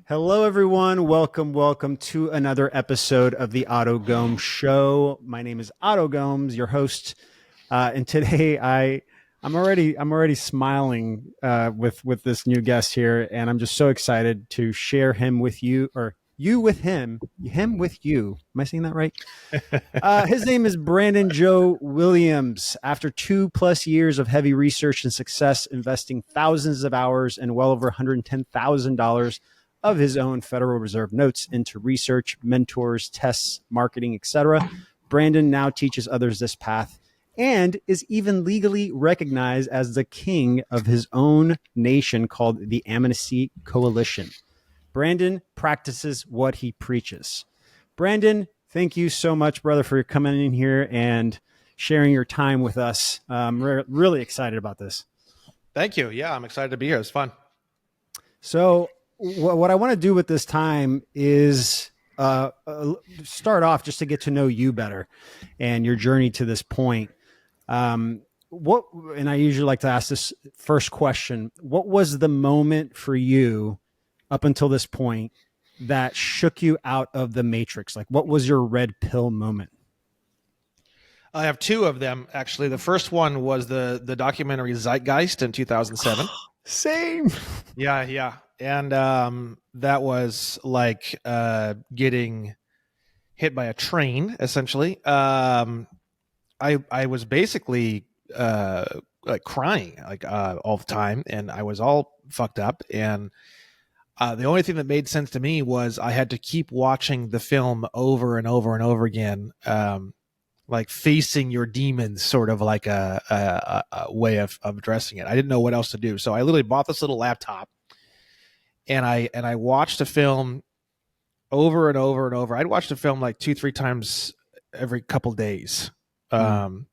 Hello, everyone. Welcome to another episode of the Otto Gomes Show. My name is Otto Gomes, your host, and today I'm already smiling with this new guest here, and I'm just so excited to share him with you, or you with him with you. Am I saying that right? His name is Brandon Joe Williams. After 2+ years of heavy research and success, investing thousands of hours and well over $110,000 of his own Federal Reserve notes into research, mentors, tests, marketing, etc., Brandon now teaches others this path and is even legally recognized as the king of his own nation called the Amnesty Coalition. Brandon practices what he preaches. Brandon, thank you so much, brother, for coming in here and sharing your time with us. I'm really excited about this. Thank you. Yeah, I'm excited to be here. It's fun. So what I want to do with this time is start off just to get to know you better and your journey to this point. And I usually like to ask this first question. What was the moment for you up until this point that shook you out of the matrix? Like, what was your red pill moment? I have two of them, actually. The first one was the documentary Zeitgeist in 2007. Same. Yeah. And that was like getting hit by a train, essentially. I was basically like crying all the time, and I was all fucked up. And the only thing that made sense to me was I had to keep watching the film over and over and over again, like facing your demons, sort of like a way of addressing it. I didn't know what else to do, so I literally bought this little laptop, and I watched the film over and over and over. I'd watch the film like 2-3 times every couple days. And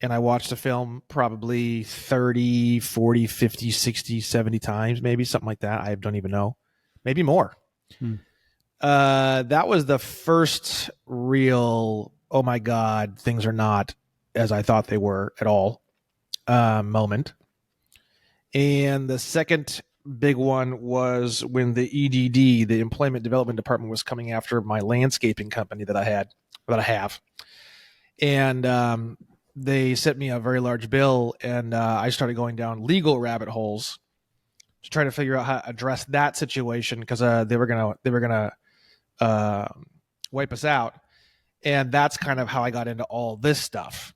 I watched the film probably 30, 40, 50, 60, 70 times, maybe something like that. I don't even know. Maybe more. That was the first real, oh my God, things are not as I thought they were at all moment. And the second big one was when the EDD, the Employment Development Department, was coming after my landscaping company that I have. And they sent me a very large bill, and I started going down legal rabbit holes to try to figure out how to address that situation, because they were gonna wipe us out, and that's kind of how I got into all this stuff.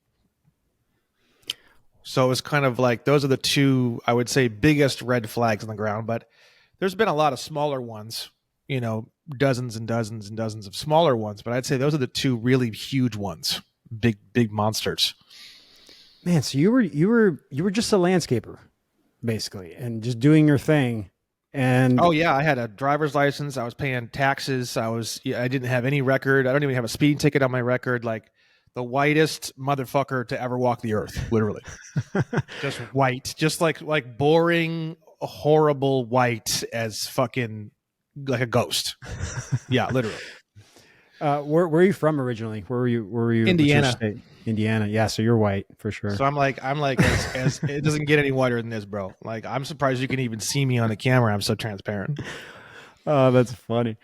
So it was kind of like those are the two, I would say, biggest red flags on the ground. But there's been a lot of smaller ones, dozens and dozens and dozens of smaller ones. But I'd say those are the two really huge ones, big monsters. Man, so you were just a landscaper, basically, and just doing your thing. And oh yeah, I had a driver's license. I was paying taxes. I didn't have any record. I don't even have a speeding ticket on my record. Like the whitest motherfucker to ever walk the earth, literally. Just white, just like boring, horrible white as fucking like a ghost. Yeah, literally. Where are you from originally? Where were you? Indiana. Indiana. Yeah, so you're white for sure. So I'm like as it doesn't get any whiter than this, bro. Like I'm surprised you can even see me on the camera. I'm so transparent. Oh, that's funny.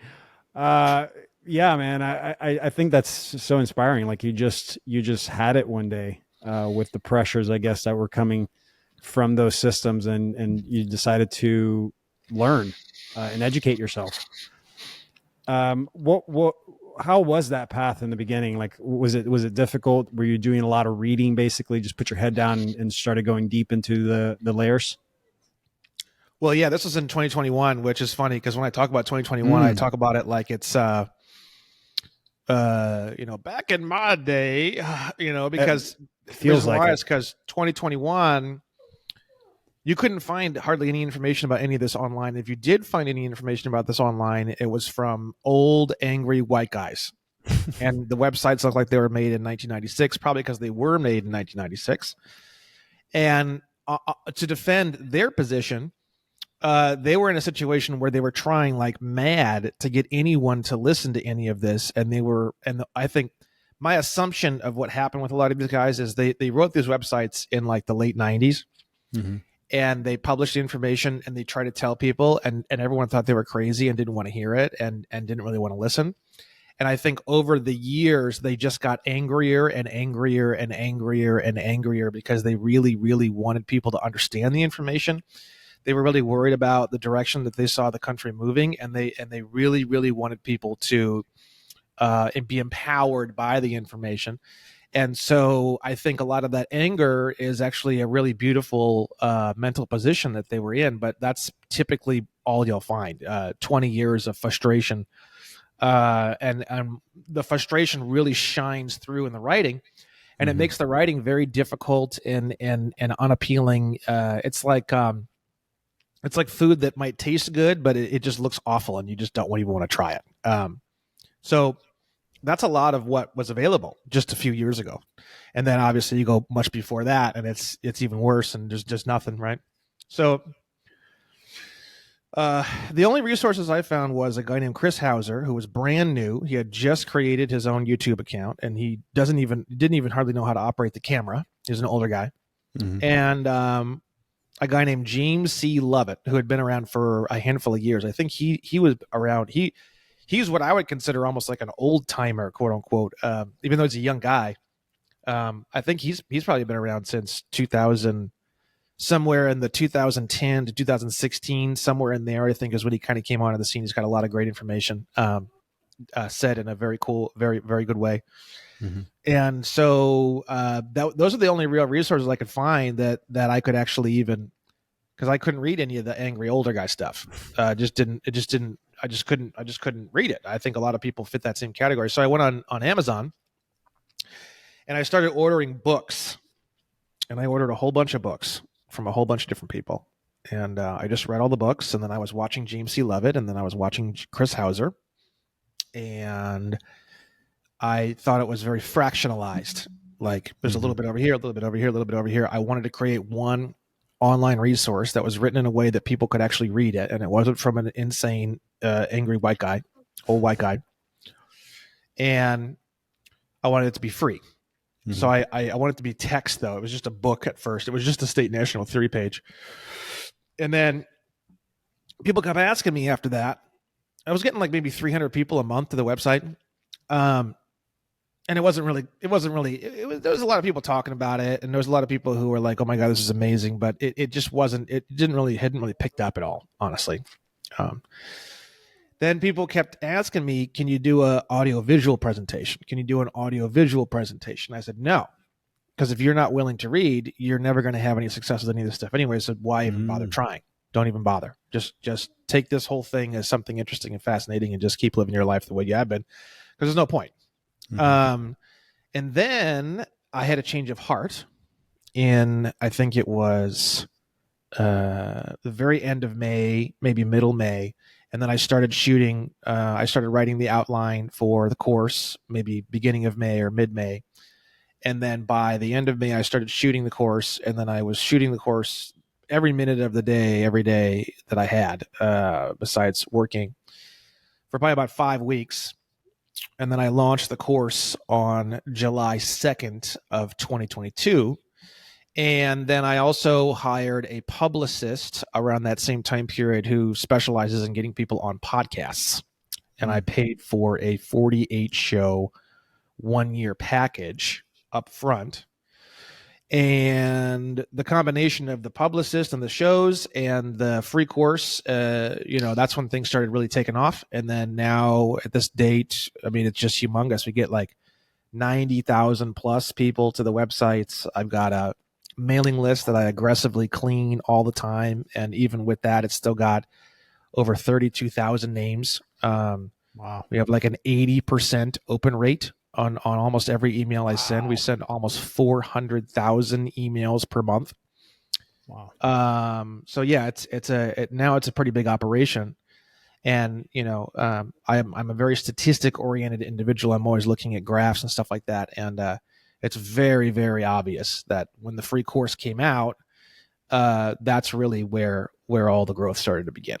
Yeah, man. I think that's so inspiring. Like you just had it one day with the pressures, I guess, that were coming from those systems, and you decided to learn and educate yourself. How was that path in the beginning? Like, was it difficult? Were you doing a lot of reading, basically just put your head down and started going deep into the layers? Well, yeah, this was in 2021, which is funny because when I talk about 2021, I talk about it like it's, back in my day, because it feels like it. Because 2021, you couldn't find hardly any information about any of this online. If you did find any information about this online, it was from old, angry white guys. And the websites looked like they were made in 1996, probably because they were made in 1996. And to defend their position, they were in a situation where they were trying like mad to get anyone to listen to any of this. And I think my assumption of what happened with a lot of these guys is they wrote these websites in like the late 90s. Mm-hmm. and they published the information and they tried to tell people, and everyone thought they were crazy and didn't want to hear it and didn't really want to listen. And I think over the years, they just got angrier and angrier and angrier and angrier because they really, really wanted people to understand the information. They were really worried about the direction that they saw the country moving, and they really, really wanted people to be empowered by the information. And so I think a lot of that anger is actually a really beautiful mental position that they were in, but that's typically all you'll find. 20 years of frustration, and the frustration really shines through in the writing, and it makes the writing very difficult and unappealing. It's like food that might taste good, but it just looks awful, and you just don't even want to try it. So that's a lot of what was available just a few years ago. And then obviously you go much before that, and it's even worse, and there's just nothing, right? So the only resources I found was a guy named Chris Hauser, who was brand new. He had just created his own YouTube account, and he didn't even hardly know how to operate the camera. He's an older guy. And a guy named James C. Lovett, who had been around for a handful of years. I think he was around. He's what I would consider almost like an old timer, quote unquote. Even though he's a young guy, I think he's probably been around since 2000, somewhere in the 2010 to 2016, somewhere in there. I think is when he kind of came onto the scene. He's got a lot of great information, said in a very cool, very, very good way. And so those are the only real resources I could find that I could actually even, because I couldn't read any of the angry older guy stuff. I just couldn't read it. I think a lot of people fit that same category. So I went on Amazon and I started ordering books, and I ordered a whole bunch of books from a whole bunch of different people. And I just read all the books, and then I was watching James C. Lovett, and then I was watching Chris Hauser, and I thought it was very fractionalized. Like there's a little bit over here, a little bit over here, a little bit over here. I wanted to create one online resource that was written in a way that people could actually read it, and it wasn't from an insane, angry old white guy. And I wanted it to be free. So I wanted it to be text, though. It was just a book at first. It was just a State National 3-page. And then people kept asking me after that. I was getting like maybe 300 people a month to the website. And there was a lot of people talking about it. And there was a lot of people who were like, oh my God, this is amazing. But it hadn't really picked up at all, honestly. Then people kept asking me, can you do an audio-visual presentation? Can you do an audio-visual presentation? I said, no, because if you're not willing to read, you're never going to have any success with any of this stuff anyway. So why even bother trying? Don't even bother. Just take this whole thing as something interesting and fascinating and just keep living your life the way you have been, because there's no point. And then I had a change of heart in, I think it was the very end of May, maybe middle May. And then I started shooting. I started writing the outline for the course, maybe beginning of May or mid-May. And then by the end of May, I started shooting the course. And then I was shooting the course every minute of the day, every day that I had, besides working, for probably about 5 weeks. And then I launched the course on July 2nd of 2022. And then I also hired a publicist around that same time period who specializes in getting people on podcasts. And I paid for a 48-show 1-year package up front. And the combination of the publicist and the shows and the free course, that's when things started really taking off. And then now at this date, I mean, it's just humongous. We get like 90,000 plus people to the websites. I've got a mailing list that I aggressively clean all the time. And even with that, it's still got over 32,000 names. Wow. We have like an 80% open rate on almost every email I send. We send almost 400,000 emails per month. Wow. So yeah, now it's a pretty big operation. And, I'm a very statistic oriented individual. I'm always looking at graphs and stuff like that. And, it's very, very obvious that when the free course came out, that's really where all the growth started to begin.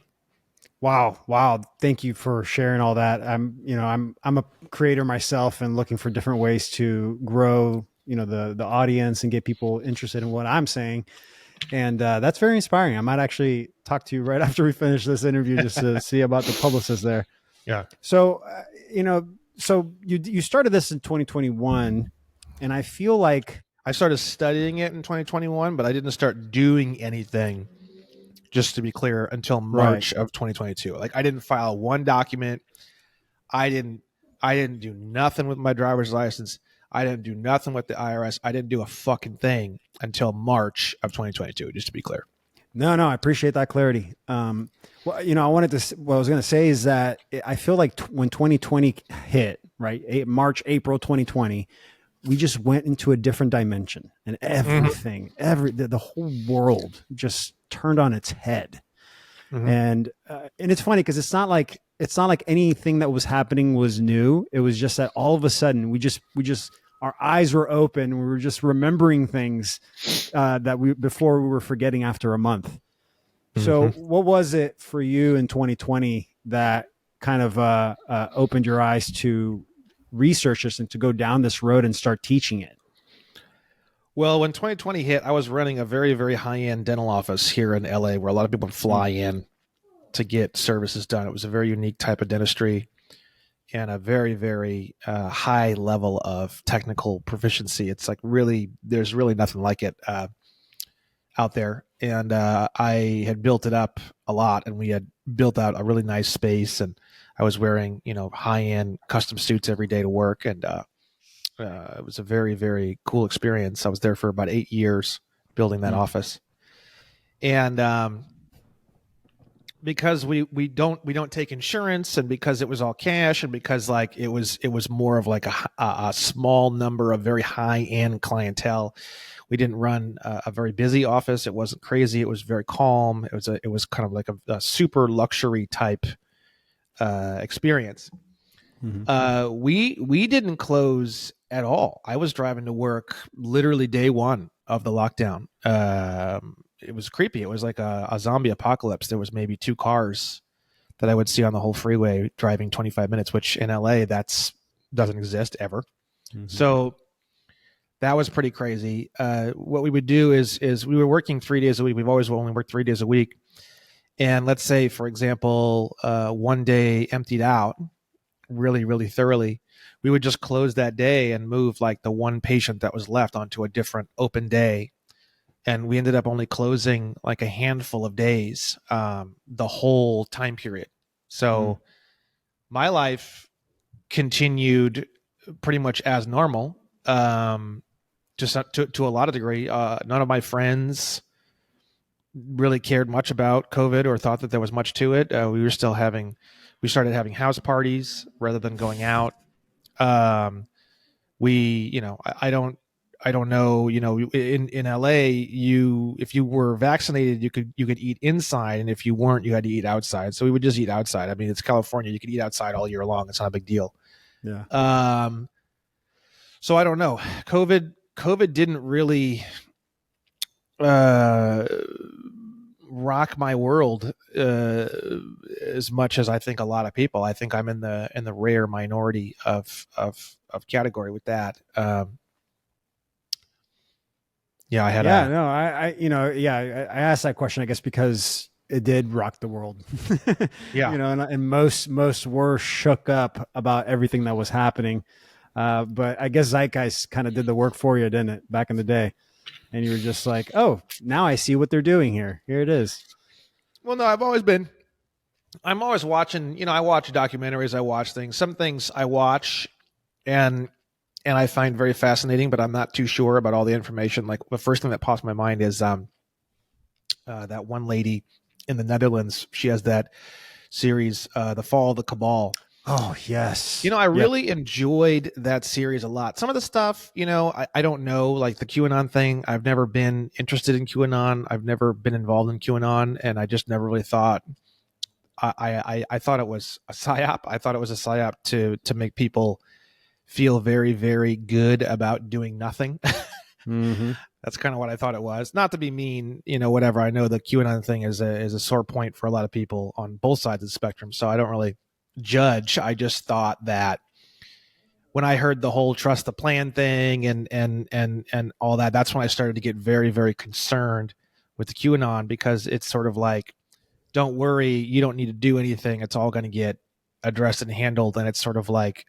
Wow. Thank you for sharing all that. I'm a creator myself and looking for different ways to grow, the audience and get people interested in what I'm saying. And that's very inspiring. I might actually talk to you right after we finish this interview just to see about the publicist there. Yeah. So, so you started this in 2021, and I feel like I started studying it in 2021, but I didn't start doing anything, just to be clear, until right. March of 2022. Like I didn't file one document. I didn't do nothing with my driver's license. I didn't do nothing with the IRS. I didn't do a fucking thing until March of 2022, just to be clear. No, I appreciate that clarity. Well, I wanted to. What I was going to say is that I feel like when 2020 hit, right, March, April 2020, we just went into a different dimension, and everything, the whole world just turned on its head. Mm-hmm. And it's funny because it's not like anything that was happening was new. It was just that all of a sudden we just our eyes were open. We were just remembering things that before we were forgetting after a month. So what was it for you in 2020 that kind of opened your eyes to research this and to go down this road and start teaching it? Well, when 2020 hit, I was running a very, very high-end dental office here in LA where a lot of people fly in to get services done. It was a very unique type of dentistry and a very, very high level of technical proficiency. It's like there's really nothing like it out there. And I had built it up a lot, and we had built out a really nice space, and I was wearing, high-end custom suits every day to work. And it was a very, very cool experience. I was there for about 8 years building that office. And because we don't take insurance, and because it was all cash, and because like it was more of like a small number of very high end clientele, we didn't run a very busy office. It wasn't crazy. It was very calm. It was kind of like a super luxury type experience. We didn't close at all. I was driving to work literally day one of the lockdown. It was creepy. It was like a zombie apocalypse. There was maybe 2 cars that I would see on the whole freeway driving 25 minutes, which in LA doesn't exist ever. So that was pretty crazy. What we would do is we were working 3 days a week. We've always only worked 3 days a week. And let's say, for example, one day emptied out really, really thoroughly, we would just close that day and move like the one patient that was left onto a different open day. And we ended up only closing like a handful of days the whole time period. So my life continued pretty much as normal, just to a lot of degree. None of my friends really cared much about COVID or thought that there was much to it. We started having house parties rather than going out. I don't know, in LA, if you were vaccinated, you could eat inside, and if you weren't, you had to eat outside. So we would just eat outside. I mean, it's California. You could eat outside all year long. It's not a big deal. Yeah. So I don't know. COVID didn't really rock my world as much as I think a lot of people. I think I'm in the rare minority of category with that. I asked that question, I guess, because it did rock the world. And most were shook up about everything that was happening. But I guess Zeitgeist kind of did the work for you, didn't it, back in the day? And you were just like, oh, now I see what they're doing here. Here it is. Well, no, I'm always watching, I watch documentaries, I watch things. Some things I watch and I find very fascinating, but I'm not too sure about all the information. Like the first thing that pops in my mind is that one lady in the Netherlands. She has that series, The Fall of the Cabal. Oh, yes. I really enjoyed that series a lot. Some of the stuff, I don't know, like the QAnon thing. I've never been interested in QAnon. I've never been involved in QAnon, and I just never really thought. I thought it was a psyop. I thought it was a psyop to make people feel very, very good about doing nothing. That's kind of what I thought it was. Not to be mean, whatever. I know the QAnon thing is a sore point for a lot of people on both sides of the spectrum, so I don't really judge. I just thought that when I heard the whole trust the plan thing and all that, that's when I started to get very, very concerned with the QAnon, because it's sort of like, don't worry, you don't need to do anything. It's all going to get addressed and handled. And it's sort of like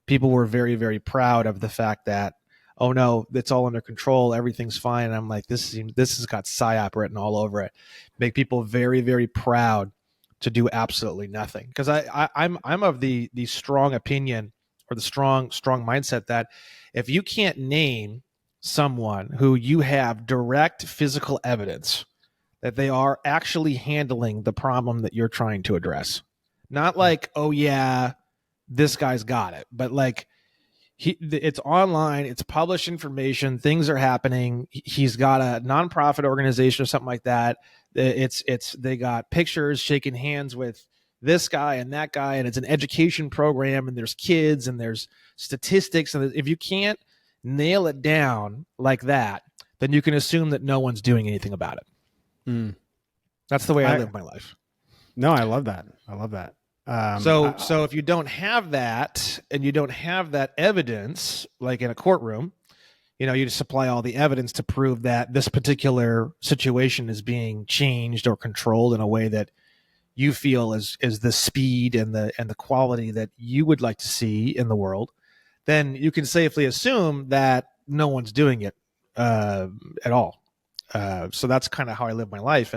people were very, very proud of the fact that, oh no, it's all under control, everything's fine. And I'm like, this has got psyop written all over it. Make people very, very proud to do absolutely nothing. Because I'm of the strong opinion, or the strong mindset, that if you can't name someone who you have direct physical evidence that they are actually handling the problem that you're trying to address, not like, oh yeah, this guy's got it, but like, it's online, it's published information, things are happening. He's got a nonprofit organization or something like that. They got pictures, shaking hands with this guy and that guy, and it's an education program, and there's kids and there's statistics. And if you can't nail it down like that, then you can assume that no one's doing anything about it. That's the way I live my life. No, I love that. I love that. So if you don't have that, and you don't have that evidence, like in a courtroom, you just supply all the evidence to prove that this particular situation is being changed or controlled in a way that you feel is the speed and the quality that you would like to see in the world, then you can safely assume that no one's doing it at all. So that's kind of how I live my life.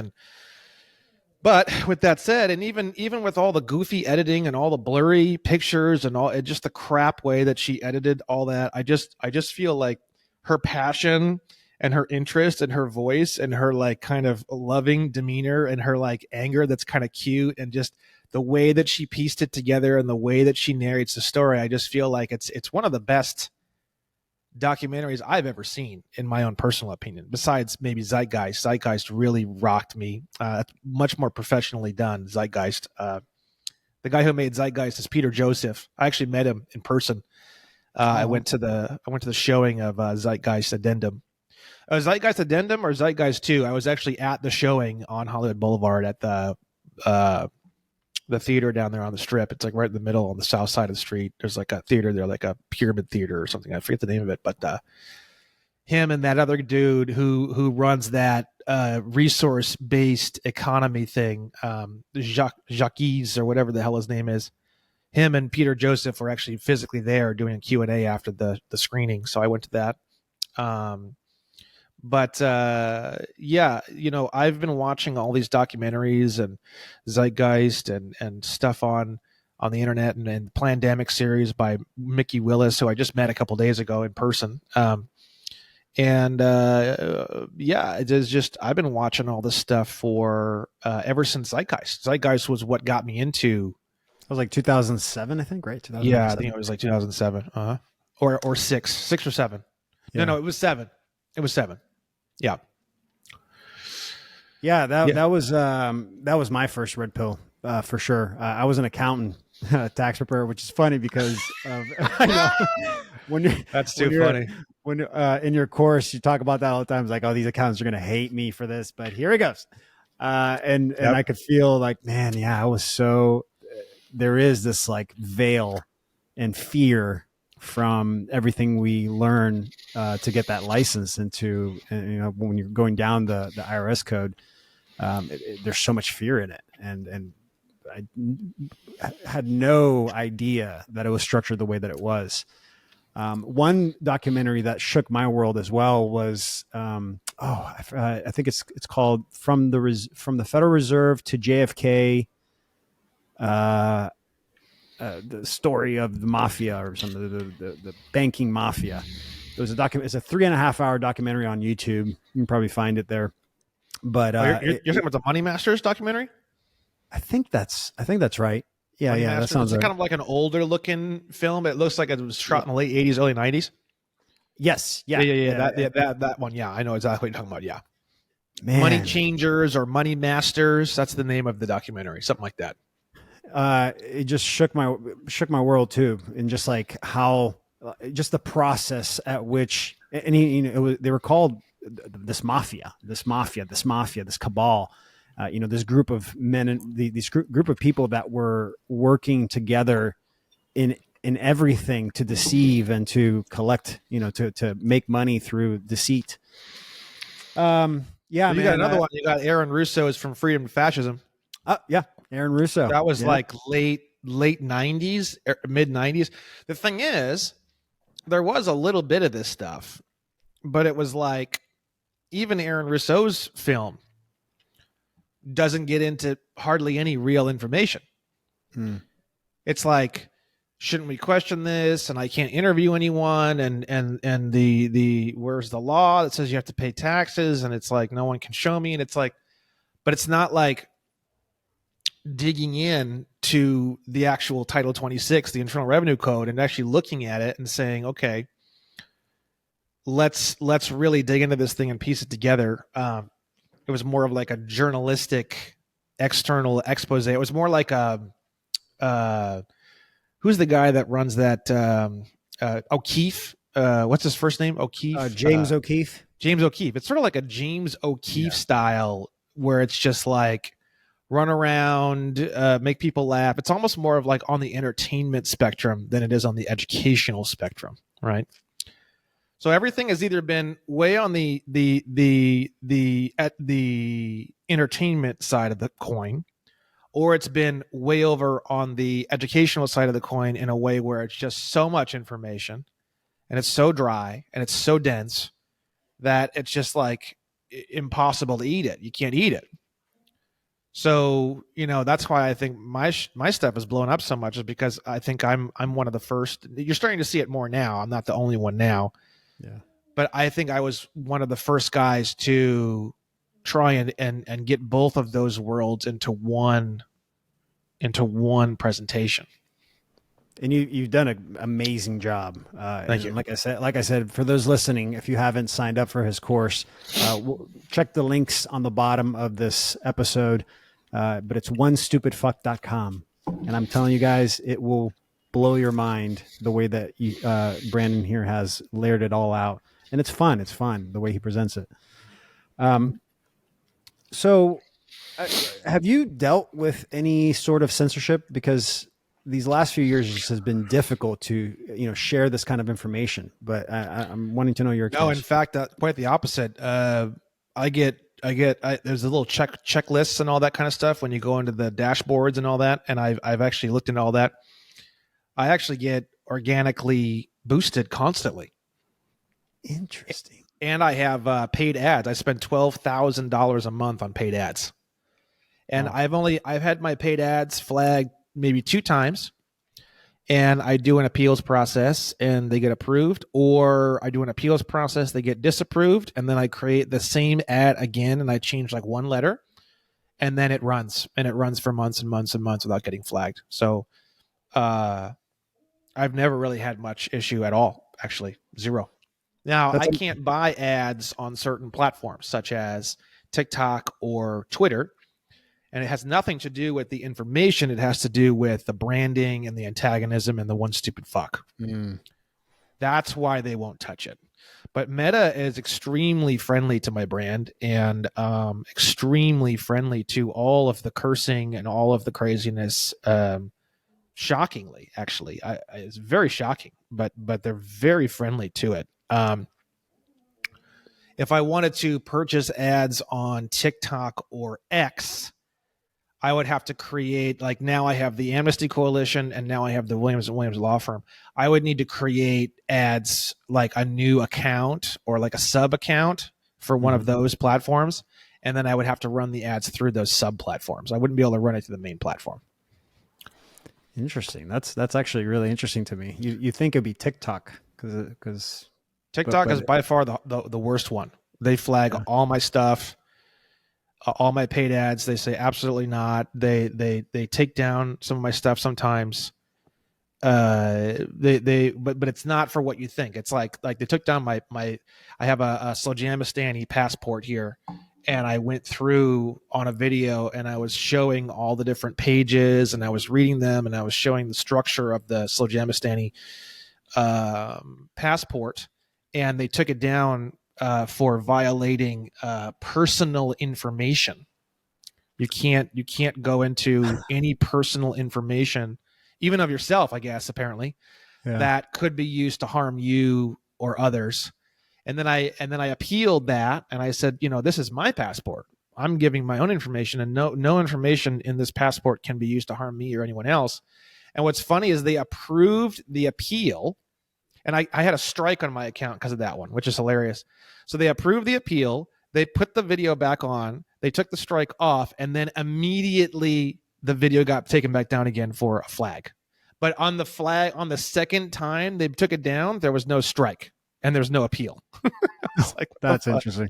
But with that said, and even with all the goofy editing and all the blurry pictures and all, just the crap way that she edited all that, I just feel like her passion and her interest and her voice and her like kind of loving demeanor and her like anger that's kind of cute, and just the way that she pieced it together and the way that she narrates the story, I just feel like it's one of the best documentaries I've ever seen, in my own personal opinion, besides maybe Zeitgeist. Zeitgeist really rocked me. Much more professionally done, Zeitgeist. The guy who made Zeitgeist is Peter Joseph. I actually met him in person. I went to the showing of Zeitgeist Addendum. Zeitgeist Addendum or Zeitgeist 2. I was actually at the showing on Hollywood Boulevard at the theater down there on the Strip. It's like right in the middle on the south side of the street. There's like a theater there, like a pyramid theater or something. I forget the name of it, but him and that other dude who runs that resource-based economy thing, Jacques or whatever the hell his name is, him and Peter Joseph were actually physically there doing a Q&A after the screening. So I went to that. But yeah, I've been watching all these documentaries and Zeitgeist and stuff on the internet, and Plandemic series by Mickey Willis, who I just met a couple days ago in person. Yeah, it is just, I've been watching all this stuff for ever since Zeitgeist. Zeitgeist was what got me into. It was like 2007, I think, right? 2007. Yeah, I think it was like 2007. Or six or seven. Yeah. No, it was seven. It was seven. Yeah. Yeah, that was my first red pill, for sure. I was an accountant, tax preparer, which is funny because of, I know, that's too funny. When in your course you talk about that all the time, it's like, oh, these accountants are going to hate me for this, but here it goes. And I could feel like, man, yeah, I was so. There is this like veil and fear from everything we learn to get that license into, and, when you're going down the IRS code, there's so much fear in it. And I had no idea that it was structured the way that it was. One documentary that shook my world as well was, I think it's called From the Federal Reserve to JFK, the story of the mafia or something, the banking mafia. It was it's a 3.5 hour documentary on YouTube. You can probably find it there. But you're talking about the Money Masters documentary? I think that's right. Yeah, Money yeah, Masters. That sounds It's right. kind of like an older looking film. It looks like it was shot in the late 80s, early 90s. Yes, yeah. That one. Yeah, I know exactly what you're talking about. Yeah. Man. Money Changers or Money Masters. That's the name of the documentary. Something like that. It just shook my world too, and just like how, just the process at which, and they were called this mafia, this cabal, this group of men and these group of people that were working together in everything to deceive and to collect, to make money through deceit. Yeah, But you got man. another one. You got Aaron Russo is from Freedom to Fascism. Yeah, Aaron Russo. That was Yeah. like late 90s, mid 90s. The thing is, there was a little bit of this stuff, but it was like even Aaron Russo's film doesn't get into hardly any real information. Hmm. It's like, shouldn't we question this? And I can't interview anyone. And the where's the law that says you have to pay taxes? And it's like no one can show me. And it's like, but it's not like digging in to the actual Title 26, the Internal Revenue Code, and actually looking at it and saying, okay, let's really dig into this thing and piece it together. It was more of like a journalistic external expose. It was more like a who's the guy that runs that O'Keefe? What's his first name? O'Keefe. James O'Keefe. James O'Keefe. It's sort of like a James O'Keefe style where it's just like run around, make people laugh. It's almost more of like on the entertainment spectrum than it is on the educational spectrum, right? So everything has either been way on the at the entertainment side of the coin, or it's been way over on the educational side of the coin in a way where it's just so much information and it's so dry and it's so dense that it's just like impossible to eat it. You can't eat it. So, that's why I think my stuff is blown up so much, is because I think I'm one of the first. You're starting to see it more now. I'm not the only one now. Yeah. But I think I was one of the first guys to try and get both of those worlds into one presentation. And you've done an amazing job. Thank you. Like I said, for those listening, if you haven't signed up for his course, check the links on the bottom of this episode. But it's onestupidfuck.com. And I'm telling you guys, it will blow your mind the way that Brandon here has layered it all out. And it's fun. It's fun the way he presents it. So have you dealt with any sort of censorship? Because these last few years has been difficult to, share this kind of information, but I'm wanting to know your experience. No, in fact, quite the opposite. I get there's a little checklists and all that kind of stuff when you go into the dashboards and all that. And I've actually looked into all that. I actually get organically boosted constantly. Interesting. And I have paid ads. I spend $12,000 a month on paid ads. And wow. I've had my paid ads flagged maybe 2 times, and I do an appeals process and they get approved, or I do an appeals process, they get disapproved, and then I create the same ad again and I change like one letter, and then it runs for months and months and months without getting flagged. So I've never really had much issue at all, actually. Zero. Now, I can't buy ads on certain platforms such as TikTok or Twitter. And it has nothing to do with the information. It has to do with the branding and the antagonism and the one stupid fuck. Mm. That's why they won't touch it. But Meta is extremely friendly to my brand and extremely friendly to all of the cursing and all of the craziness. Shockingly, actually, it's very shocking, but they're very friendly to it. If I wanted to purchase ads on TikTok or X, I would have to create, like, now I have the Amnesty Coalition and now I have the Williams & Williams law firm. I would need to create ads, like a new account or like a sub account for one of those platforms. And then I would have to run the ads through those sub platforms. I wouldn't be able to run it through the main platform. Interesting. That's actually really interesting to me. You think it'd be TikTok because TikTok is by far the worst one. They flag all my stuff. All my paid ads, they say absolutely not. They take down some of my stuff sometimes. But it's not for what you think. It's like they took down my I have a Slojamistani passport here, and I went through on a video and I was showing all the different pages and I was reading them and I was showing the structure of the Slojamistani passport, and they took it down for violating personal information. You can't go into any personal information, even of yourself, I guess, apparently, that could be used to harm you or others. And then I appealed that, and I said, this is my passport. I'm giving my own information, and no information in this passport can be used to harm me or anyone else. And what's funny is they approved the appeal, and I had a strike on my account because of that one, which is hilarious. So they approved the appeal, they put the video back on, they took the strike off, and then immediately the video got taken back down again for a flag. But on the second time they took it down, there was no strike and there's no appeal. It's like, That's interesting.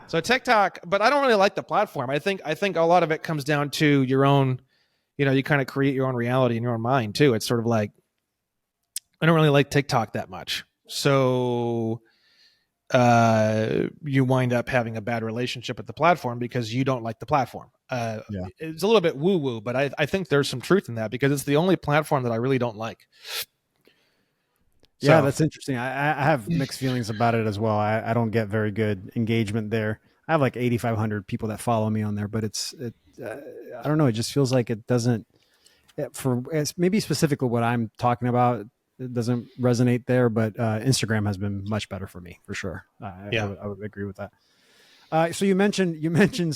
So TikTok, but I don't really like the platform. I think a lot of it comes down to your own, you kind of create your own reality in your own mind too. It's sort of like, I don't really like TikTok that much. So you wind up having a bad relationship with the platform because you don't like the platform. It's a little bit woo-woo, but I think there's some truth in that because it's the only platform that I really don't like. Yeah, that's interesting. I have mixed feelings about it as well. I don't get very good engagement there. I have like 8,500 people that follow me on there, but I don't know. It just feels like it doesn't, it's maybe specifically what I'm talking about, it doesn't resonate there, but Instagram has been much better for me for sure. I would agree with that. So you mentioned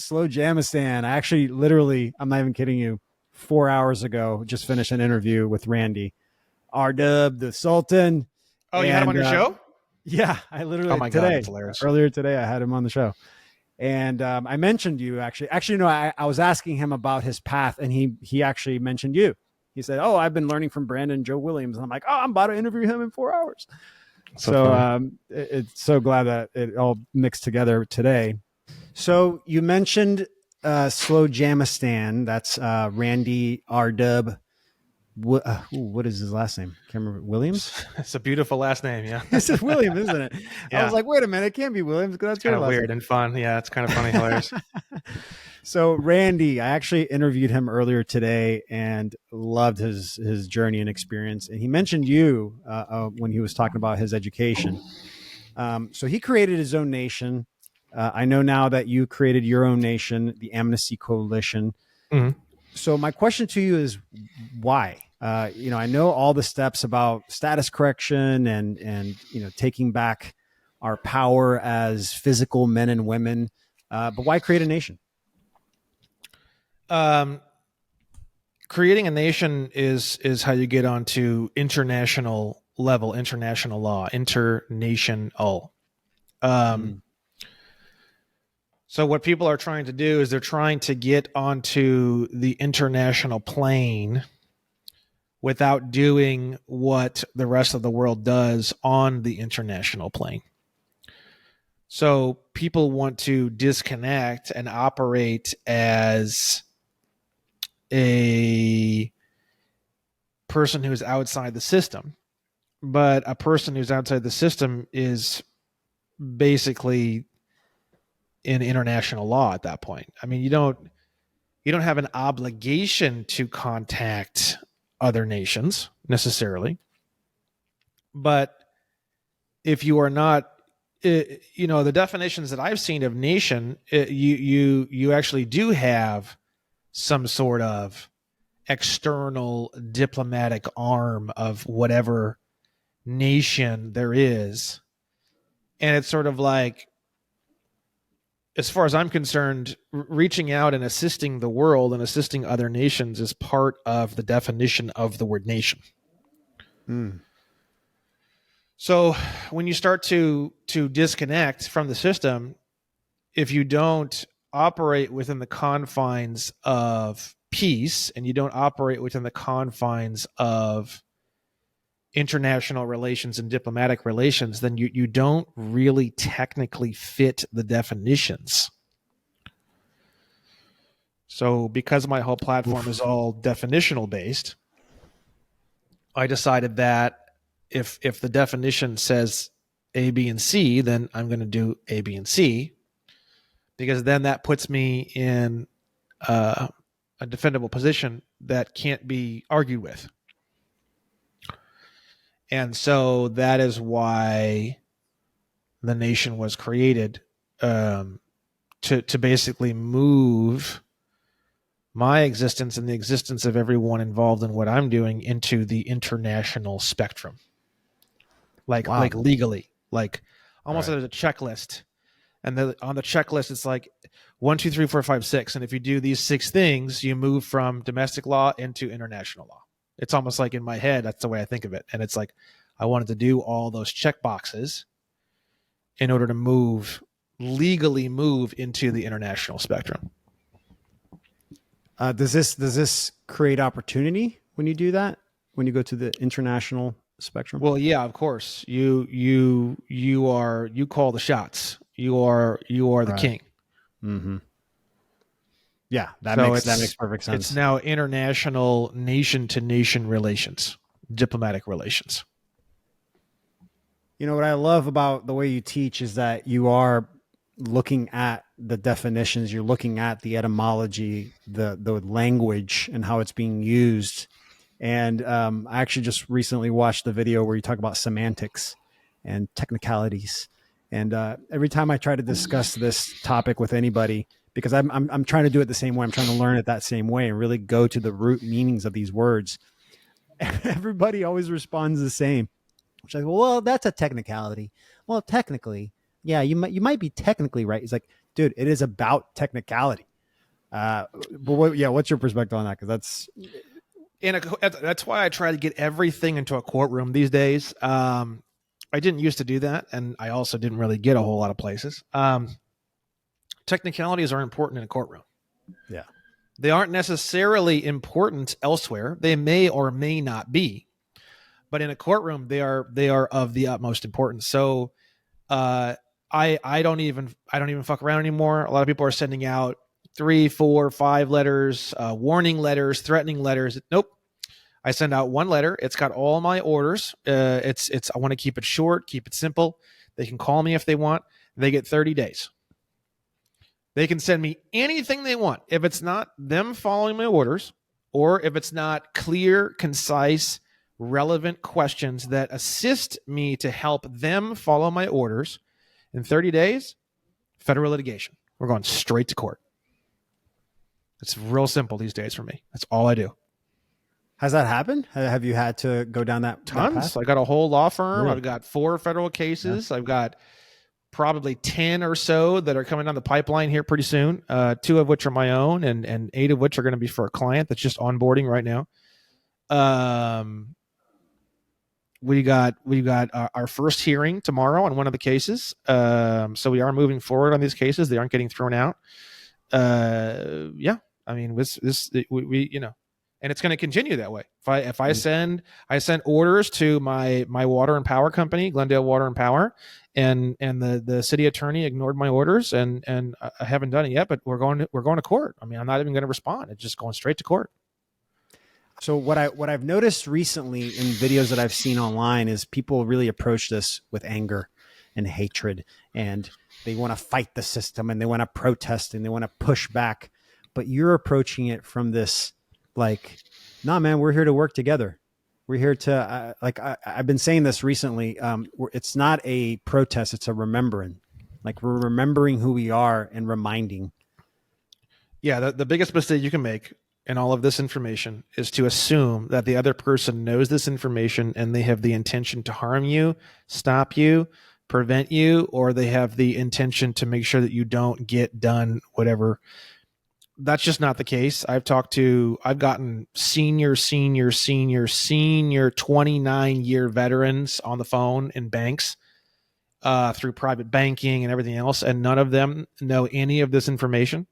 Slow Jamistan. I actually literally, I'm not even kidding you, 4 hours ago, just finished an interview with Randy R-Dub, the Sultan. Oh, you had him on your show? Yeah, I literally, oh my God, that's hilarious. Earlier today, I had him on the show. And I mentioned you actually, no, I was asking him about his path, and he actually mentioned you. He said, "Oh, I've been learning from Brandon Joe Williams." And I'm like, "Oh, I'm about to interview him in 4 hours." So it's so glad that it all mixed together today. So you mentioned Slow Jamistan. That's Randy R-Dub. What is his last name? Can't remember. Williams? It's a beautiful last name. Yeah. This is Williams, isn't it? Yeah. I was like, wait a minute, it can't be Williams because that's kind of weird and fun. Yeah, it's kind of funny, hilarious. So Randy, I actually interviewed him earlier today and loved his journey and experience. And he mentioned you when he was talking about his education. So he created his own nation. I know now that you created your own nation, the Amnesty Coalition. Mm-hmm. So my question to you is why? I know all the steps about status correction and taking back our power as physical men and women, but why create a nation? Creating a nation is how you get onto international level, international law, international. So what people are trying to do is they're trying to get onto the international plane without doing what the rest of the world does on the international plane. So people want to disconnect and operate as a person who's outside the system. But a person who's outside the system is basically in international law at that point. I mean, you don't have an obligation to contact other nations necessarily, but if you are not, the definitions that I've seen of nation, you actually do have some sort of external diplomatic arm of whatever nation there is, and it's sort of like, as far as I'm concerned, reaching out and assisting the world and assisting other nations is part of the definition of the word nation. So when you start to disconnect from the system, if you don't operate within the confines of peace and you don't operate within the confines of international relations and diplomatic relations, then you don't really technically fit the definitions. So because my whole platform is all definitional based, I decided that if the definition says A, B, and C, then I'm going to do A, B, and C, because then that puts me in a defendable position that can't be argued with. And so that is why the nation was created, to basically move my existence and the existence of everyone involved in what I'm doing into the international spectrum. Like legally. Like almost Right. as a checklist. And on the checklist, it's like 1, 2, 3, 4, 5, 6. And if you do these 6 things, you move from domestic law into international law. It's almost like in my head, that's the way I think of it. And it's like I wanted to do all those check boxes in order to legally move into the international spectrum. Does this create opportunity when you do that? When you go to the international spectrum? Well, yeah, of course. You call the shots. You are the Right. king. Mm-hmm. Yeah, that So makes perfect it's sense. now international nation to nation relations, diplomatic relations. You know what I love about the way you teach is that you are looking at the definitions, you're looking at the etymology, the language, and how it's being used. And I actually just recently watched the video where you talk about semantics and technicalities. And every time I try to discuss this topic with anybody, because I'm trying to do it the same way, I'm trying to learn it that same way and really go to the root meanings of these words. Everybody always responds the same, which is like, well, that's a technicality. Well, technically, yeah, you might be technically right. It's like, dude, it is about technicality. But what's your perspective on that? Because That's why I try to get everything into a courtroom these days. I didn't used to do that, and I also didn't really get a whole lot of places. Technicalities are important in a courtroom. yeah, They aren't necessarily important elsewhere. They may or may not be, but in a courtroom, they are of the utmost importance. So, uh, I don't even fuck around anymore. A lot of people are sending out 3, 4, 5 letters, warning letters, threatening letters. Nope. I send out one letter. It's got all my orders. It's. I want to keep it short, keep it simple. They can call me if they want. They get 30 days. They can send me anything they want. If it's not them following my orders, or if it's not clear, concise, relevant questions that assist me to help them follow my orders, in 30 days, federal litigation. We're going straight to court. It's real simple these days for me. That's all I do. has that happened? Have you had to go down that path? Tons. I got a whole law firm. Really? I've got 4 federal cases. I've got probably 10 or so that are coming down the pipeline here pretty soon. 2 of which are my own, and 8 of which are going to be for a client that's just onboarding right now. We got our first hearing tomorrow on one of the cases. So we are moving forward on these cases. They aren't getting thrown out. Yeah, I mean, we and it's going to continue that way. If I send orders to my water and power company, Glendale Water and Power, and the city attorney ignored my orders, and I haven't done it yet, but we're going to court. I mean, I'm not even going to respond. It's just going straight to court. So what I've noticed recently in videos that I've seen online is people really approach this with anger and hatred, and they want to fight the system and they want to protest and they want to push back. But you're approaching it from this like, nah, man, we're here to work together. We're here to I've been saying this recently. It's not a protest; it's a remembering. Like we're remembering who we are and reminding. Yeah, the biggest mistake you can make in all of this information is to assume that the other person knows this information and they have the intention to harm you, stop you, prevent you, or they have the intention to make sure that you don't get done whatever. That's just not the case. I've gotten senior 29-year veterans on the phone in banks, through private banking and everything else, and none of them know any of this information.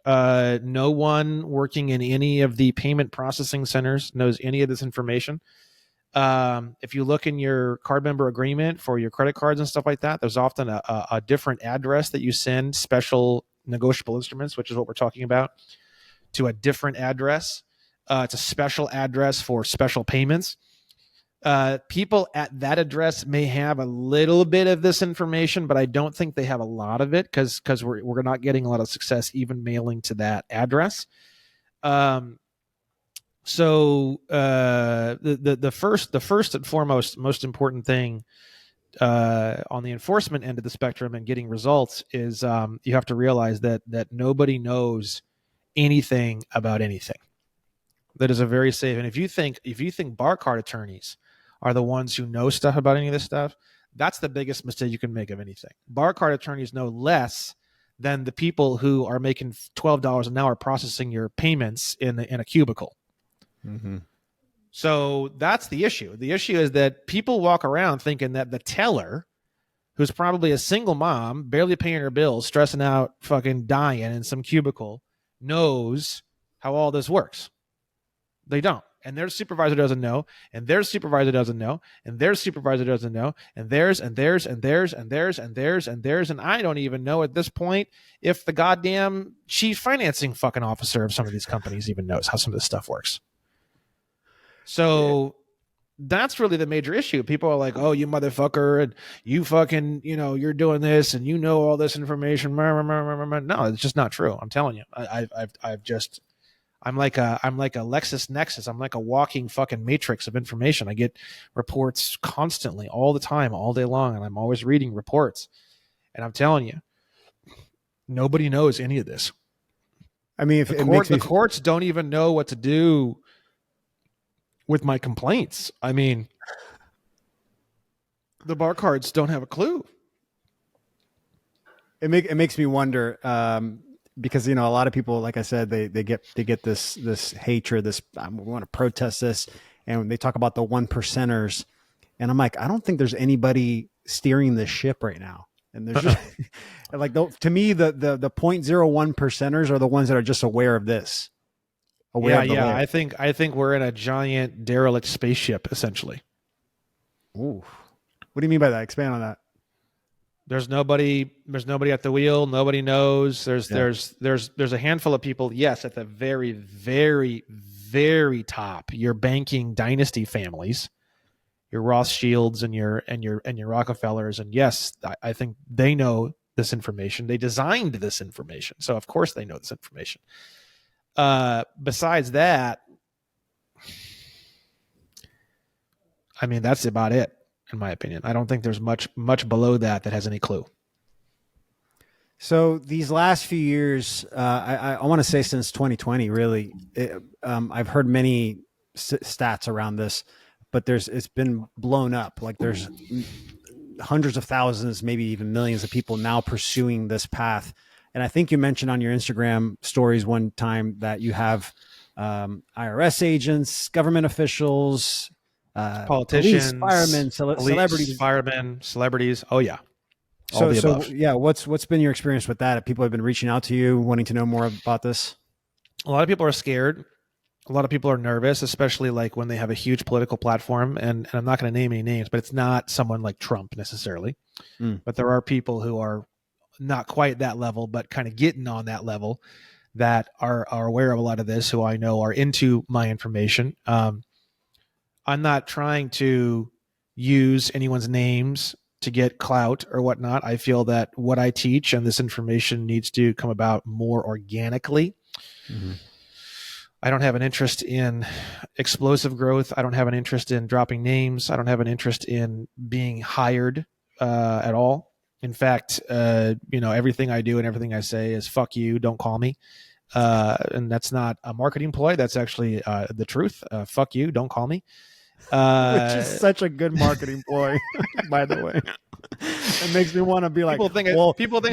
No one working in any of the payment processing centers knows any of this information. If you look in your card member agreement for your credit cards and stuff like that, there's often a different address that you send special negotiable instruments, which is what we're talking about, to a different address. It's a special address for special payments. People at that address may have a little bit of this information, but I don't think they have a lot of it because we're not getting a lot of success even mailing to that address. So the first and foremost most important thing on the enforcement end of the spectrum and getting results is you have to realize that nobody knows anything about anything. That is a very safe. And if you think bar card attorneys are the ones who know stuff about any of this stuff, That's the biggest mistake you can make of anything. Bar card attorneys know less than the people who are making $12 an hour processing your payments in a cubicle. Mm-hmm. So that's the issue. The issue is that people walk around thinking that the teller, who's probably a single mom, barely paying her bills, stressing out, fucking dying in some cubicle, knows how all this works. They don't. And their supervisor doesn't know, and their supervisor doesn't know, and their supervisor doesn't know, and theirs, and theirs, and theirs, and theirs, and theirs, and theirs, and I don't even know at this point if the goddamn chief financing fucking officer of some of these companies even knows how some of this stuff works. So that's really the major issue. People are like, oh, you motherfucker, and you fucking, you're doing this, and you know all this information. No, it's just not true. I'm telling you. I'm like a LexisNexis. I'm like a walking fucking matrix of information. I get reports constantly, all the time, all day long, and I'm always reading reports. And I'm telling you, nobody knows any of this. I mean, the courts don't even know what to do with my complaints. I mean, the bar cards don't have a clue. It makes me wonder. Because a lot of people, like I said, they get this hatred, this we want to protest this, and they talk about the 1%ers, and I'm like, I don't think there's anybody steering this ship right now. And there's just like to me the 0.01%ers are the ones that are just aware of this. Yeah. I think we're in a giant derelict spaceship essentially. Ooh, what do you mean by that? Expand on that. There's nobody at the wheel. Nobody knows. There's a handful of people. Yes, at the very, very, very top, your banking dynasty families, your Rothschilds and your Rockefellers, and yes, I think they know this information. They designed this information, so of course they know this information. Besides that, I mean, that's about it. In my opinion, I don't think there's much below that has any clue. So these last few years, I want to say since 2020, really, I've heard many stats around this, but it's been blown up. Like there's hundreds of thousands, maybe even millions of people now pursuing this path. And I think you mentioned on your Instagram stories one time that you have IRS agents, government officials, politicians, police, firemen, celebrities, celebrities. Oh yeah. So yeah, what's been your experience with that? People have been reaching out to you, wanting to know more about this. A lot of people are scared. A lot of people are nervous, especially like when they have a huge political platform. And I'm not going to name any names, but it's not someone like Trump necessarily. But there are people who are not quite that level, but kind of getting on that level that are aware of a lot of this, who I know are into my information. I'm not trying to use anyone's names to get clout or whatnot. I feel that what I teach and this information needs to come about more organically. Mm-hmm. I don't have an interest in explosive growth. I don't have an interest in dropping names. I don't have an interest in being hired at all. In fact, everything I do and everything I say is fuck you, don't call me. And that's not a marketing ploy. That's actually the truth. Fuck you, don't call me. Which is such a good marketing ploy, by the way. It makes me want to be like, people think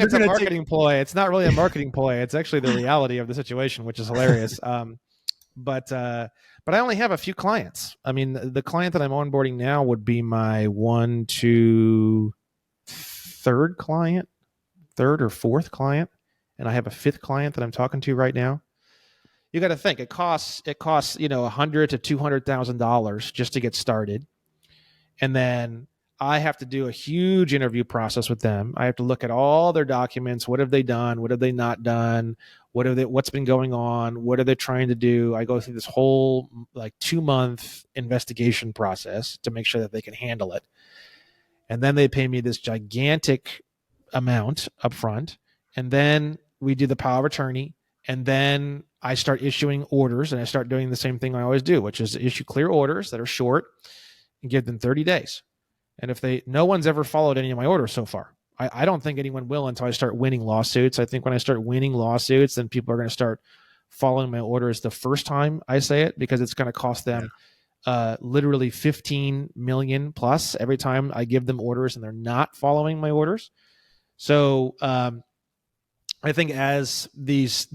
it's a marketing ploy. It's not really a marketing ploy. It's actually the reality of the situation, which is hilarious. But I only have a few clients. I mean, the client that I'm onboarding now would be my third or fourth client, and I have a fifth client that I'm talking to right now. You got to think it costs $100,000 to $200,000 just to get started, and then I have to do a huge interview process with them. I have to look at all their documents. What have they done? What have they not done? What's been going on? What are they trying to do? I go through this whole 2-month investigation process to make sure that they can handle it. And then they pay me this gigantic amount up front. And then we do the power of attorney. And then I start issuing orders, and I start doing the same thing I always do, which is issue clear orders that are short and give them 30 days. And no one's ever followed any of my orders so far. I don't think anyone will until I start winning lawsuits. I think when I start winning lawsuits, then people are going to start following my orders the first time I say it, because it's going to cost them literally 15 million plus every time I give them orders and they're not following my orders. So I think as these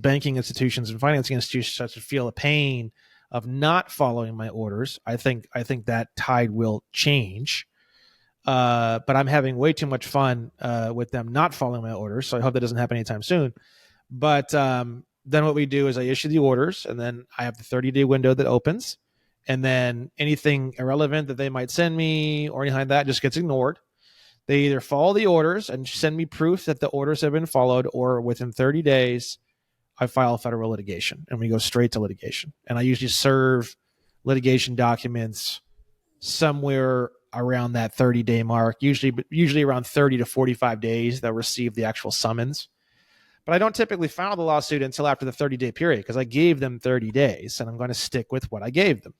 banking institutions and financing institutions start to feel the pain of not following my orders, I think that tide will change. But I'm having way too much fun with them not following my orders, so I hope that doesn't happen anytime soon. But then what we do is I issue the orders, and then I have the 30-day window that opens, and then anything irrelevant that they might send me or anything like that just gets ignored. They either follow the orders and send me proof that the orders have been followed, or within 30 days, I file federal litigation, and we go straight to litigation. And I usually serve litigation documents somewhere around that 30-day mark, usually around 30 to 45 days they'll receive the actual summons. But I don't typically file the lawsuit until after the 30-day period because I gave them 30 days and I'm going to stick with what I gave them.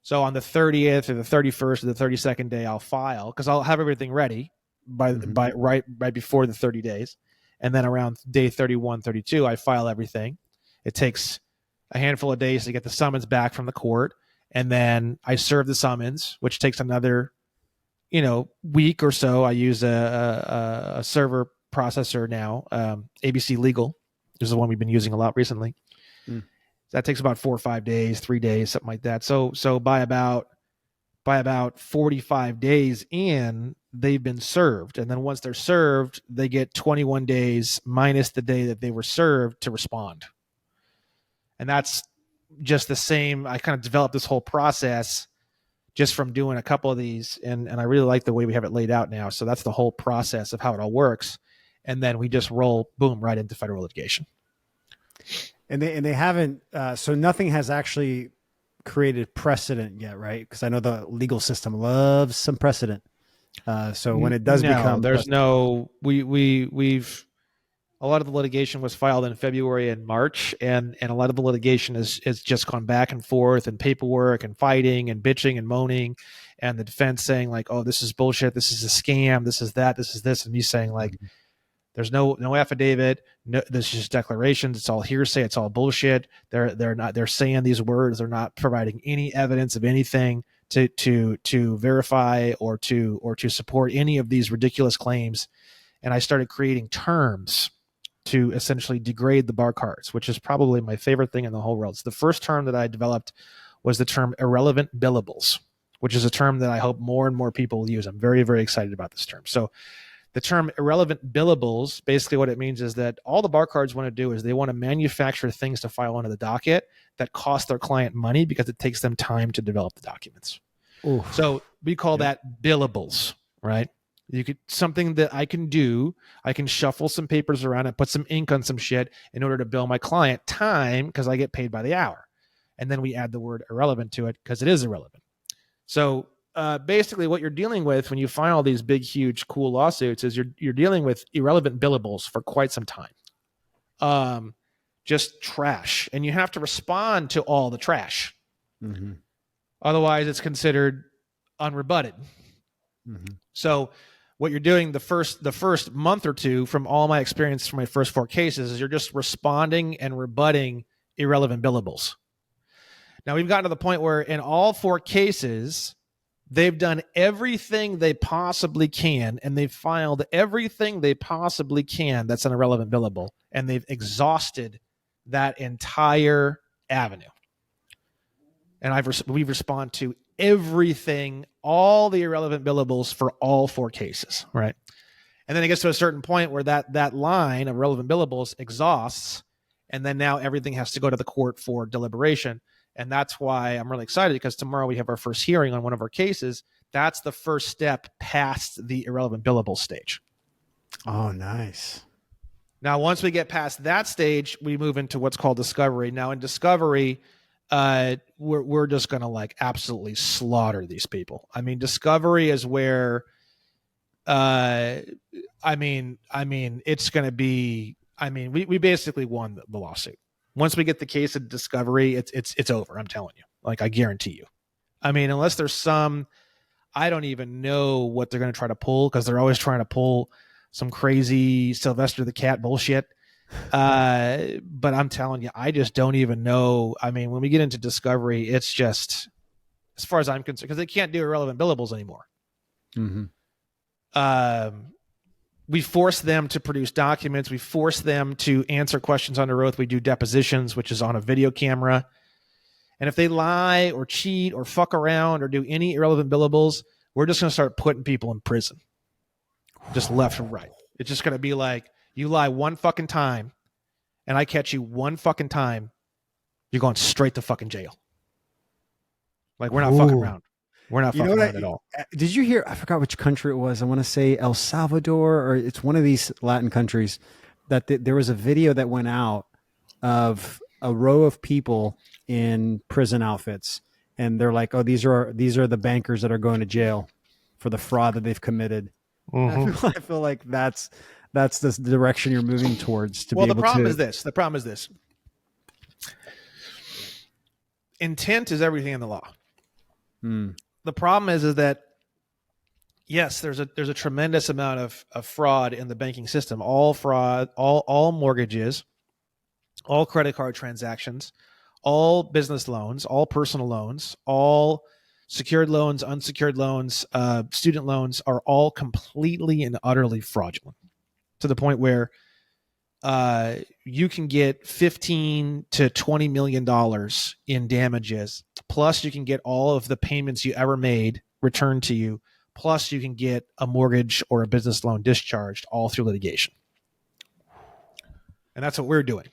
So on the 30th or the 31st or the 32nd day, I'll file because I'll have everything ready by right before the 30 days. And then around day 31, 32, I file everything. It takes a handful of days to get the summons back from the court. And then I serve the summons, which takes another, week or so. I use a server processor now, ABC Legal. This is the one we've been using a lot recently. That takes about 4 or 5 days, 3 days, something like that. So by about 45 days in, they've been served. And then once they're served, they get 21 days minus the day that they were served to respond. And that's just the same. I kind of developed this whole process just from doing a couple of these. And I really like the way we have it laid out now. So that's the whole process of how it all works. And then we just roll, boom, right into federal litigation. And they haven't, so nothing has actually created precedent yet, right? Because I know the legal system loves some precedent. So when it does become, there's no, we've, a lot of the litigation was filed in February and March, and a lot of the litigation is just gone back and forth and paperwork and fighting and bitching and moaning, and the defense saying like, oh, this is bullshit, this is a scam, this is that, this is this, and me saying like, there's no affidavit, no, this is just declarations, it's all hearsay, it's all bullshit. They're saying these words, they're not providing any evidence of anything to verify or to support any of these ridiculous claims. And I started creating terms to essentially degrade the bar cards, which is probably my favorite thing in the whole world. So the first term that I developed was the term irrelevant billables, which is a term that I hope more and more people will use. I'm very, very excited about this term. So the term irrelevant billables, basically what it means is that all the bar cards want to do is they want to manufacture things to file onto the docket that cost their client money because it takes them time to develop the documents. Ooh. So we call that billables, right? You could, something that I can do, I can shuffle some papers around and put some ink on some shit in order to bill my client time because I get paid by the hour. And then we add the word irrelevant to it because it is irrelevant. So basically what you're dealing with when you file these big, huge, cool lawsuits is you're dealing with irrelevant billables for quite some time. Just trash. And you have to respond to all the trash. Mm-hmm. Otherwise, it's considered unrebutted. Mm-hmm. So what you're doing the first month or two, from all my experience from my first 4 cases, is you're just responding and rebutting irrelevant billables. Now we've gotten to the point where in all 4 cases, they've done everything they possibly can, and they've filed everything they possibly can that's an irrelevant billable, and they've exhausted that entire avenue. And we respond to everything, all the irrelevant billables for all 4 cases, right? And then it gets to a certain point where that line of relevant billables exhausts, and then now everything has to go to the court for deliberation. And that's why I'm really excited, because tomorrow we have our first hearing on one of our cases. That's the first step past the irrelevant billable stage. Oh, nice. Now, once we get past that stage, we move into what's called discovery. Now, in discovery, we're just going to like absolutely slaughter these people. I mean, discovery is where, I mean, it's going to be, we basically won the lawsuit. Once we get the case of discovery, it's over. I'm telling you, like, I guarantee you. I mean, unless there's some, I don't even know what they're going to try to pull, because they're always trying to pull some crazy Sylvester the Cat bullshit. But I'm telling you, I just don't even know. I mean, when we get into discovery, it's just, as far as I'm concerned, because they can't do irrelevant billables anymore. Mm-hmm. We force them to produce documents. We force them to answer questions under oath. We do depositions, which is on a video camera. And if they lie or cheat or fuck around or do any irrelevant billables, we're just going to start putting people in prison. Just left and right. It's just going to be like, you lie one fucking time and I catch you one fucking time, you're going straight to fucking jail. Like, we're not fucking around. We're not fucking around at all. Did you hear? I forgot which country it was. I want to say El Salvador, or it's one of these Latin countries. That there was a video that went out of a row of people in prison outfits, and they're like, "Oh, these are the bankers that are going to jail for the fraud that they've committed." Mm-hmm. I feel like that's the direction you're moving towards. The problem is this. The problem is this. Intent is everything in the law. The problem is that, yes, there's a tremendous amount of fraud in the banking system. All fraud, all mortgages, all credit card transactions, all business loans, all personal loans, all secured loans, unsecured loans, student loans are all completely and utterly fraudulent, to the point where you can get $15 to $20 million in damages. Plus, you can get all of the payments you ever made returned to you. Plus, you can get a mortgage or a business loan discharged, all through litigation. And that's what we're doing.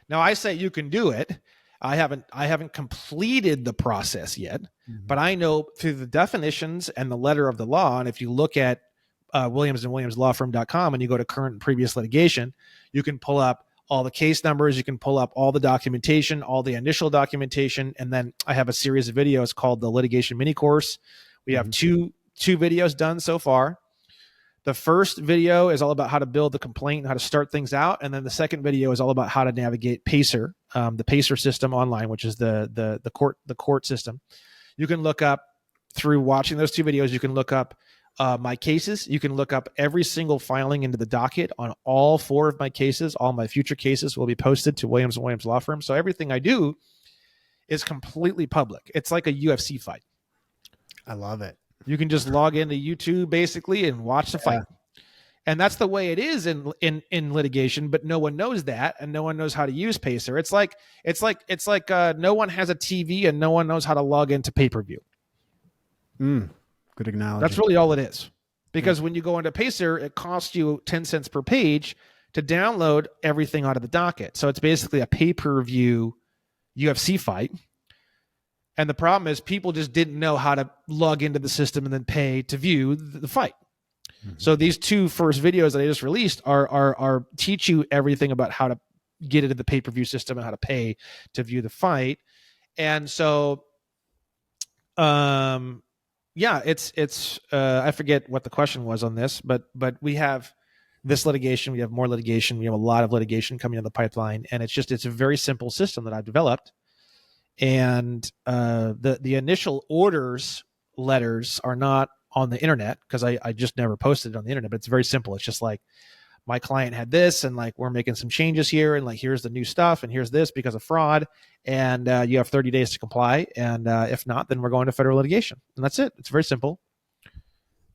Now, I say you can do it. I haven't completed the process yet, but I know through the definitions and the letter of the law. And if you look at Williams and Williams Lawfirm.com and you go to current and previous litigation, you can pull up all the case numbers. You can pull up all the documentation, all the initial documentation. And then I have a series of videos called the Litigation Mini Course. We have two videos done so far. The first video is all about how to build the complaint and how to start things out. And then the second video is all about how to navigate Pacer, the Pacer system online, which is the court system. You can look up, through watching those two videos, you can look up my cases. You can look up every single filing into the docket on all 4 of my cases. All my future cases will be posted to Williams & Williams Law Firm. So everything I do is completely public. It's like a UFC fight. I love it. You can just log into YouTube basically and watch the fight. And that's the way it is in litigation, but no one knows that, and no one knows how to use Pacer. It's like no one has a TV and no one knows how to log into pay-per-view. Good analogy. That's really all it is. Because when you go into Pacer, it costs you 10 cents per page to download everything out of the docket. So it's basically a pay-per-view UFC fight. And the problem is people just didn't know how to log into the system and then pay to view the fight. So these 2 first videos that I just released are teach you everything about how to get into the pay-per-view system and how to pay to view the fight. And so, it's I forget what the question was on this, but we have this litigation, we have more litigation, we have a lot of litigation coming in the pipeline, and it's a very simple system that I've developed. And the initial orders letters are not on the internet because I just never posted it on the internet, but it's very simple. It's just like, my client had this, and like, we're making some changes here, and like, here's the new stuff, and here's this because of fraud, and you have 30 days to comply, and if not, then we're going to federal litigation. And that's it. It's very simple.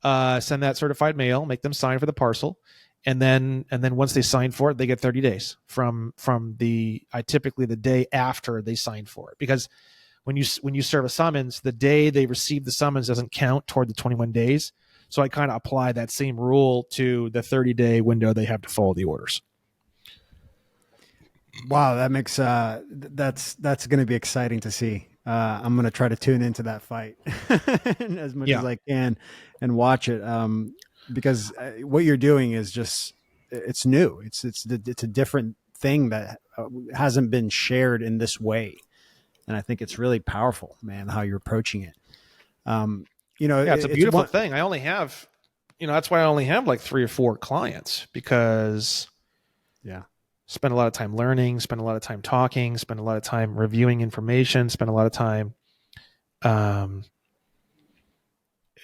Send that certified mail, make them sign for the parcel, and then once they sign for it, they get 30 days from typically the day after they sign for it. Because when you serve a summons, the day they receive the summons doesn't count toward the 21 days. So I kind of apply that same rule to the 30-day window they have to follow the orders. Wow, that makes that's going to be exciting to see. I'm going to try to tune into that fight as much as I can and watch it, because what you're doing is just, it's new. It's a different thing that hasn't been shared in this way, and I think it's really powerful, man, how you're approaching it. It's a beautiful thing. I only have, that's why I only have like 3 or 4 clients, because spend a lot of time learning, spend a lot of time talking, spend a lot of time reviewing information, spend a lot of time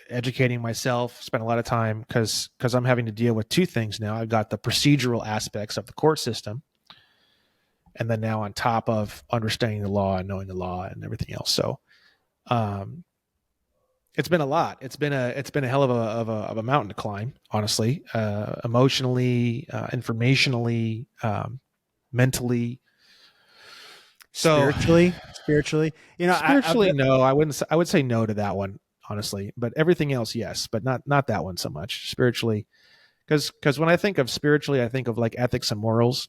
educating myself, spend a lot of time because I'm having to deal with 2 things now. I've got the procedural aspects of the court system, and then now on top of understanding the law and knowing the law and everything else. So it's been a lot. It's been a hell of a mountain to climb, honestly, emotionally, informationally, mentally. So Spiritually, I've spiritually, no, I wouldn't. I would say no to that one, honestly. But everything else, yes, but not that one so much. Spiritually, because when I think of spiritually, I think of like ethics and morals,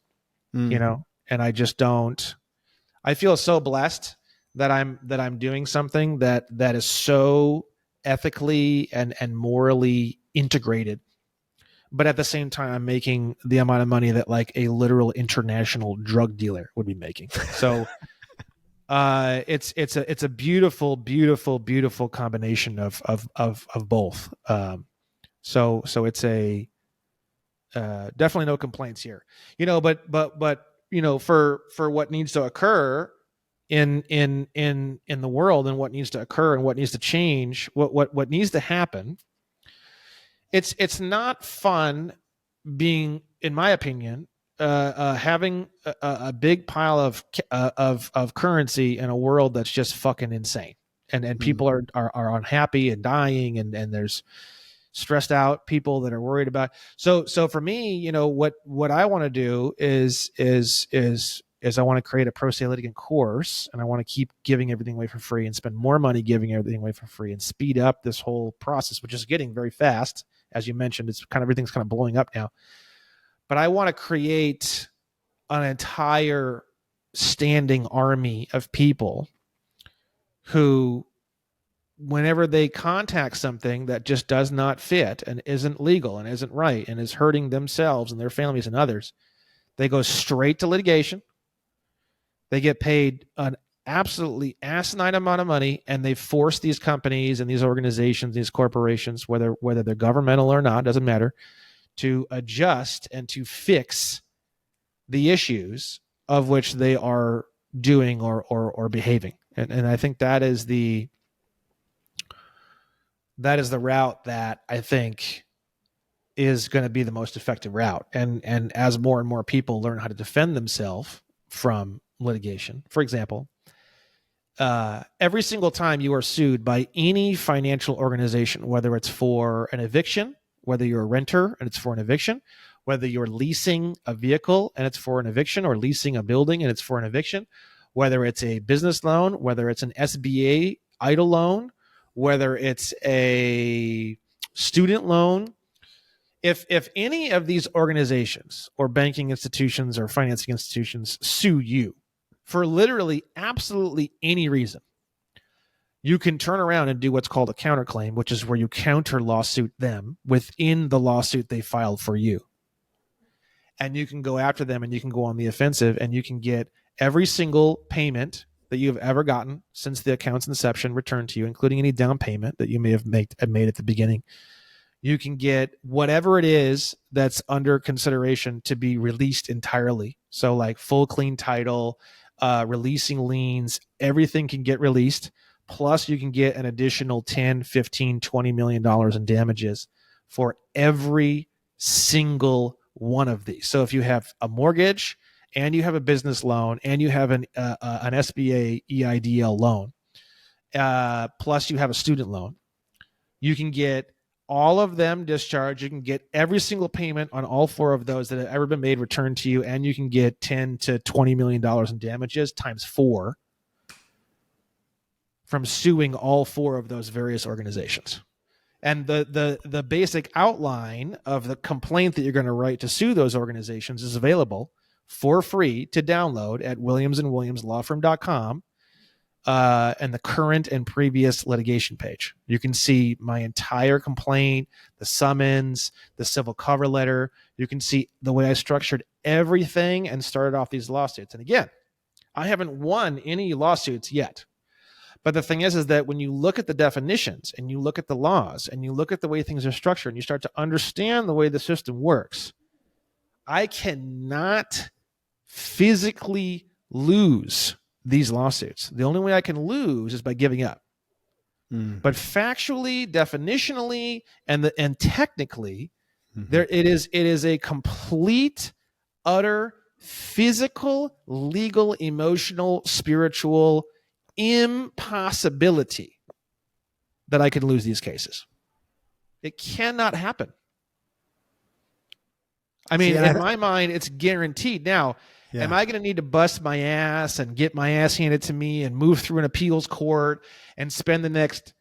and I just don't. I feel so blessed that I'm doing something that is so ethically and morally integrated, but at the same time I'm making the amount of money that like a literal international drug dealer would be making. So it's a beautiful, beautiful, beautiful combination of both. So it's a definitely no complaints here, but for what needs to occur in the world, and what needs to occur and what needs to change, what needs to happen. It's not fun being, in my opinion, having a big pile of currency in a world that's just fucking insane, and people are unhappy and dying, and there's stressed out people that are worried about. So for me, what I want to do is I want to create a pro se litigant course, and I want to keep giving everything away for free and spend more money giving everything away for free and speed up this whole process, which is getting very fast. As you mentioned, everything's kind of blowing up now. But I want to create an entire standing army of people who, whenever they contact something that just does not fit and isn't legal and isn't right and is hurting themselves and their families and others, they go straight to litigation. They get paid an absolutely asinine amount of money, and they force these companies and these organizations, these corporations, whether they're governmental or not, doesn't matter, to adjust and to fix the issues of which they are doing or behaving. And I think that is the route that I think is going to be the most effective route. And as more and more people learn how to defend themselves from litigation, for example, every single time you are sued by any financial organization, whether it's for an eviction, whether you're a renter and it's for an eviction, whether you're leasing a vehicle and it's for an eviction, or leasing a building and it's for an eviction, whether it's a business loan, whether it's an SBA EIDL loan, whether it's a student loan, if any of these organizations or banking institutions or financing institutions sue you for literally absolutely any reason, you can turn around and do what's called a counterclaim, which is where you counter lawsuit them within the lawsuit they filed for you. And you can go after them, and you can go on the offensive, and you can get every single payment that you have ever gotten since the account's inception returned to you, including any down payment that you may have made at the beginning. You can get whatever it is that's under consideration to be released entirely. So like full clean title, releasing liens, everything can get released. Plus you can get an additional 10, 15, $20 million in damages for every single one of these. So if you have a mortgage and you have a business loan and you have an SBA EIDL loan, plus you have a student loan, you can get all of them discharged. You can get every single payment on all four of those that have ever been made returned to you, and you can get 10 to $20 million in damages times 4 from suing all four of those various organizations. And the basic outline of the complaint that you're going to write to sue those organizations is available for free to download at williamsandwilliamslawfirm.com. And the current and previous litigation page. You can see my entire complaint, the summons, the civil cover letter. You can see the way I structured everything and started off these lawsuits. And again, I haven't won any lawsuits yet. But the thing is that when you look at the definitions and you look at the laws and you look at the way things are structured and you start to understand the way the system works, I cannot physically lose these lawsuits. The only way I can lose is by giving up. But factually, definitionally, and technically, it is a complete, utter, physical, legal, emotional, spiritual, impossibility that I can lose these cases. It cannot happen. I mean, in my mind, it's guaranteed. Now, am I going to need to bust my ass and get my ass handed to me and move through an appeals court and spend the next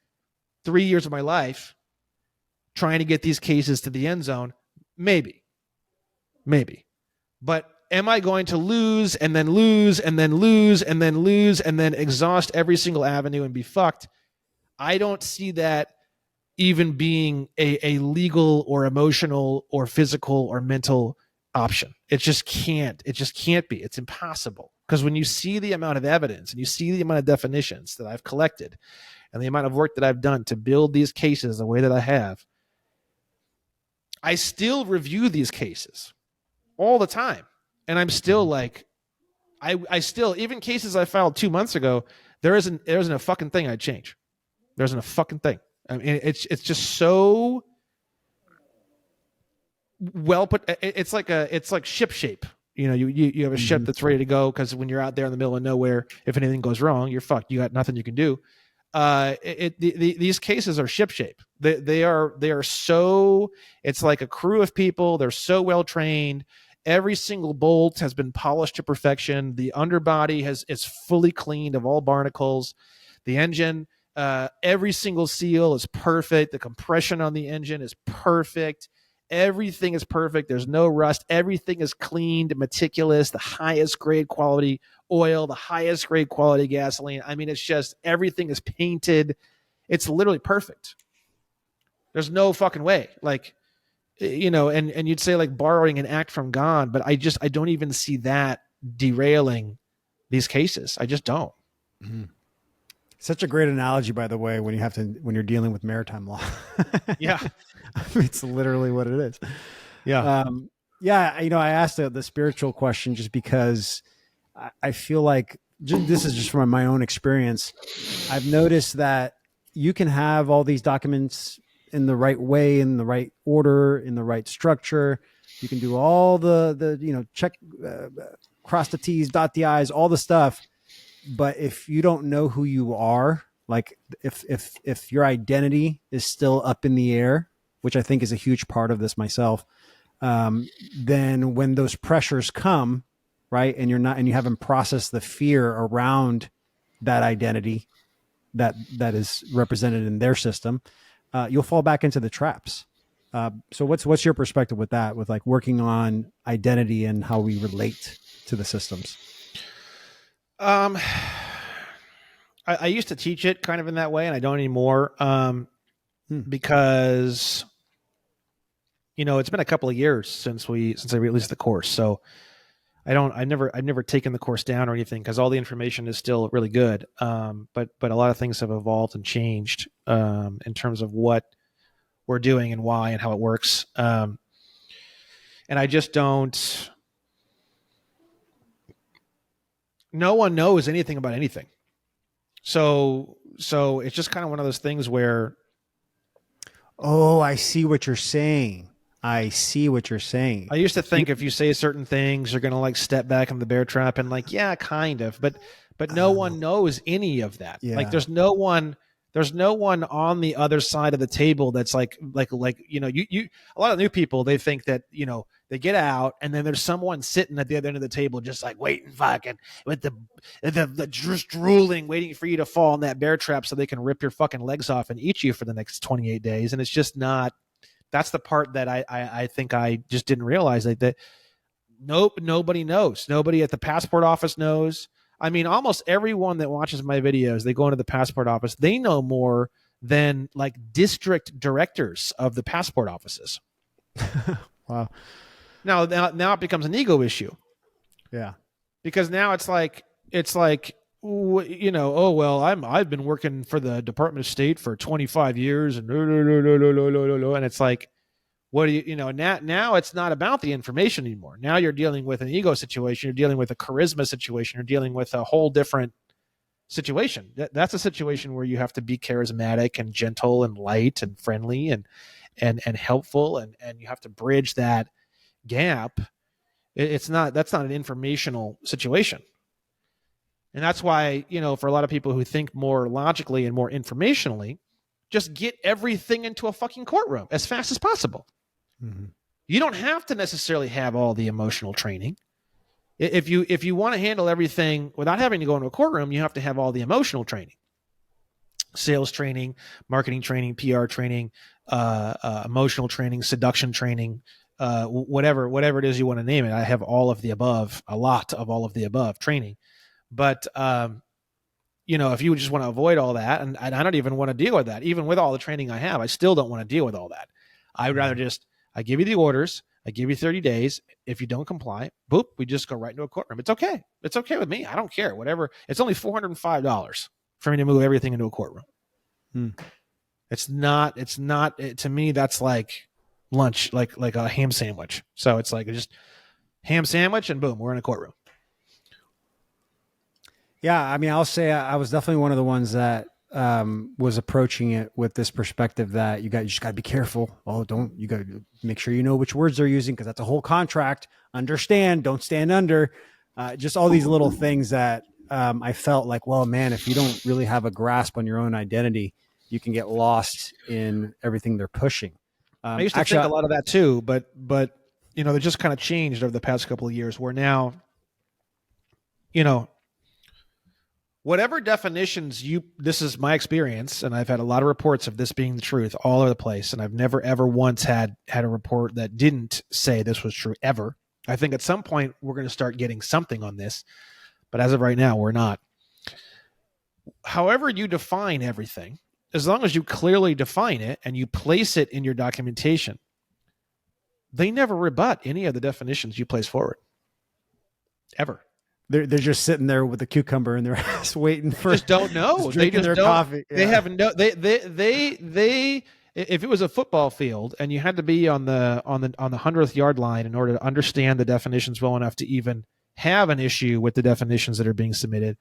3 years of my life trying to get these cases to the end zone? Maybe. But am I going to lose and then lose and then lose and then lose and then exhaust every single avenue and be fucked? I don't see that even being a legal or emotional or physical or mental option. It just can't be. It's impossible. Because when you see the amount of evidence and you see the amount of definitions that I've collected and the amount of work that I've done to build these cases the way that I have, I still review these cases all the time. And I'm still like, I still, even cases I filed 2 months ago, there isn't a fucking thing I'd change. There isn't a fucking thing. I mean, it's just so well put. It's like ship shape. You know, you have a ship that's ready to go, because when you're out there in the middle of nowhere, if anything goes wrong, you're fucked. You got nothing you can do. These cases are ship shape. They are so. It's like a crew of people. They're so well trained. Every single bolt has been polished to perfection. The underbody is fully cleaned of all barnacles. The engine. Every single seal is perfect. The compression on the engine is perfect. Everything is perfect. There's no rust. Everything is cleaned, meticulous, the highest grade quality oil, the highest grade quality gasoline. I mean, it's just everything is painted. It's literally perfect. There's no fucking way. Like, you know, and you'd say like borrowing an act from God, but I don't even see that derailing these cases. I just don't. Mm-hmm. Such a great analogy, by the way, when you're dealing with maritime law. Yeah. It's literally what it is. Yeah. Yeah. You know, I asked the spiritual question just because I feel like this is just from my own experience. I've noticed that you can have all these documents in the right way, in the right order, in the right structure. You can do all the you know, check, cross the T's, dot the I's, all the stuff. But if you don't know who you are, like if your identity is still up in the air, which I think is a huge part of this myself, then when those pressures come, right, and you haven't processed the fear around that identity that is represented in their system, you'll fall back into the traps. So what's your perspective with that, with like working on identity and how we relate to the systems? I used to teach it kind of in that way, and I don't anymore, because, you know, it's been a couple of years since I released the course. So I've never taken the course down or anything, because all the information is still really good. But a lot of things have evolved and changed in terms of what we're doing and why and how it works. And I just don't. No one knows anything about anything. So it's just kind of one of those things where. Oh, I see what you're saying. I used to think if you say certain things, you're going to like step back in the bear trap, and like, yeah, kind of, but no one knows any of that. Yeah. Like there's no one on the other side of the table that's like, you know, you a lot of new people, they think that, you know, they get out and then there's someone sitting at the other end of the table, just like waiting, fucking with the just drooling, waiting for you to fall in that bear trap so they can rip your fucking legs off and eat you for the next 28 days. And it's just not. That's the part that I think I just didn't realize, that nobody knows. Nobody at the passport office knows. I mean, almost everyone that watches my videos, they go into the passport office, they know more than like district directors of the passport offices. Wow. Now it becomes an ego issue. Yeah. Because now it's like, you know, oh, well, I've been working for the Department of State for 25 years and it's like, what do you know, now it's not about the information anymore. Now you're dealing with an ego situation. You're dealing with a charisma situation. You're dealing with a whole different situation. That's a situation where you have to be charismatic and gentle and light and friendly and helpful. And you have to bridge that gap. That's not an informational situation. And that's why, for a lot of people who think more logically and more informationally, just get everything into a fucking courtroom as fast as possible. Mm-hmm. You don't have to necessarily have all the emotional training. If you want to handle everything without having to go into a courtroom, you have to have all the emotional training. Sales training, marketing training, PR training, emotional training, seduction training, whatever it is you want to name it. I have all of the above, a lot of all of the above training. But, if you just want to avoid all that, and I don't even want to deal with that, even with all the training I have, I still don't want to deal with all that. I would rather I give you the orders, I give you 30 days. If you don't comply, boop, we just go right into a courtroom. It's okay. It's okay with me. I don't care. Whatever. It's only $405 for me to move everything into a courtroom. It's not, to me, that's like lunch, like a ham sandwich. So it's like just ham sandwich and boom, we're in a courtroom. Yeah. I mean, I'll say I was definitely one of the ones that was approaching it with this perspective that you just got to be careful. You got to make sure you know which words they're using, because that's a whole contract. Understand, don't stand under. Just all these little things that I felt like, well, man, if you don't really have a grasp on your own identity, you can get lost in everything they're pushing. I used to think a lot of that too, but they just kind of changed over the past couple of years, where now, whatever definitions this is my experience, and I've had a lot of reports of this being the truth all over the place, and I've never ever once had a report that didn't say this was true ever. I think at some point we're going to start getting something on this, but as of right now, we're not. However you define everything, as long as you clearly define it and you place it in your documentation, they never rebut any of the definitions you place forward. Ever. They're just sitting there with a cucumber in their ass, waiting for. Just don't know. They just don't. Coffee. Yeah. They have no. They. If it was a football field and you had to be on the 100th yard line in order to understand the definitions well enough to even have an issue with the definitions that are being submitted,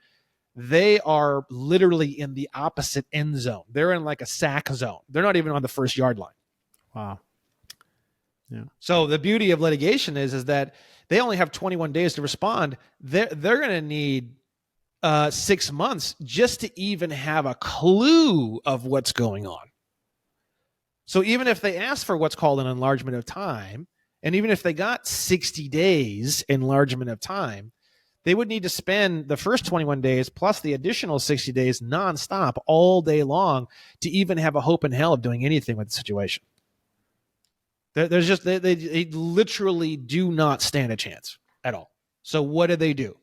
they are literally in the opposite end zone. They're in like a sack zone. They're not even on the 1st yard line. Wow. Yeah. So the beauty of litigation is that they only have 21 days to respond. They're going to need 6 months just to even have a clue of what's going on. So even if they ask for what's called an enlargement of time, and even if they got 60 days enlargement of time, they would need to spend the first 21 days plus the additional 60 days nonstop all day long to even have a hope in hell of doing anything with the situation. There's just, they literally do not stand a chance at all. So what do?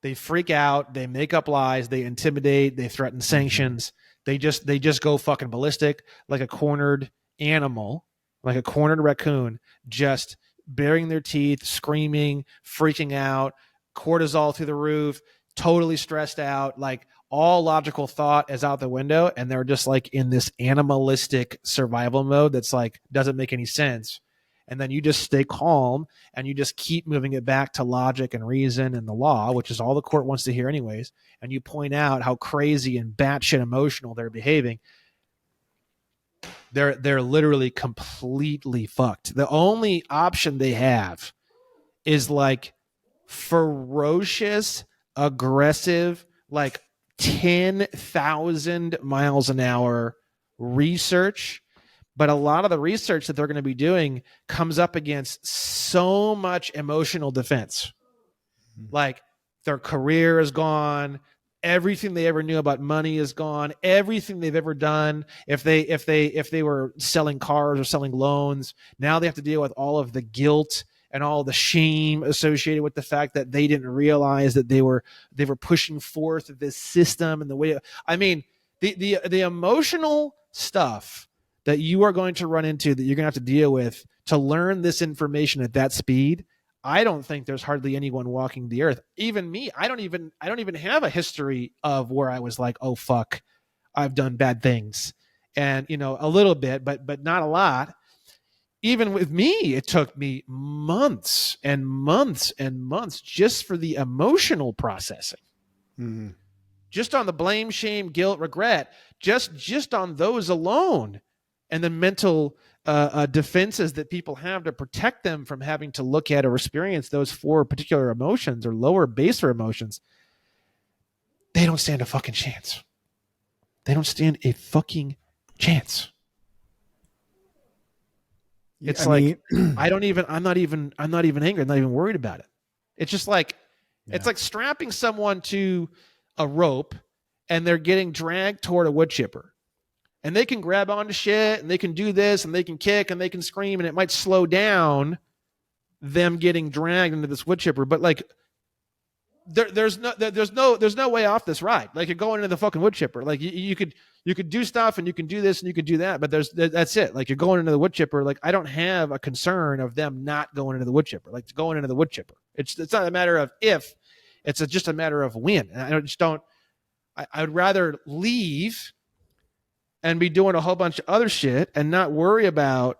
They freak out, they make up lies, they intimidate, they threaten sanctions. They just go fucking ballistic like a cornered animal, like a cornered raccoon, just baring their teeth, screaming, freaking out, cortisol through the roof, totally stressed out, like all logical thought is out the window, and they're just like in this animalistic survival mode that's like doesn't make any sense. And then you just stay calm and you just keep moving it back to logic and reason and the law, which is all the court wants to hear anyways. And you point out how crazy and batshit emotional they're behaving. They're literally completely fucked. The only option they have is like ferocious, aggressive, like 10,000 miles an hour research. But a lot of the research that they're going to be doing comes up against so much emotional defense. Like their career is gone. Everything they ever knew about money is gone. Everything they've ever done. If they were selling cars or selling loans, now they have to deal with all of the guilt and all the shame associated with the fact that they didn't realize that they were pushing forth this system and the way. I mean, the emotional stuff that you are going to run into, that you're going to have to deal with to learn this information at that speed. I don't think there's hardly anyone walking the earth. Even me, I don't even have a history of where I was like, oh fuck, I've done bad things. And a little bit, but not a lot. Even with me, it took me months and months and months just for the emotional processing. Mm-hmm. Just on the blame, shame, guilt, regret, just on those alone. And the mental defenses that people have to protect them from having to look at or experience those 4 particular emotions or lower baser emotions. they don't stand a fucking chance. They don't stand a fucking chance. It's like, I'm not even angry. I'm not even worried about it. It's just like, it's like strapping someone to a rope and they're getting dragged toward a wood chipper. And they can grab onto shit and they can do this and they can kick and they can scream and it might slow down them getting dragged into this wood chipper. But like, there's no way off this ride. Like, you're going into the fucking wood chipper. Like, you could do stuff and you can do this and you can do that, but that's it. Like, you're going into the wood chipper. Like, I don't have a concern of them not going into the wood chipper. Like, going into the wood chipper. It's not a matter of if, it's just a matter of when. And I would rather leave and be doing a whole bunch of other shit and not worry about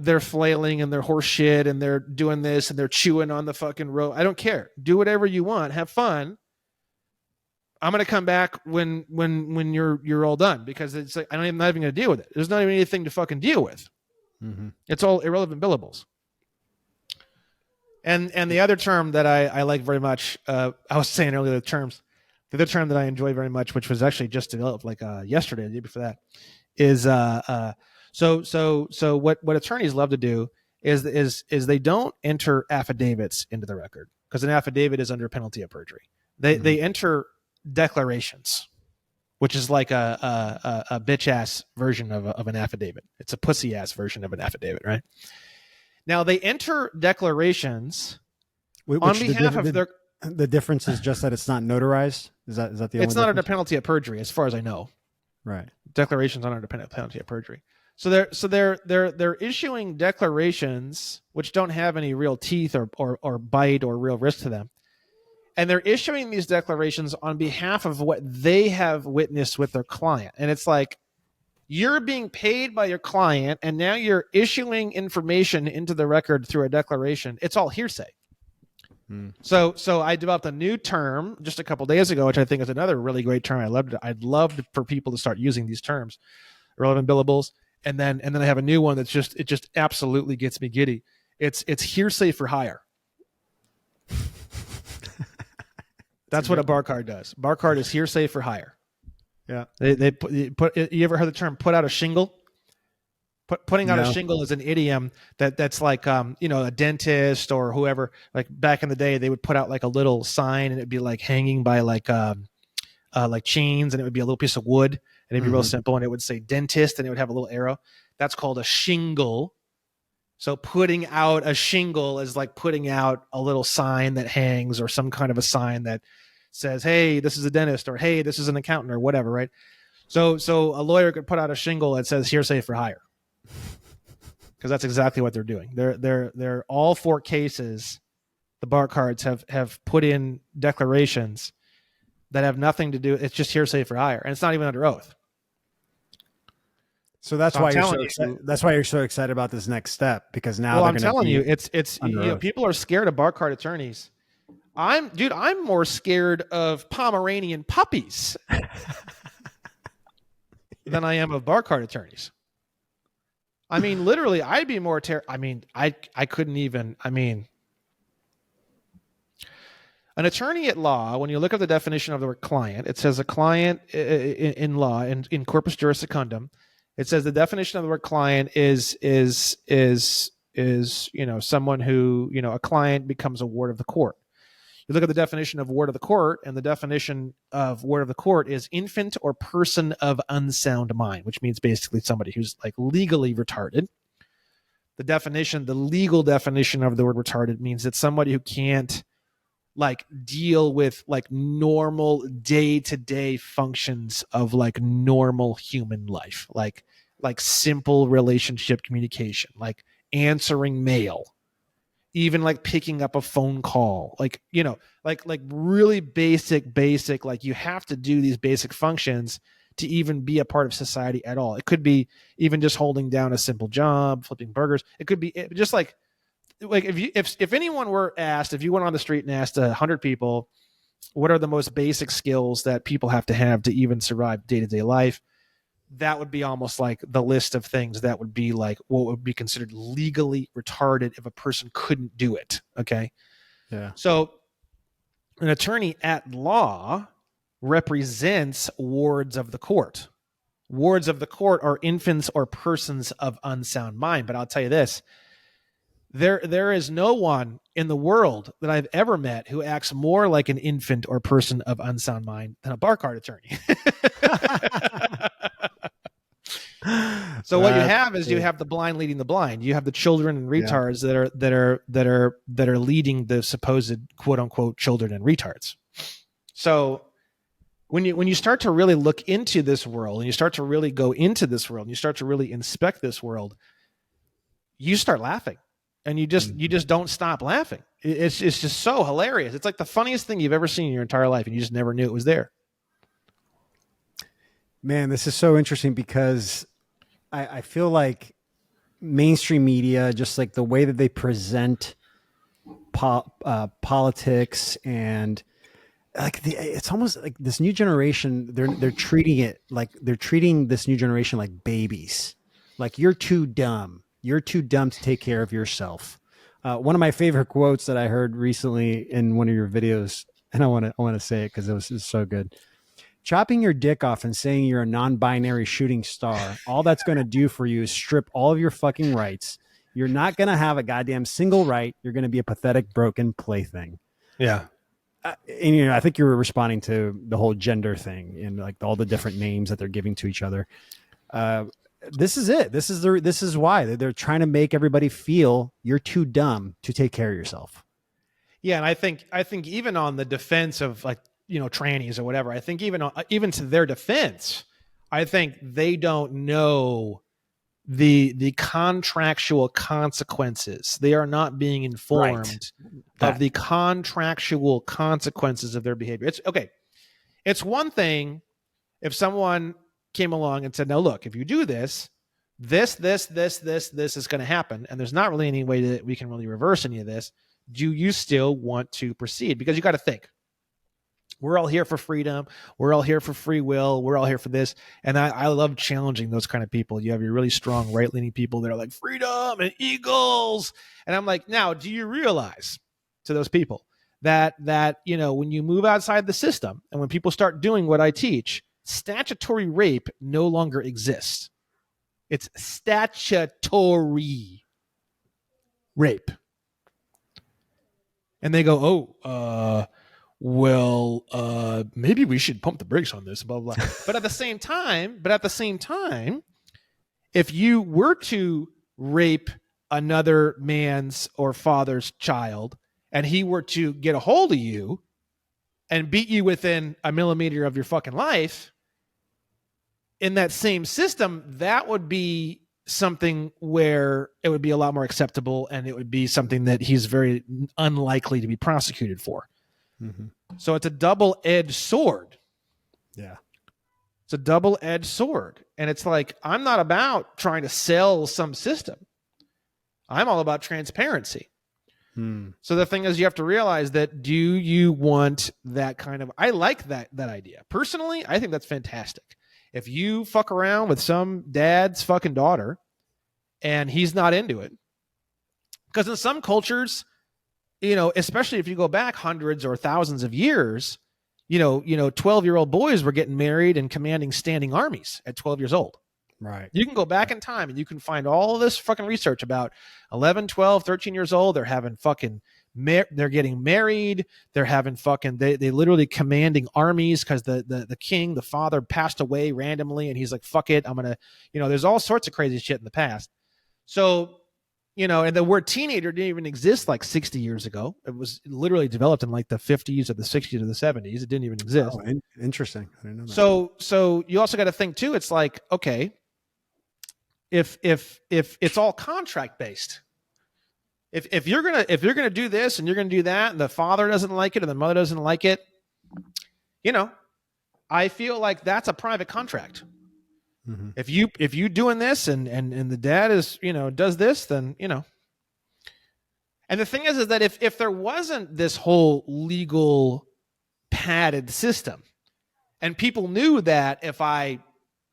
they're flailing and they're horse shit and they're doing this and they're chewing on the fucking rope. I don't care. Do whatever you want. Have fun. I'm going to come back when you're all done, because it's like, I'm not even going to deal with it. There's not even anything to fucking deal with. Mm-hmm. It's all irrelevant billables. And the other term that I like very much, I was saying earlier, the other term that I enjoy very much, which was actually just developed like yesterday, the day before that, is so what attorneys love to do is they don't enter affidavits into the record, because an affidavit is under penalty of perjury. They enter declarations, which is like a bitch ass version of an affidavit. It's a pussy ass version of an affidavit, right? Now they enter declarations on behalf of their. The difference is just that it's not notarized. Is that the only? It's not under penalty of perjury, as far as I know. Right. Declarations are under penalty of perjury. So they're issuing declarations which don't have any real teeth or bite or real risk to them. And they're issuing these declarations on behalf of what they have witnessed with their client. And it's like, you're being paid by your client, and now you're issuing information into the record through a declaration. It's all hearsay. So I developed a new term just a couple days ago, which I think is another really great term. I'd love for people to start using these terms, relevant billables. And then I have a new one that's just absolutely gets me giddy. It's hearsay for hire. That's what a bar card does. Bar card is hearsay for hire. Yeah. They put. You ever heard the term "put out a shingle"? Putting out a shingle is an idiom that's like a dentist or whoever. Like back in the day, they would put out like a little sign, and it'd be like hanging by like chains, and it would be a little piece of wood, and it'd be real simple, and it would say dentist, and it would have a little arrow. That's called a shingle. So putting out a shingle is like putting out a little sign that hangs, or some kind of a sign that says, "Hey, this is a dentist," or "Hey, this is an accountant," or whatever, right? So a lawyer could put out a shingle that says hearsay for hire, because that's exactly what they're doing. They're all four cases. The bar cards have put in declarations that have nothing to do. It's just hearsay for hire, and it's not even under oath. So that's why you're so excited about this next step, because now. Well, I'm telling you, it's people are scared of bar card attorneys. I'm more scared of Pomeranian puppies than I am of bar card attorneys. I mean, literally, I'd be more I couldn't even. I mean, an attorney at law, when you look at the definition of the word client, it says a client in law, in corpus juris secundum. It says the definition of the word client is someone who, a client becomes a ward of the court. You look at the definition of ward of the court, and the definition of ward of the court is infant or person of unsound mind, which means basically somebody who's like legally retarded. The legal definition of the word retarded means that somebody who can't like deal with like normal day-to-day functions of like normal human life, like simple relationship communication, like answering mail, even like picking up a phone call, like really basic, like you have to do these basic functions to even be a part of society at all. It could be even just holding down a simple job, flipping burgers. It could be just like if anyone were asked, if you went on the street and asked 100 people, what are the most basic skills that people have to even survive day-to-day life, that would be almost like the list of things that would be like what would be considered legally retarded if a person couldn't do it. Okay. Yeah. So an attorney at law represents wards of the court. Wards of the court are infants or persons of unsound mind. But I'll tell you this, there is no one in the world that I've ever met who acts more like an infant or person of unsound mind than a bar card attorney. So what you have is you have the blind leading the blind. You have the children and retards that are leading the supposed quote unquote children and retards. So when you start to really look into this world and you start to really go into this world and you start to really inspect this world, you start laughing, and you just don't stop laughing. It's just so hilarious. It's like the funniest thing you've ever seen in your entire life, and you just never knew it was there. Man, this is so interesting because I feel like mainstream media, just like the way that they present politics, and like it's almost like this new generation, they're treating this new generation like babies. Like, you're too dumb. You're too dumb to take care of yourself. One of my favorite quotes that I heard recently in one of your videos, and I want to say it because it was so good. Chopping your dick off and saying you're a non-binary shooting star, all that's going to do for you is strip all of your fucking rights. You're not going to have a goddamn single right. You're going to be a pathetic, broken plaything. Yeah. And I think you were responding to the whole gender thing and like all the different names that they're giving to each other. This is it. This is why they're trying to make everybody feel you're too dumb to take care of yourself. Yeah, and I think even on the defense of, like, trannies or whatever, I think even to their defense, I think they don't know the contractual consequences. They are not being informed of the contractual consequences of their behavior. It's okay. It's one thing if someone came along and said, "Now look, if you do this is going to happen, and there's not really any way that we can really reverse any of this. Do you still want to proceed?" Because you got to think, we're all here for freedom. We're all here for free will. We're all here for this. And I love challenging those kind of people. You have your really strong right-leaning people that are like, freedom and eagles. And I'm like, now, do you realize, to those people, that when you move outside the system and when people start doing what I teach, statutory rape no longer exists. It's statutory rape. And they go, well, maybe we should pump the brakes on this, blah, blah, blah. But at the same time, if you were to rape another man's or father's child and he were to get a hold of you and beat you within a millimeter of your fucking life, in that same system, that would be something where it would be a lot more acceptable, and it would be something that he's very unlikely to be prosecuted for. Mm-hmm. So it's a double-edged sword. Yeah. It's a double-edged sword. And it's like, I'm not about trying to sell some system. I'm all about transparency. So the thing is, you have to realize that, do you want that kind of, I like that idea. Personally, I think that's fantastic. If you fuck around with some dad's fucking daughter and he's not into it, because in some cultures, especially if you go back hundreds or thousands of years, 12-year-old boys were getting married and commanding standing armies at 12 years old. Right. You can go back in time and you can find all this fucking research about 11, 12, 13 years old. They're having fucking, they're getting married. They're having fucking, they literally commanding armies because the king, the father, passed away randomly. And he's like, fuck it. I'm going to, there's all sorts of crazy shit in the past. So, and the word teenager didn't even exist like 60 years ago. It was literally developed in like the 50s or the 60s or the 70s. It didn't even exist. Oh, interesting. I didn't know that. So you also got to think too. It's like, okay, if it's all contract based, if you're gonna do this and you're gonna do that, and the father doesn't like it and the mother doesn't like it, I feel like that's a private contract. Mm-hmm. If you doing this and the dad is does this, then And the thing is that if there wasn't this whole legal padded system, and people knew that if I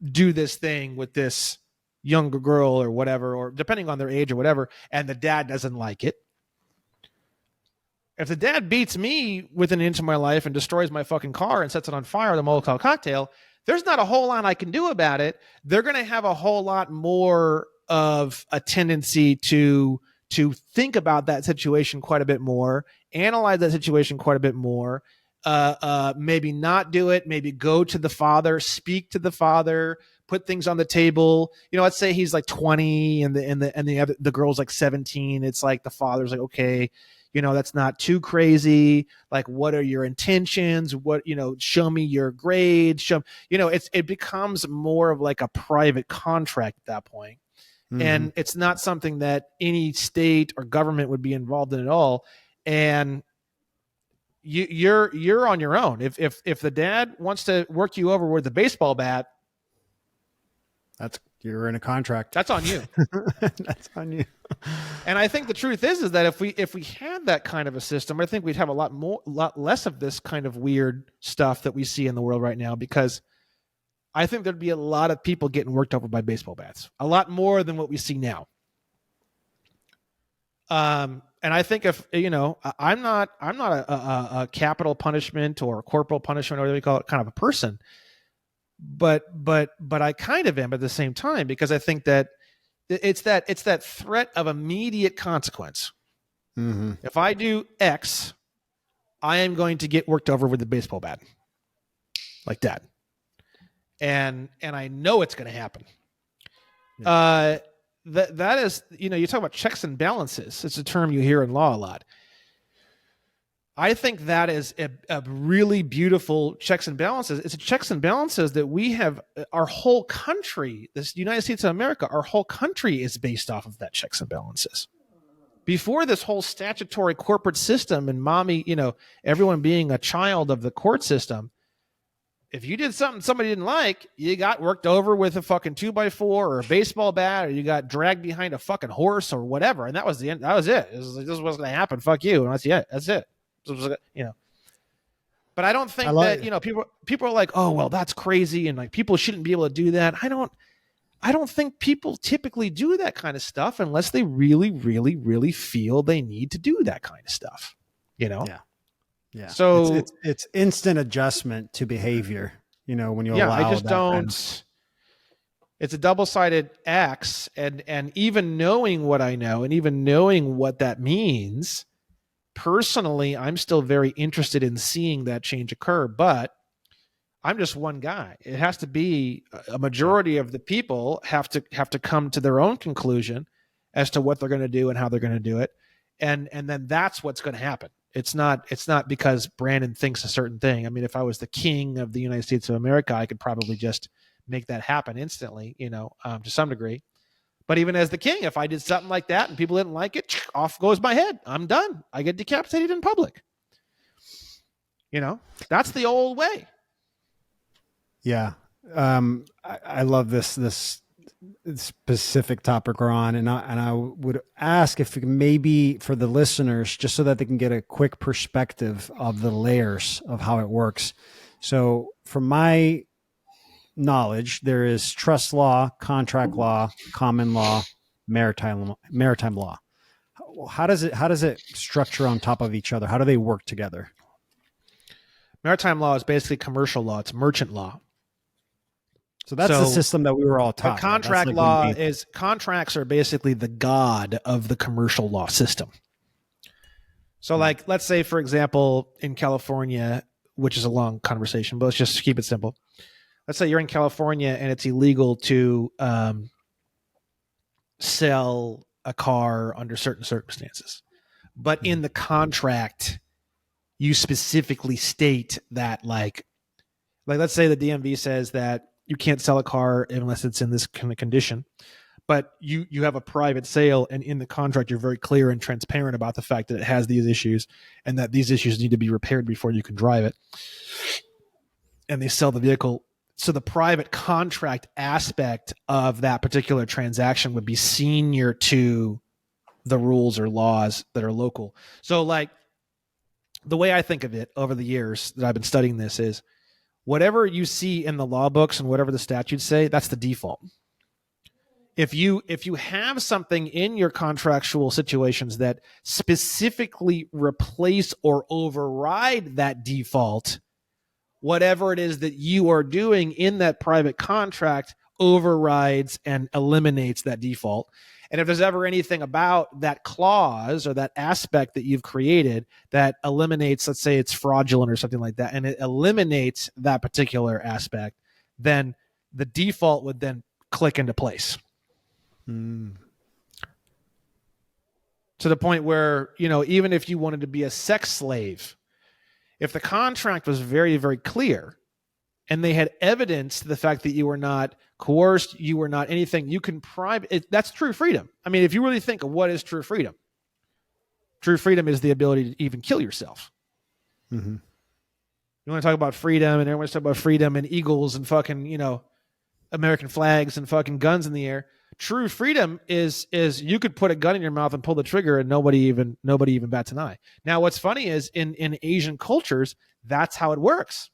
do this thing with this younger girl or whatever, or depending on their age or whatever, and the dad doesn't like it, If the dad beats me with an inch of my life and destroys my fucking car and sets it on fire with a Molotov cocktail, there's not a whole lot I can do about it. They're going to have a whole lot more of a tendency to think about that situation quite a bit more, analyze that situation quite a bit more, maybe not do it, maybe go to the father, speak to the father, put things on the table. You know, let's say he's like 20 and the girl's like 17. It's like the father's like, okay, you know, that's not too crazy. Like, what are your intentions? What, you know, show me your grades. Show, you know, it becomes more of like a private contract at that point. Mm-hmm. And it's not something that any state or government would be involved in at all. And you're on your own. If the dad wants to work you over with a baseball bat, you're in a contract. That's on you. That's on you. And I think the truth is that if we had that kind of a system, I think we'd have a lot less of this kind of weird stuff that we see in the world right now, because I think there'd be a lot of people getting worked over by baseball bats, a lot more than what we see now. And I think if, you know, I'm not a capital punishment or corporal punishment, or whatever you call it, kind of a person, but I kind of am at the same time, because I think that it's that threat of immediate consequence. Mm-hmm. If I do X, I am going to get worked over with a baseball bat, like that, and I know it's going to happen. Yeah. That is, you know, you talk about checks and balances. It's a term you hear in law a lot. I think that is a really beautiful checks and balances. It's a checks and balances that we have. Our whole country, this United States of America, our whole country is based off of that checks and balances. Before this whole statutory corporate system and mommy, you know, everyone being a child of the court system, if you did something somebody didn't like, you got worked over with a fucking 2x4 or a baseball bat, or you got dragged behind a fucking horse or whatever. And that was the end. That was it. It was like, this was going to happen. Fuck you. And that's it. That's it. You know, but I don't think that, you know, people are like, oh, well, that's crazy, and like people shouldn't be able to do that. I don't think people typically do that kind of stuff unless they really, really, really feel they need to do that kind of stuff. You know? Yeah. So it's instant adjustment to behavior. You know, when you allow I just that don't. kind of... It's a double-sided axe, and even knowing what I know, and even knowing what that means. Personally, I'm still very interested in seeing that change occur, but I'm just one guy. It has to be a majority of the people have to come to their own conclusion as to what they're going to do and how they're going to do it, and then that's what's going to happen. It's not because Brandon thinks a certain thing. I mean, if I was the king of the United States of America, I could probably just make that happen instantly, you know, to some degree. But even as the king, if I did something like that and people didn't like it, off goes my head. I'm done. I get decapitated in public. You know, that's the old way. Yeah. I love this specific topic we're on. And I would ask if maybe for the listeners, just so that they can get a quick perspective of the layers of how it works. So from my knowledge, there is trust law, contract law, common law, maritime law. How does it structure on top of each other? How do they work together? Maritime law is basically commercial law. It's merchant law. So that's the system that we were all taught. Contract law is, contracts are basically the god of the commercial law system. So like, let's say, for example, in California, which is a long conversation, but let's just keep it simple. Let's say you're in California and it's illegal to sell a car under certain circumstances. But in the contract, you specifically state that like let's say the DMV says that you can't sell a car unless it's in this kind of condition. But you have a private sale, and in the contract, you're very clear and transparent about the fact that it has these issues and that these issues need to be repaired before you can drive it. And they sell the vehicle. So the private contract aspect of that particular transaction would be senior to the rules or laws that are local. So like the way I think of it over the years that I've been studying this is whatever you see in the law books and whatever the statutes say, that's the default. if you have something in your contractual situations that specifically replace or override that default, whatever it is that you are doing in that private contract overrides and eliminates that default. And if there's ever anything about that clause or that aspect that you've created that eliminates, let's say it's fraudulent or something like that, and it eliminates that particular aspect, then the default would then click into place. To the point where, even if you wanted to be a sex slave, if the contract was very, very clear and they had evidence to the fact that you were not coerced, you were not anything, you can that's true freedom. I mean, if you really think of what is true freedom is the ability to even kill yourself. Mm-hmm. You want to talk about freedom, and everyone's talking about freedom and eagles and fucking, American flags and fucking guns in the air. True freedom is you could put a gun in your mouth and pull the trigger and nobody even bats an eye. Now, what's funny is in Asian cultures, that's how it works.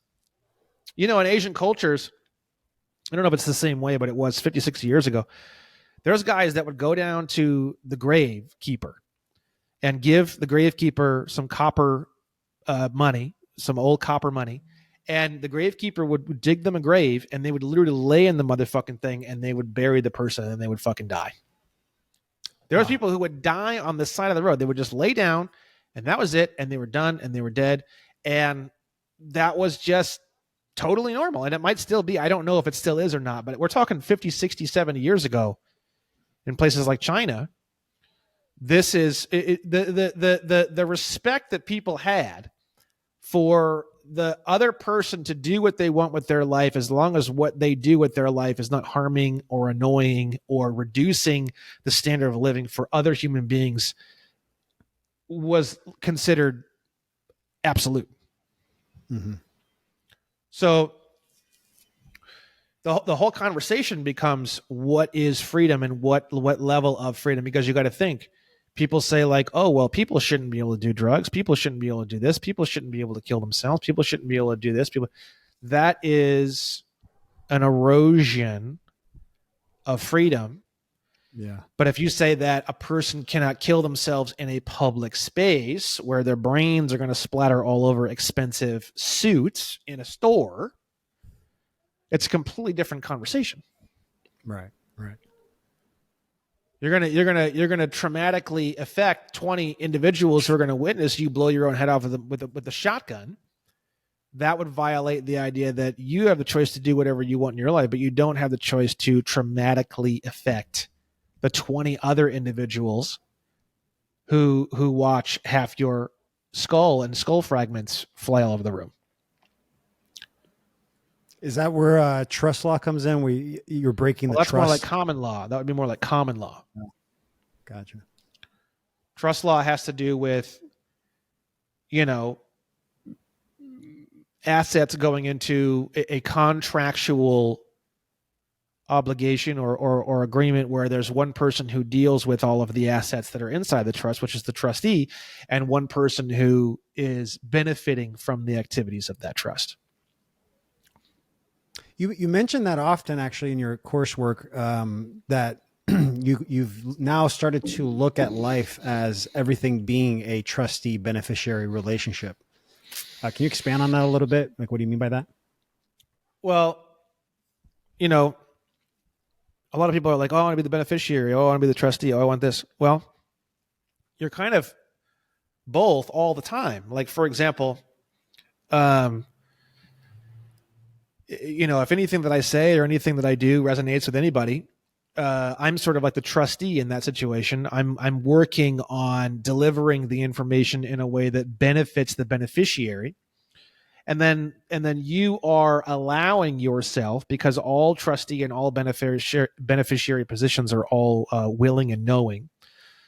In Asian cultures, I don't know if it's the same way, but it was 50, 60 years ago. There's guys that would go down to the grave keeper and give the grave keeper some copper money, some old copper money. And the gravekeeper would dig them a grave, and they would literally lay in the motherfucking thing, and they would bury the person, and they would fucking die. There was people who would die on the side of the road. They would just lay down, and that was it, and they were done, and they were dead. And that was just totally normal. And it might still be. I don't know if it still is or not, but we're talking 50, 60, 70 years ago in places like China. This is the respect that people had for the other person to do what they want with their life, as long as what they do with their life is not harming or annoying or reducing the standard of living for other human beings, was considered absolute. Mm-hmm. So the whole conversation becomes what is freedom and what level of freedom, because you got to think. People say like, oh, well, people shouldn't be able to do drugs. People shouldn't be able to do this. People shouldn't be able to kill themselves. People shouldn't be able to do this. That is an erosion of freedom. Yeah. But if you say that a person cannot kill themselves in a public space where their brains are going to splatter all over expensive suits in a store, it's a completely different conversation. Right. You're gonna traumatically affect 20 individuals who are gonna witness you blow your own head off with a shotgun. That would violate the idea that you have the choice to do whatever you want in your life, but you don't have the choice to traumatically affect the 20 other individuals who watch half your skull and skull fragments fly all over the room. Is that where trust law comes in? Where you're breaking the that's trust? More like common law. That would be more like common law. Oh, gotcha. Trust law has to do with, assets going into a contractual obligation or agreement where there's one person who deals with all of the assets that are inside the trust, which is the trustee, and one person who is benefiting from the activities of that trust. You mentioned that often, actually, in your coursework, that you've now started to look at life as everything being a trustee-beneficiary relationship. Can you expand on that a little bit? Like, what do you mean by that? Well, a lot of people are like, oh, I want to be the beneficiary. Oh, I want to be the trustee. Oh, I want this. Well, you're kind of both all the time. Like, for example, if anything that I say or anything that I do resonates with anybody, I'm sort of like the trustee in that situation. I'm working on delivering the information in a way that benefits the beneficiary. And then you are allowing yourself, because all trustee and all beneficiary positions are all willing and knowing.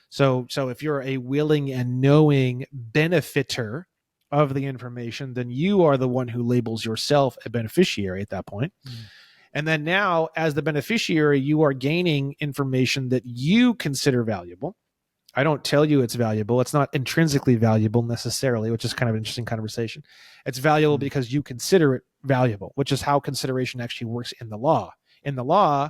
So if you're a willing and knowing benefitor of the information, then you are the one who labels yourself a beneficiary at that point. Mm. And then now, as the beneficiary, you are gaining information that you consider valuable. I don't tell you it's valuable. It's not intrinsically valuable necessarily, which is kind of an interesting conversation. It's valuable because you consider it valuable, which is how consideration actually works in the law. In the law,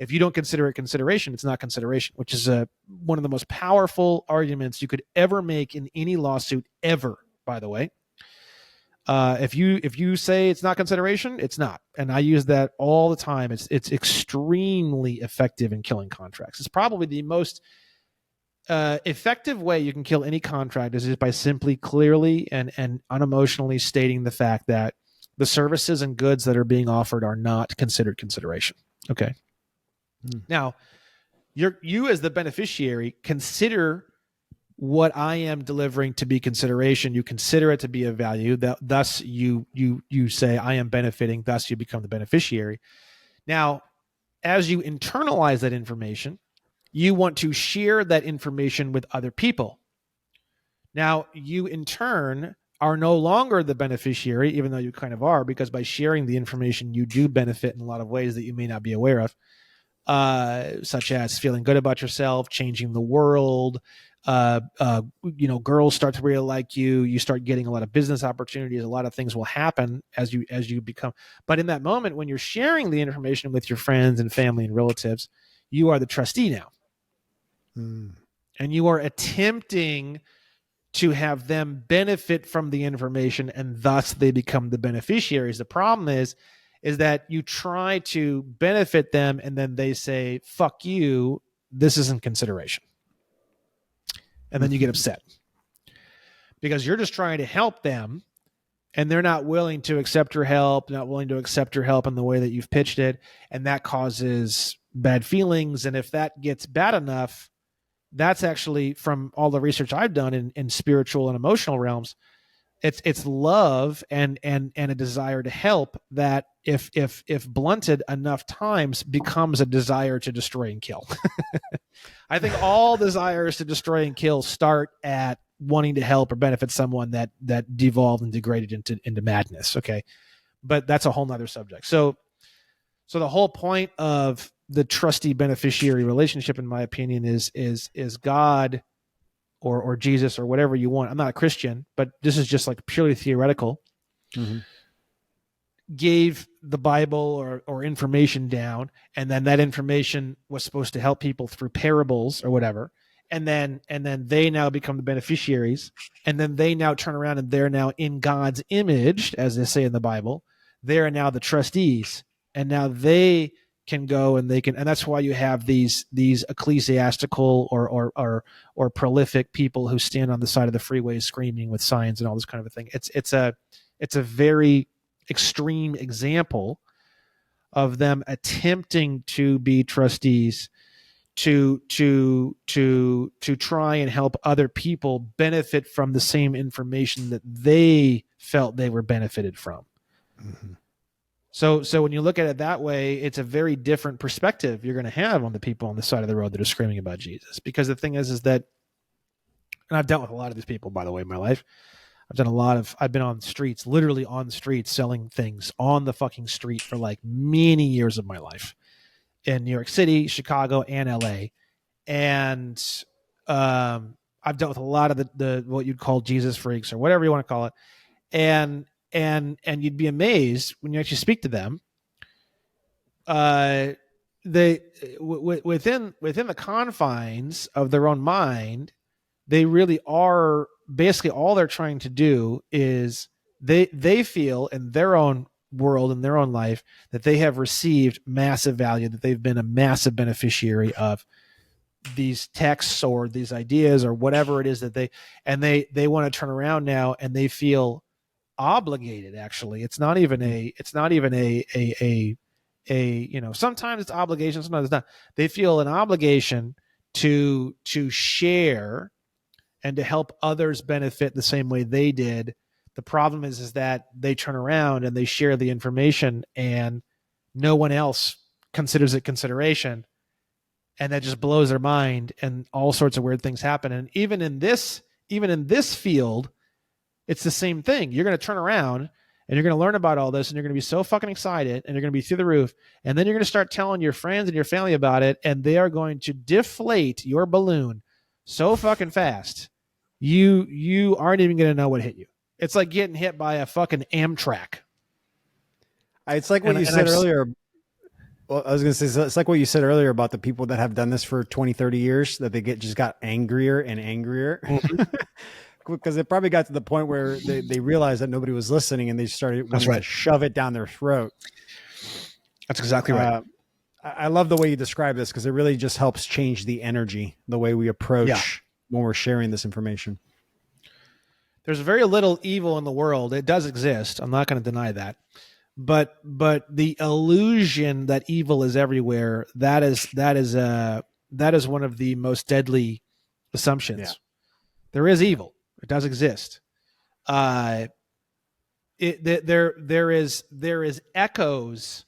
If you don't consider it consideration, it's not consideration, which is one of the most powerful arguments you could ever make in any lawsuit ever, by the way. If you say it's not consideration, it's not. And I use that all the time. It's extremely effective in killing contracts. It's probably the most effective way you can kill any contract is by simply clearly and unemotionally stating the fact that the services and goods that are being offered are not considered consideration. Okay. Now, you as the beneficiary consider what I am delivering to be consideration. You consider it to be of value. Thus, you say I am benefiting. Thus, you become the beneficiary. Now, as you internalize that information, you want to share that information with other people. Now, you in turn are no longer the beneficiary, even though you kind of are, because by sharing the information, you do benefit in a lot of ways that you may not be aware of, such as feeling good about yourself, changing the world. Girls start to really like you. You start getting a lot of business opportunities. A lot of things will happen as you become. But in that moment, when you're sharing the information with your friends and family and relatives, you are the trustee now. And you are attempting to have them benefit from the information, and thus they become the beneficiaries. The problem is that you try to benefit them, and then they say, fuck you, this isn't consideration. And then you get upset because you're just trying to help them, and they're not willing to accept your help, not willing to accept your help in the way that you've pitched it, and that causes bad feelings. And if that gets bad enough, that's actually, from all the research I've done in spiritual and emotional realms, it's love and a desire to help that if blunted enough times becomes a desire to destroy and kill. I think all desires to destroy and kill start at wanting to help or benefit someone that devolved and degraded into madness. Okay. But that's a whole nother subject. So the whole point of the trustee beneficiary relationship, in my opinion, is God or Jesus or whatever you want. I'm not a Christian, but this is just like purely theoretical. Gave the Bible or information down, and then that information was supposed to help people through parables or whatever. And then they now become the beneficiaries, and then they now turn around and they're now in God's image, as they say in the Bible. They are now the trustees, and now they can go and they can, and that's why you have these ecclesiastical or prolific people who stand on the side of the freeways screaming with signs and all this kind of a thing. It's a very extreme example of them attempting to be trustees to try and help other people benefit from the same information that they felt they were benefited from. So when you look at it that way, it's a very different perspective you're going to have on the people on the side of the road that are screaming about Jesus. Because the thing is that, and I've dealt with a lot of these people, by the way, in my life. I've been on the streets, literally on the streets, selling things on the fucking street for like many years of my life in New York City, Chicago, and LA. And I've dealt with a lot of the what you'd call Jesus freaks or whatever you want to call it. And you'd be amazed when you actually speak to them. They within the confines of their own mind, they really are basically, all they're trying to do is they feel in their own world, in their own life, that they have received massive value, that they've been a massive beneficiary of these texts or these ideas or whatever it is that they want to turn around now, and they feel obligated. Actually, it's not even a sometimes it's obligation, sometimes it's not. They feel an obligation to share and to help others benefit the same way they did. The problem is that they turn around and they share the information, and no one else considers it consideration, and that just blows their mind, and all sorts of weird things happen. And even in this field, it's the same thing. You're going to turn around and you're going to learn about all this, and you're going to be so fucking excited, and you're going to be through the roof, and then you're going to start telling your friends and your family about it, and they are going to deflate your balloon so fucking fast, you aren't even going to know what hit you. It's like getting hit by a fucking Amtrak. It's like what you said earlier. Well, I was going to say, so it's like what you said earlier about the people that have done this for 20, 30 years, that they just got angrier and angrier. Because it probably got to the point where they realized that nobody was listening and they started wanting to shove it down their throat. That's exactly right. I love the way you describe this, because it really just helps change the energy, the way we approach when we're sharing this information. There's very little evil in the world. It does exist. I'm not going to deny that. But the illusion that evil is everywhere, that is one of the most deadly assumptions. Yeah. There is evil. It does exist. There is echoes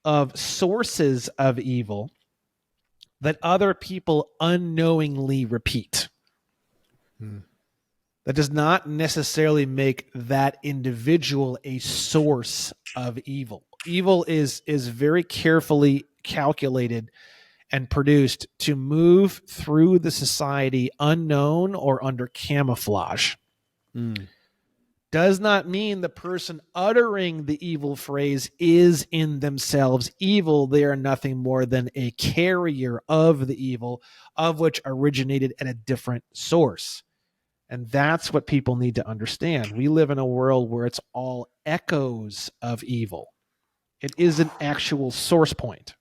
of sources of evil that other people unknowingly repeat. That does not necessarily make that individual a source of evil. Evil is very carefully calculated and produced to move through the society unknown or under camouflage. Does not mean the person uttering the evil phrase is in themselves evil. They are nothing more than a carrier of the evil, of which originated at a different source. And that's what people need to understand. We live in a world where it's all echoes of evil. It is an actual source point.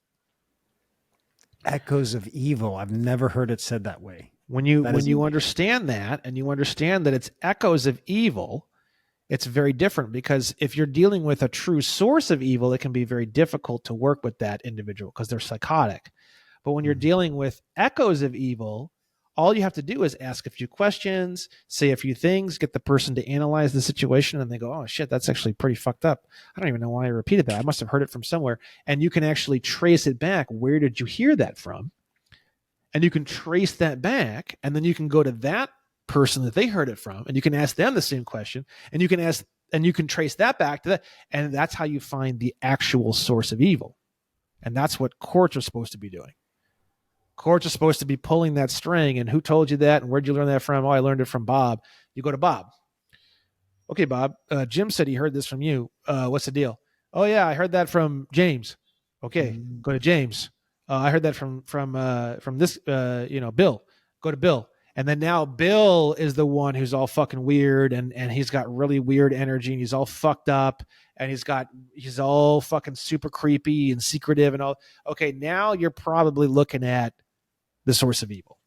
Echoes of evil. I've never heard it said that way. When you understand that, and you understand that it's echoes of evil, it's very different, because if you're dealing with a true source of evil, it can be very difficult to work with that individual because they're psychotic. But when you're dealing with echoes of evil, all you have to do is ask a few questions, say a few things, get the person to analyze the situation, and they go, oh shit, that's actually pretty fucked up. I don't even know why I repeated that. I must have heard it from somewhere. And you can actually trace it back. Where did you hear that from? And you can trace that back, and then you can go to that person that they heard it from, and you can ask them the same question, and you can trace that back to that, and that's how you find the actual source of evil. And that's what courts are supposed to be doing. Courts are supposed to be pulling that string, and who told you that, and where'd you learn that from? Oh, I learned it from Bob. You go to Bob. Okay, Bob, Jim said he heard this from you. What's the deal? Oh yeah, I heard that from James. Okay, go to James. I heard that from this, Bill. Go to Bill. And then now Bill is the one who's all fucking weird, and he's got really weird energy, and he's all fucked up, and he's all fucking super creepy and secretive and all. Okay, now you're probably looking at the source of evil.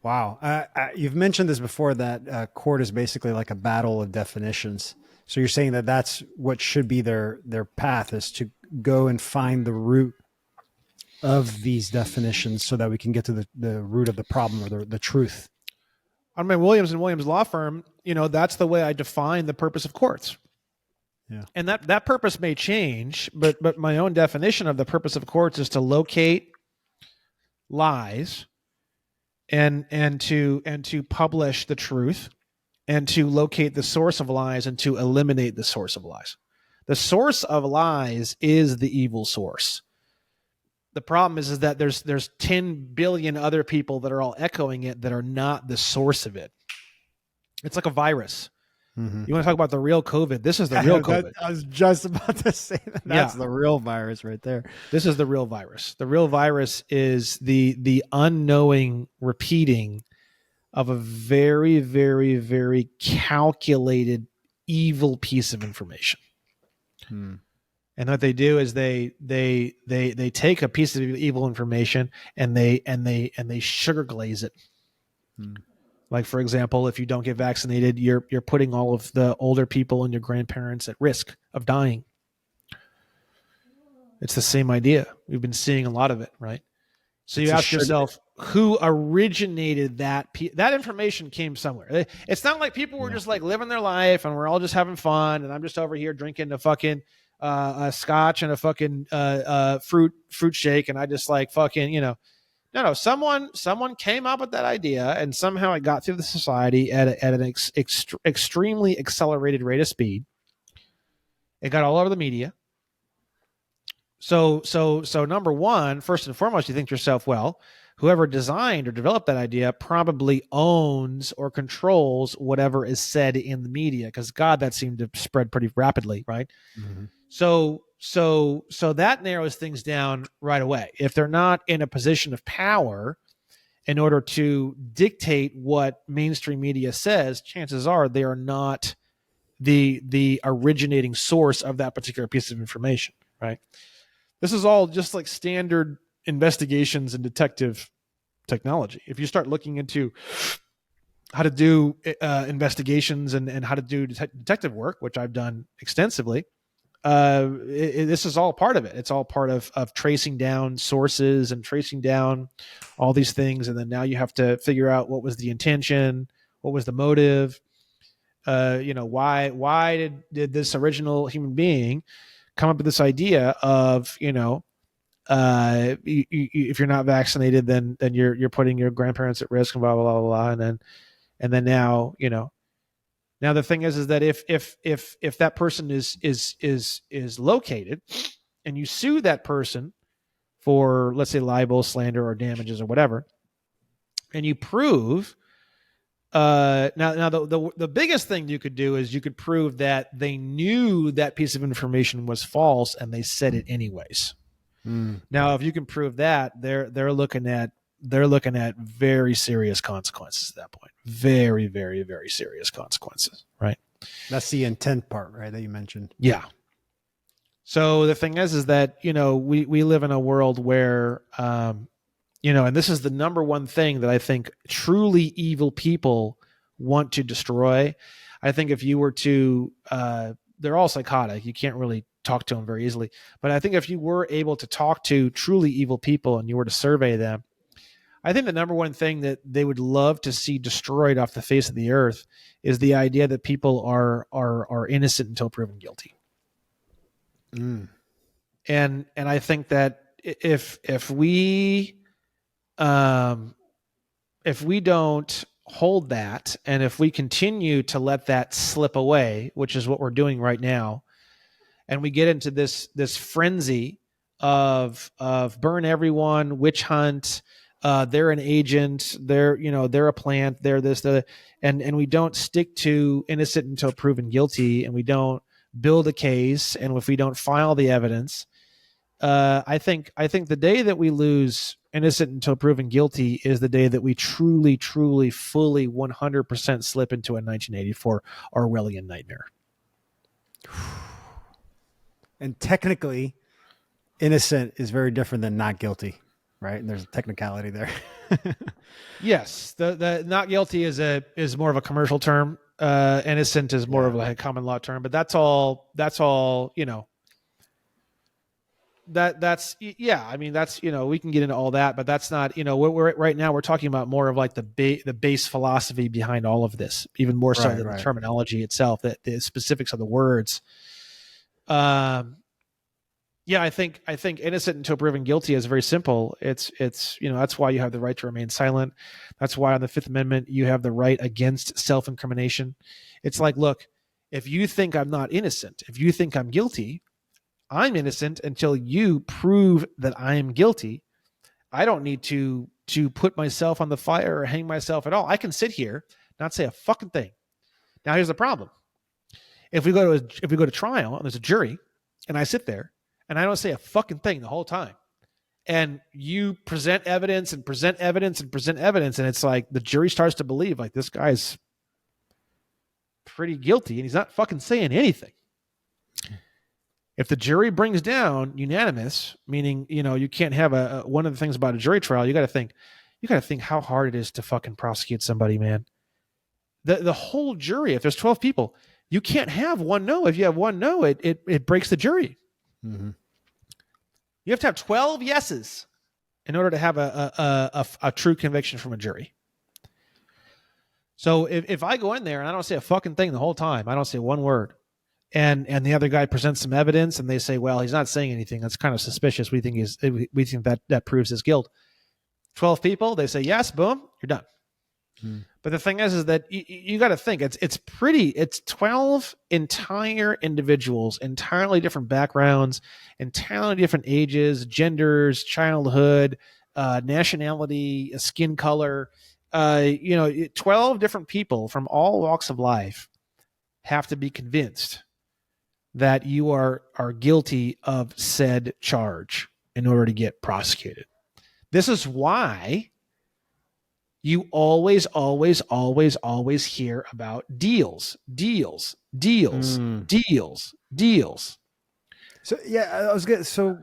Wow. You've mentioned this before, that court is basically like a battle of definitions. So you're saying that that's what should be their path, is to go and find the root of these definitions so that we can get to the root of the problem, or the truth. On my Williams & Williams law firm, that's the way I define the purpose of courts. Yeah. And that purpose may change, but my own definition of the purpose of courts is to locate lies and to publish the truth, and to locate the source of lies, and to eliminate the source of lies. The source of lies is the evil source. The problem is that there's 10 billion other people that are all echoing it that are not the source of it. It's like a virus. Mm-hmm. You want to talk about the real COVID? This is the real COVID. I was just about to say that. That's the real virus right there. This is the real virus. The real virus is the unknowing repeating of a very, very, very calculated evil piece of information. And what they do is they take a piece of evil information and they sugar glaze it. Like, for example, if you don't get vaccinated, you're putting all of the older people and your grandparents at risk of dying. It's the same idea. We've been seeing a lot of it, right? So you ask yourself, who originated that? That information came somewhere. It's not like people were just like living their life and we're all just having fun, and I'm just over here drinking a fucking a scotch and a fucking fruit shake, and I just like fucking, No, someone came up with that idea, and somehow it got through the society at an extremely accelerated rate of speed. It got all over the media. So number one, first and foremost, you think to yourself, well, whoever designed or developed that idea probably owns or controls whatever is said in the media, because God, that seemed to spread pretty rapidly, right? Mm-hmm. So so that narrows things down right away. If they're not in a position of power in order to dictate what mainstream media says, chances are they are not the originating source of that particular piece of information, right? This is all just like standard investigations and detective technology. If you start looking into how to do investigations and how to do detective work, which I've done extensively, this is all part of it. It's all part of tracing down sources and tracing down all these things. And then now you have to figure out what was the intention, what was the motive, why did this original human being come up with this idea of, if you're not vaccinated, then you're putting your grandparents at risk and blah, blah, blah, blah. And then now, now the thing is that if that person is located and you sue that person for, let's say, libel, slander, or damages or whatever, and you prove now the biggest thing you could do is you could prove that they knew that piece of information was false and they said it anyways. Now, if you can prove that, they're looking at very serious consequences at that point. Very, very, very serious consequences, right? That's the intent part, right, that you mentioned. Yeah. So the thing is that, we live in a world where, and this is the number one thing that I think truly evil people want to destroy. I think if you were to, they're all psychotic. You can't really talk to them very easily. But I think if you were able to talk to truly evil people and you were to survey them, I think the number one thing that they would love to see destroyed off the face of the earth is the idea that people are innocent until proven guilty. And I think that if we don't hold that, and if we continue to let that slip away, which is what we're doing right now, and we get into this frenzy of burn everyone, witch hunt, they're an agent, they're a plant, they're this, and we don't stick to innocent until proven guilty, and we don't build a case, and if we don't file the evidence, I think the day that we lose innocent until proven guilty is the day that we truly, truly, fully, 100% slip into a 1984 Orwellian nightmare. And technically, innocent is very different than not guilty, right? And there's a technicality there. Yes, the not guilty is more of a commercial term. Innocent is more of a common law term, but that's all. That's I mean, that's, we can get into all that, but that's not, we're right now we're talking about more of like the base philosophy behind all of this, even more so than the terminology itself, that the specifics of the words. I think innocent until proven guilty is very simple. It's that's why you have the right to remain silent. That's why on the Fifth Amendment you have the right against self-incrimination. It's like, look, if you think I'm not innocent, if you think I'm guilty, I'm innocent until you prove that I am guilty. I don't need to put myself on the fire or hang myself at all. I can sit here, not say a fucking thing. Now here's the problem. If we go to trial and there's a jury and I sit there and I don't say a fucking thing the whole time, and you present evidence and present evidence and present evidence, and it's like the jury starts to believe like this guy's pretty guilty and he's not fucking saying anything. If the jury brings down unanimous, meaning, you can't have one of the things about a jury trial, you got to think how hard it is to fucking prosecute somebody, man. The whole jury, if there's 12 people, you can't have one no. If you have one no, it breaks the jury. Mm-hmm. You have to have 12 yeses in order to have a true conviction from a jury. So if I go in there and I don't say a fucking thing the whole time, I don't say one word, and the other guy presents some evidence and they say, well, he's not saying anything, that's kind of suspicious, we think that proves his guilt. 12 people, they say yes, boom, you're done. But the thing is that you got to think it's 12 entire individuals, entirely different backgrounds, entirely different ages, genders, childhood, nationality, skin color, 12 different people from all walks of life have to be convinced that you are guilty of said charge in order to get prosecuted. This is why you always hear about deals. So yeah, I was good. So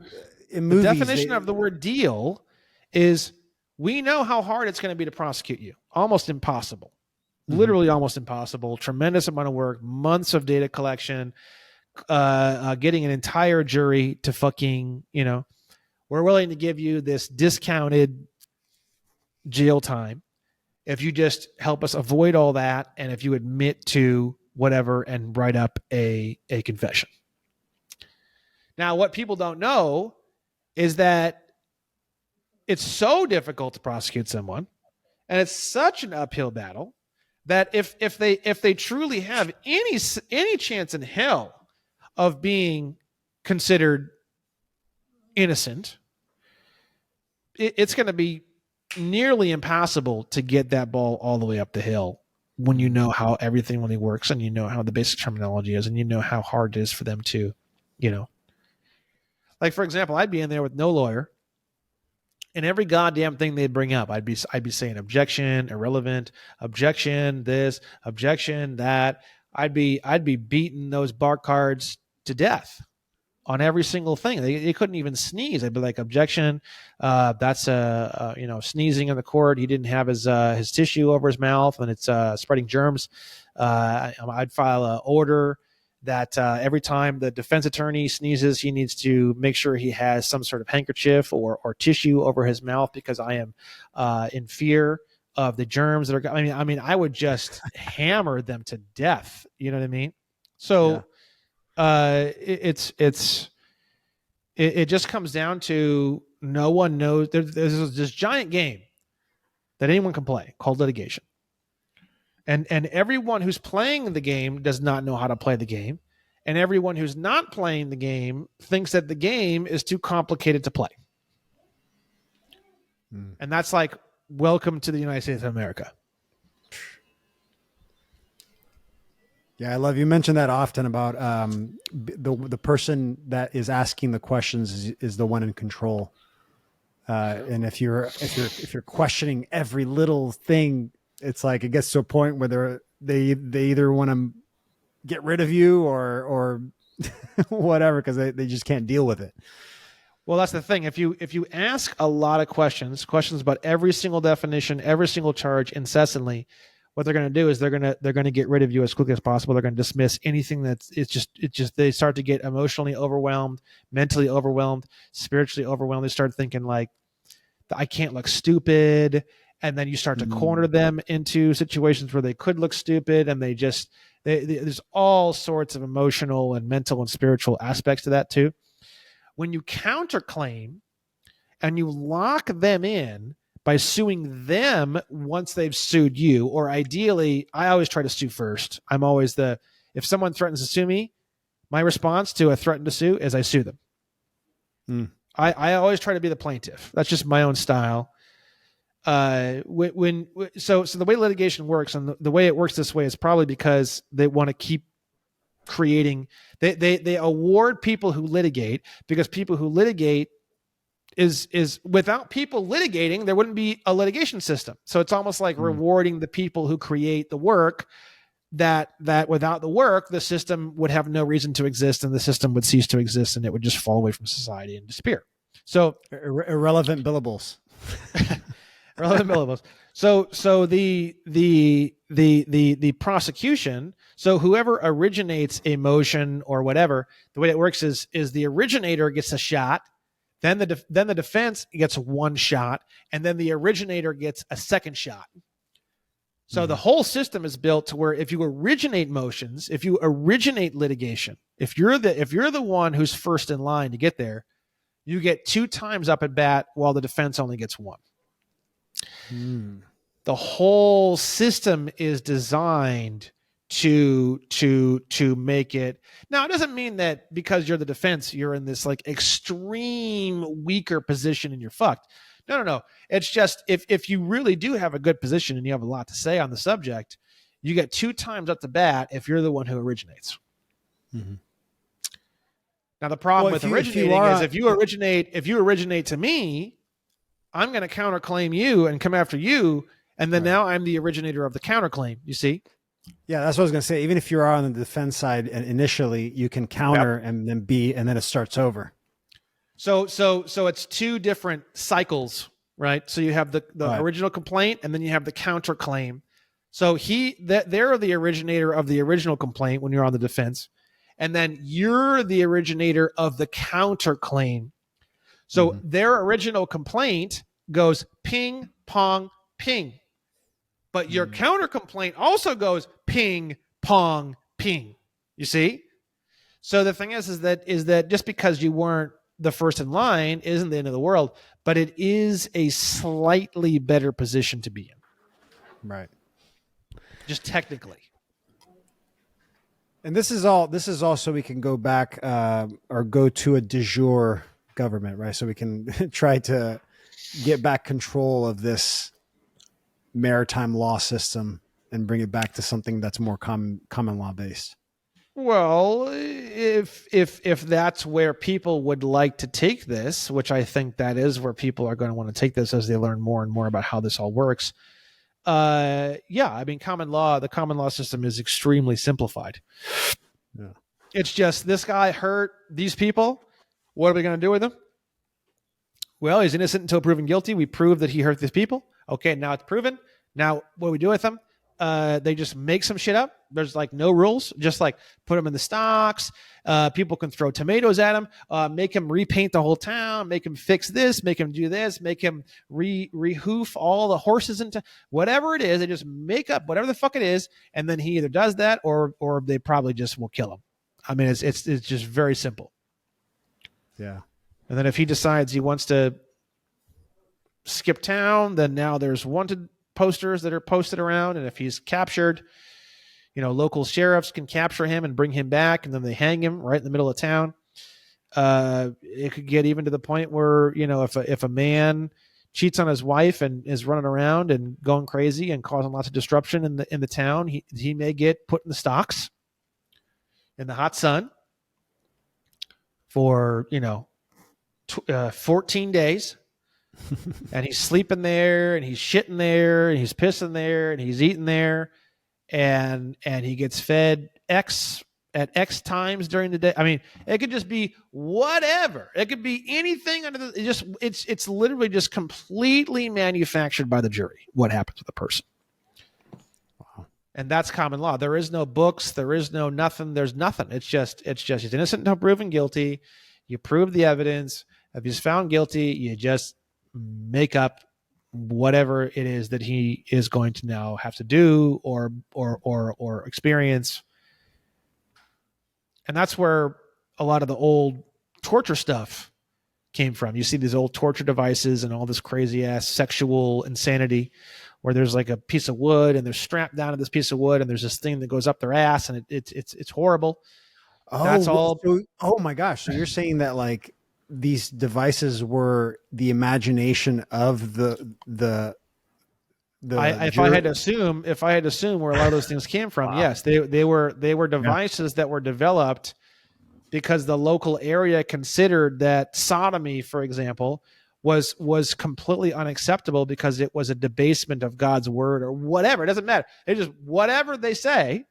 in The movies, definition of the word deal is we know how hard it's going to be to prosecute you. Almost impossible. Literally almost impossible. Tremendous amount of work, months of data collection, getting an entire jury to fucking, we're willing to give you this discounted jail time if you just help us avoid all that and if you admit to whatever and write up a confession. Now, what people don't know is that it's so difficult to prosecute someone, and it's such an uphill battle that if they truly have any chance in hell of being considered innocent, it's going to be nearly impossible to get that ball all the way up the hill when you know how everything really works and you know how the basic terminology is and you know how hard it is for them to, like, for example, I'd be in there with no lawyer and every goddamn thing they'd bring up, I'd be saying objection, irrelevant, objection, this, objection, that. I'd be beating those bar cards to death on every single thing. They couldn't even sneeze. I'd be like, objection, that's sneezing in the court. He didn't have his tissue over his mouth and it's spreading germs. I'd file an order that every time the defense attorney sneezes, he needs to make sure he has some sort of handkerchief or tissue over his mouth because I am in fear of the germs that are. I mean, I would just hammer them to death. You know what I mean? So it just comes down to no one knows. There's this giant game that anyone can play called litigation. And everyone who's playing the game does not know how to play the game. And everyone who's not playing the game thinks that the game is too complicated to play. And that's like, welcome to the United States of America. Yeah, I love you mention that often about the person that is asking the questions is the one in control. And if you're questioning every little thing, it's like it gets to a point where they either want to get rid of you or whatever because they just can't deal with it. Well, that's the thing. If you ask a lot of questions about every single definition, every single charge incessantly, what they're going to do is they're going to get rid of you as quickly as possible. They're going to dismiss anything they start to get emotionally overwhelmed, mentally overwhelmed, spiritually overwhelmed. They start thinking like, I can't look stupid. And then you start to corner them into situations where they could look stupid. And there's all sorts of emotional and mental and spiritual aspects to that too. When you counterclaim and you lock them in by suing them once they've sued you, or ideally, I always try to sue first. I'm always if someone threatens to sue me, my response to a threaten to sue is I sue them. I always try to be the plaintiff. That's just my own style. So the way litigation works and the way it works this way is probably because they want to keep creating, they award people who litigate because people who litigate is without people litigating, there wouldn't be a litigation system. So it's almost like rewarding the people who create the work that without the work, the system would have no reason to exist and the system would cease to exist and it would just fall away from society and disappear. So irrelevant billables. Relevant billables. So the prosecution. So whoever originates a motion or whatever, the way it works is the originator gets a shot, then the defense gets one shot, and then the originator gets a second shot. So the whole system is built to where if you originate motions, if you originate litigation, if you're the one who's first in line to get there, you get 2 times up at bat while the defense only gets 1. The whole system is designed to make it. Now, it doesn't mean that because you're the defense, you're in this like extreme weaker position and you're fucked. No. It's just if you really do have a good position and you have a lot to say on the subject, you get 2 times up the bat if you're the one who originates. Now the problem with if originating you are, is if you originate to me, I'm going to counterclaim you and come after you, and then now I'm the originator of the counterclaim. You see? yeah, that's what I was going to say. Even if you're on the defense side, and initially you can counter and then and then it starts over. So it's two different cycles, right? So you have the original complaint, and then you have the counterclaim. So they're the originator of the original complaint when you're on the defense, and then you're the originator of the counterclaim. So their original complaint goes ping, pong, ping. But your counter complaint also goes ping, pong, ping. You see? So the thing is that just because you weren't the first in line isn't the end of the world, but it is a slightly better position to be in. Right. Just technically. And this is all so we can go back or go to a de jure government, right? So we can try to get back control of this maritime law system and bring it back to something that's more common law based. Well, if that's where people would like to take this, which I think that is where people are going to want to take this as they learn more and more about how this all works. Yeah, I mean, the common law system is extremely simplified. Yeah. It's just this guy hurt these people. What are we going to do with him? Well, he's innocent until proven guilty. We prove that he hurt these people. Okay, now it's proven. Now, what do we do with him? They just make some shit up. There's like no rules. Just like put him in the stocks. People can throw tomatoes at him. Make him repaint the whole town. Make him fix this. Make him do this. Make him rehoof all the horses into whatever it is. They just make up whatever the fuck it is, and then he either does that or they probably just will kill him. I mean, it's just very simple. Yeah. And then if he decides he wants to skip town, then now there's wanted posters that are posted around, and if he's captured, local sheriffs can capture him and bring him back, and then they hang him right in the middle of town. It could get even to the point where if a man cheats on his wife and is running around and going crazy and causing lots of disruption in the town, he may get put in the stocks in the hot sun for 14 days. And he's sleeping there, and he's shitting there, and he's pissing there, and he's eating there, and he gets fed X at X times during the day. I mean, it could just be whatever. It could be anything under it's literally just completely manufactured by the jury what happened to the person. Wow. And that's common law. There is no books, there is no nothing, there's nothing. It's just he's innocent until proven guilty. You prove the evidence. If he's found guilty, you just make up whatever it is that he is going to now have to do or experience. And that's where a lot of the old torture stuff came from. You see these old torture devices and all this crazy ass sexual insanity where there's like a piece of wood and they're strapped down to this piece of wood and there's this thing that goes up their ass and it's horrible. Oh, that's all. So, oh my gosh. So you're saying that like these devices were the imagination of the if I had to assume where a lot of those things came from, yes, they were devices that were developed because the local area considered that sodomy, for example, was completely unacceptable because it was a debasement of God's word or whatever. It doesn't matter. They just whatever they say.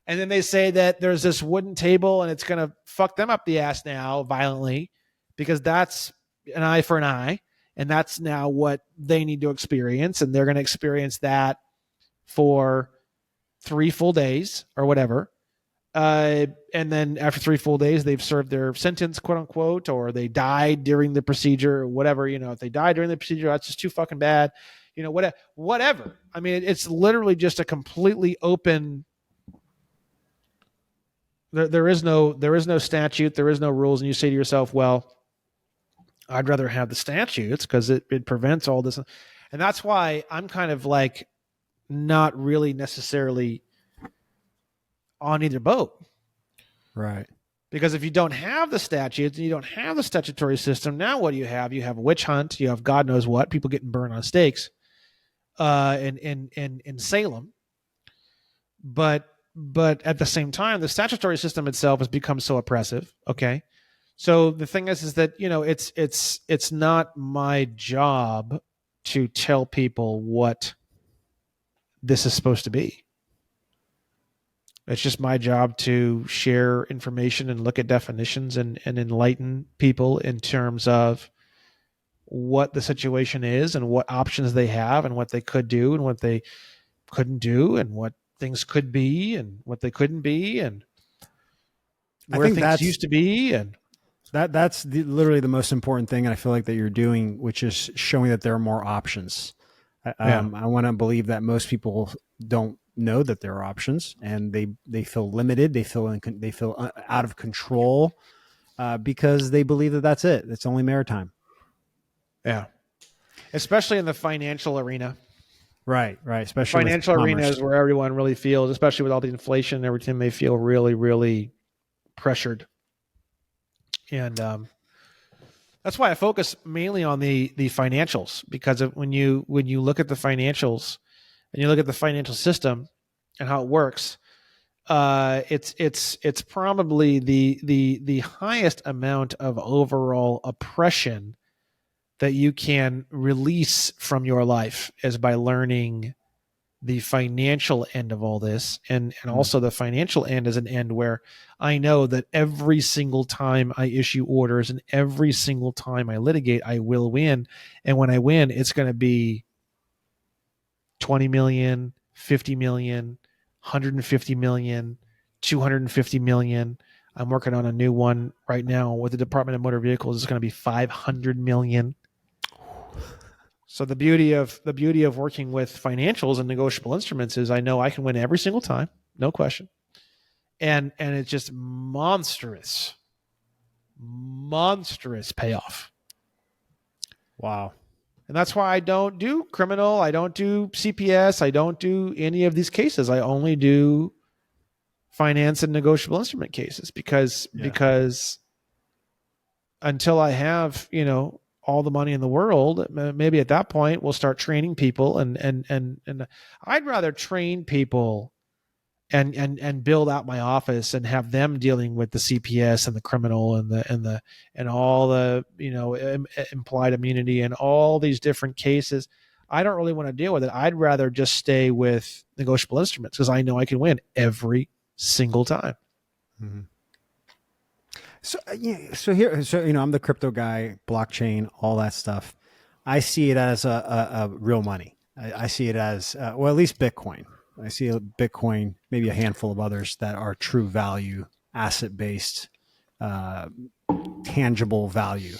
And then they say that there's this wooden table and it's going to fuck them up the ass now violently because that's an eye for an eye. And that's now what they need to experience. And they're going to experience that for 3 full days or whatever. And then after 3 full days, they've served their sentence, quote unquote, or they died during the procedure or whatever. If they died during the procedure, that's just too fucking bad. Whatever. I mean, it's literally just a completely open. There is no statute. There is no rules. And you say to yourself, well, I'd rather have the statutes because it prevents all this. And that's why I'm kind of like not really necessarily on either boat. Right. Because if you don't have the statutes and you don't have the statutory system, now what do you have? You have a witch hunt. You have God knows what, people getting burned on stakes in Salem. But at the same time, the statutory system itself has become so oppressive. Okay. So the thing is that it's not my job to tell people what this is supposed to be. It's just my job to share information and look at definitions and enlighten people in terms of what the situation is and what options they have and what they could do and what they couldn't do and what things could be and what they couldn't be and I where think things used to be. And that's literally the most important thing. And I feel like that you're doing, which is showing that there are more options. yeah, I want to believe that most people don't know that there are options, and they feel limited. They feel out of control because they believe that that's it. It's only maritime. yeah, especially in the financial arena. Right. The Especially with financial arena commerce. is where everyone really feels, especially with all the inflation and everything, they feel really, really pressured. And that's why I focus mainly on the financials, because when you look at the financials and you look at the financial system and how it works, it's probably the highest amount of overall oppression that you can release from your life is by learning the financial end of all this. And Mm. also the financial end is an end where I know that every single time I issue orders and every single time I litigate, I will win. And when I win, it's going to be 20 million, 50 million, 150 million, 250 million. I'm working on a new one right now with the Department of Motor Vehicles. It's going to be 500 million. So the beauty of working with financials and negotiable instruments is I know I can win every single time, no question. And it's just monstrous payoff. Wow. And that's why I don't do criminal, I don't do CPS, I don't do any of these cases. I only do finance and negotiable instrument cases because until I have, all the money in the world, maybe at that point we'll start training people and I'd rather train people and build out my office and have them dealing with the CPS and the criminal and all the implied immunity and all these different cases. I don't really want to deal with it. I'd rather just stay with negotiable instruments because I know I can win every single time. Mm-hmm. So I'm the crypto guy, blockchain, all that stuff. I see it as a real money. I see it as at least Bitcoin. I see a Bitcoin, maybe a handful of others that are true value, asset based, uh, tangible value.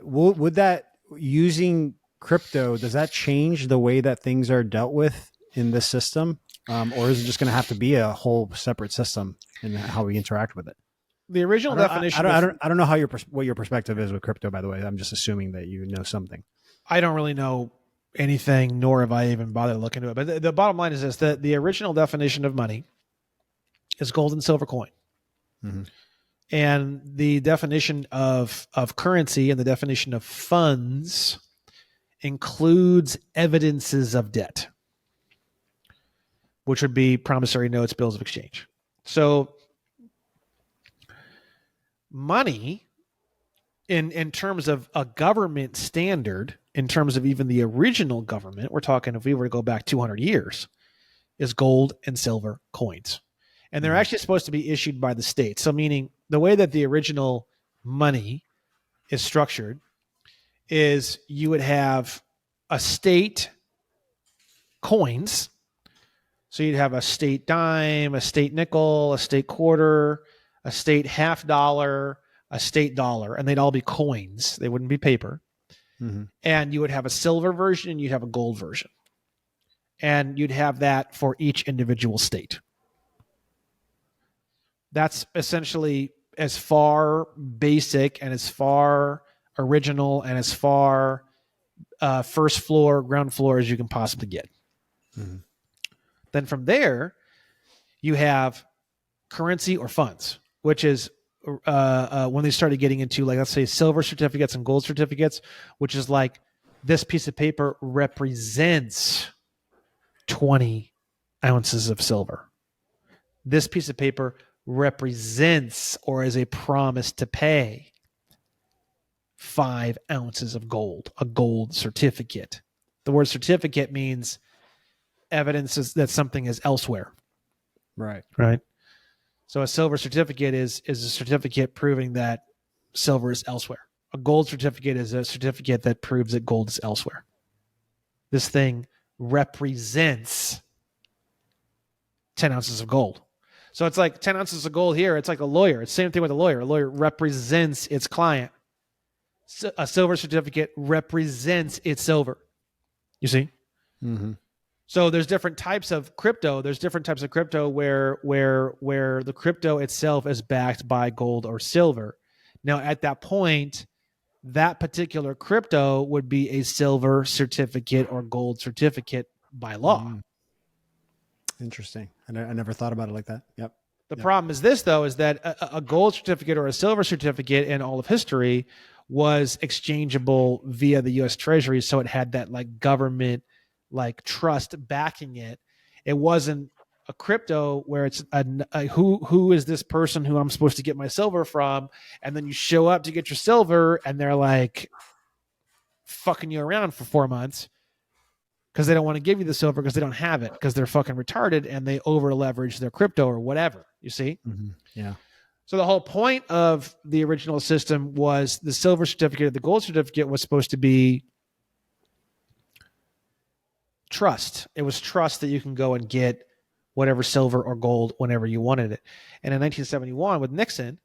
Would that using crypto, does that change the way that things are dealt with in this system, or is it just going to have to be a whole separate system in how we interact with it? The original definition of I don't know how what your perspective is with crypto. By the way, I'm just assuming that you know something. I don't really know anything, nor have I even bothered to look into it. But the bottom line is this: that the original definition of money is gold and silver coin. Mm-hmm. And the definition of currency and the definition of funds includes evidences of debt, which would be promissory notes, bills of exchange. So money in terms of a government standard, in terms of even the original government, we're talking if we were to go back 200 years, is gold and silver coins. And they're actually supposed to be issued by the state. So meaning the way that the original money is structured is you would have a state coins. So you'd have a state dime, a state nickel, a state quarter, a state half dollar, a state dollar, and they'd all be coins. They wouldn't be paper. Mm-hmm. And you would have a silver version and you'd have a gold version. And you'd have that for each individual state. That's essentially as far basic and as far original and as far first floor, ground floor as you can possibly get. Mm-hmm. Then from there, you have currency or funds, which is when they started getting into, like, let's say silver certificates and gold certificates, which is like this piece of paper represents 20 ounces of silver. This piece of paper represents or is a promise to pay 5 ounces of gold, a gold certificate. The word certificate means evidence that something is elsewhere. Right. Right. So a silver certificate is a certificate proving that silver is elsewhere. A gold certificate is a certificate that proves that gold is elsewhere. This thing represents 10 ounces of gold. So it's like 10 ounces of gold here. It's like a lawyer. It's the same thing with a lawyer. A lawyer represents its client. So a silver certificate represents its silver. You see? Mm-hmm. So there's different types of crypto. There's different types of crypto where the crypto itself is backed by gold or silver. Now, at that point, that particular crypto would be a silver certificate or gold certificate by law. Mm. Interesting. I never thought about it like that. Yep. The problem is this, though, is that a gold certificate or a silver certificate in all of history was exchangeable via the U.S. Treasury. So it had that like government like trust backing it. It wasn't a crypto where it's who is this person who I'm supposed to get my silver from, and then you show up to get your silver and they're like fucking you around for 4 months because they don't want to give you the silver because they don't have it because they're fucking retarded and they over leverage their crypto or whatever. You see? Mm-hmm. Yeah. So the whole point of the original system was the silver certificate, the gold certificate was supposed to be trust. It was trust that you can go and get whatever silver or gold whenever you wanted it. And in 1971 with Nixon,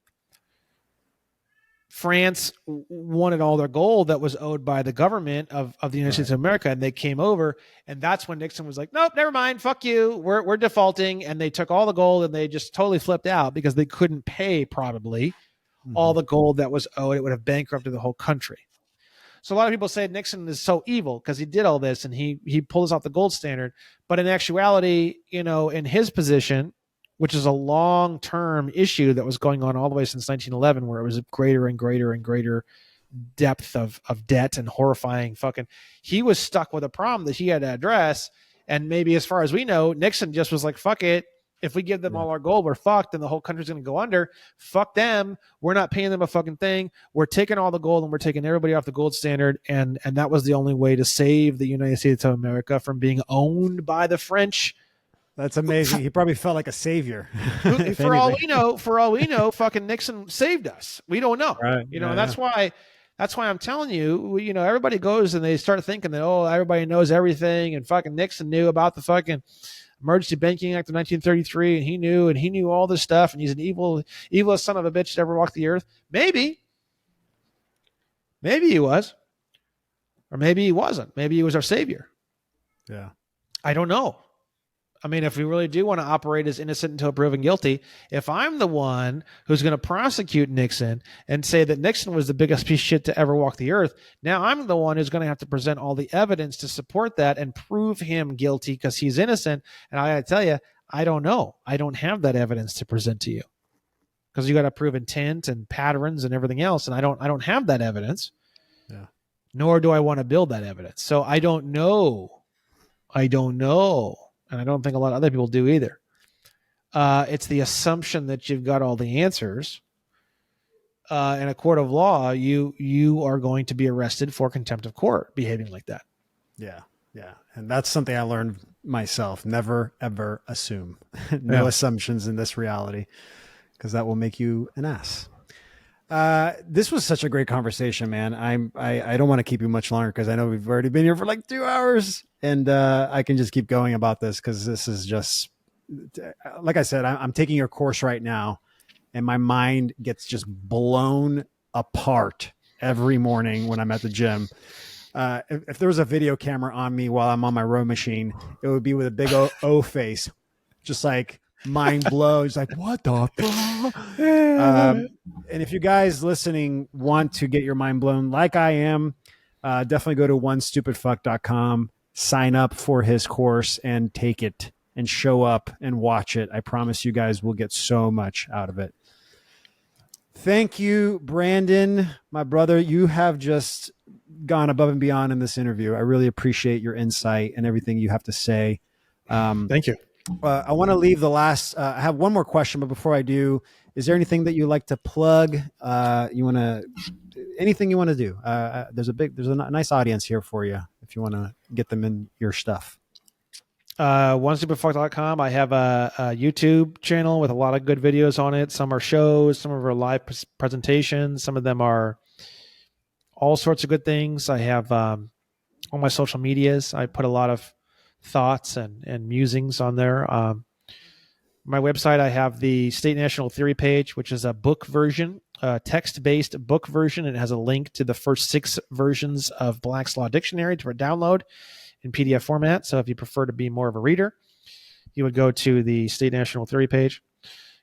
France wanted all their gold that was owed by the government of the United States of America, and they came over, and that's when Nixon was like, nope, never mind, fuck you, we're defaulting, and they took all the gold and they just totally flipped out because they couldn't pay probably all the gold that was owed. It would have bankrupted the whole country. So a lot of people say Nixon is so evil because he did all this and he pulled us off the gold standard. But in actuality, you know, in his position, which is a long-term issue that was going on all the way since 1911, where it was a greater and greater and greater depth of debt and horrifying fucking, he was stuck with a problem that he had to address. And maybe as far as we know, Nixon just was like, fuck it. If we give them all our gold, we're fucked and the whole country's going to go under. Fuck them. We're not paying them a fucking thing. We're taking all the gold and we're taking everybody off the gold standard. And that was the only way to save the United States of America from being owned by the French. That's amazing. He probably felt like a savior. For all we know, fucking Nixon saved us. We don't know. Right. You know, that's why I'm telling you, you know, everybody goes and they start thinking that, oh, everybody knows everything. And fucking Nixon knew about the fucking Emergency Banking Act of 1933, and he knew all this stuff, and he's an evilest son of a bitch to ever walk the earth. Maybe he was, or maybe he wasn't. Maybe he was our savior. Yeah, I don't know. I mean, if we really do want to operate as innocent until proven guilty, if I'm the one who's going to prosecute Nixon and say that Nixon was the biggest piece of shit to ever walk the earth, now I'm the one who's going to have to present all the evidence to support that and prove him guilty because he's innocent. And I got to tell you, I don't know. I don't have that evidence to present to you because you got to prove intent and patterns and everything else. And I don't have that evidence. Yeah. Nor do I want to build that evidence. So I don't know. And I don't think a lot of other people do either. It's the assumption that you've got all the answers. In a court of law, you are going to be arrested for contempt of court behaving like that. Yeah. Yeah. And that's something I learned myself. Never, ever assume. No assumptions in this reality, because that will make you an ass. This was such a great conversation, man. I don't want to keep you much longer because I know we've already been here for like 2 hours, and I can just keep going about this because this is just, like I said, I'm taking your course right now, and my mind gets just blown apart every morning when I'm at the gym. If there was a video camera on me while I'm on my row machine, it would be with a big O face, just like mind blown. It's like, what the fuck? And if you guys listening want to get your mind blown like I am, definitely go to onestupidfuck.com, sign up for his course and take it and show up and watch it. I promise you guys will get so much out of it. Thank you, Brandon, my brother. You have just gone above and beyond in this interview. I really appreciate your insight and everything you have to say. Thank you. I want to leave the last. I have one more question, but before I do, is there anything that you like to plug? You want to anything you want to do? There's a nice audience here for you if you want to get them in your stuff. OneStupidFuck.com. I have a YouTube channel with a lot of good videos on it. Some are shows, some of them are live presentations, some of them are all sorts of good things. I have all my social medias. I put a lot of thoughts and musings on there. My website, I have the State National Theory page, which is a book version, a text-based book version. It has a link to the first 6 versions of Black's Law Dictionary to download in PDF format. So if you prefer to be more of a reader, you would go to the State National Theory page.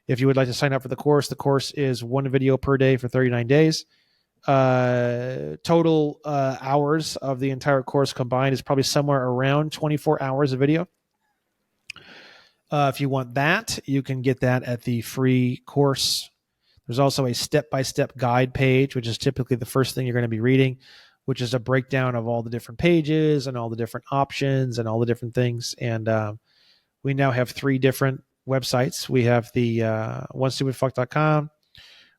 If you would like to sign up for the course is 1 video per day for 39 days. Total hours of the entire course combined is probably somewhere around 24 hours of video. If you want that, you can get that at the free course. There's also a step-by-step guide page, which is typically the first thing you're going to be reading, which is a breakdown of all the different pages and all the different options and all the different things. And we now have 3 different websites. We have the onestupidfuck.com.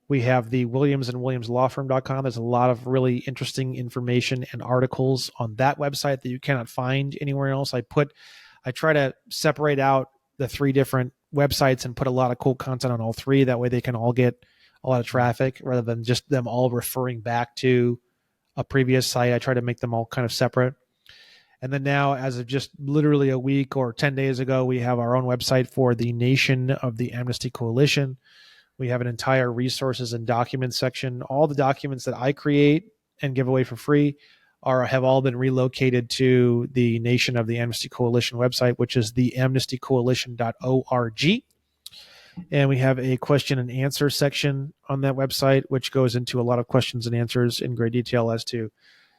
We have the Williams and Williams Lawfirm.com. There's a lot of really interesting information and articles on that website that you cannot find anywhere else. I try to separate out the 3 different websites and put a lot of cool content on all 3. That way they can all get a lot of traffic rather than just them all referring back to a previous site. I try to make them all kind of separate. And then now, as of just literally a week or 10 days ago, we have our own website for the Nation of the Amnesty Coalition. We have an entire resources and documents section. All the documents that I create and give away for free have all been relocated to the Nation of the Amnesty Coalition website, which is the amnestycoalition.org. And we have a question and answer section on that website, which goes into a lot of questions and answers in great detail as to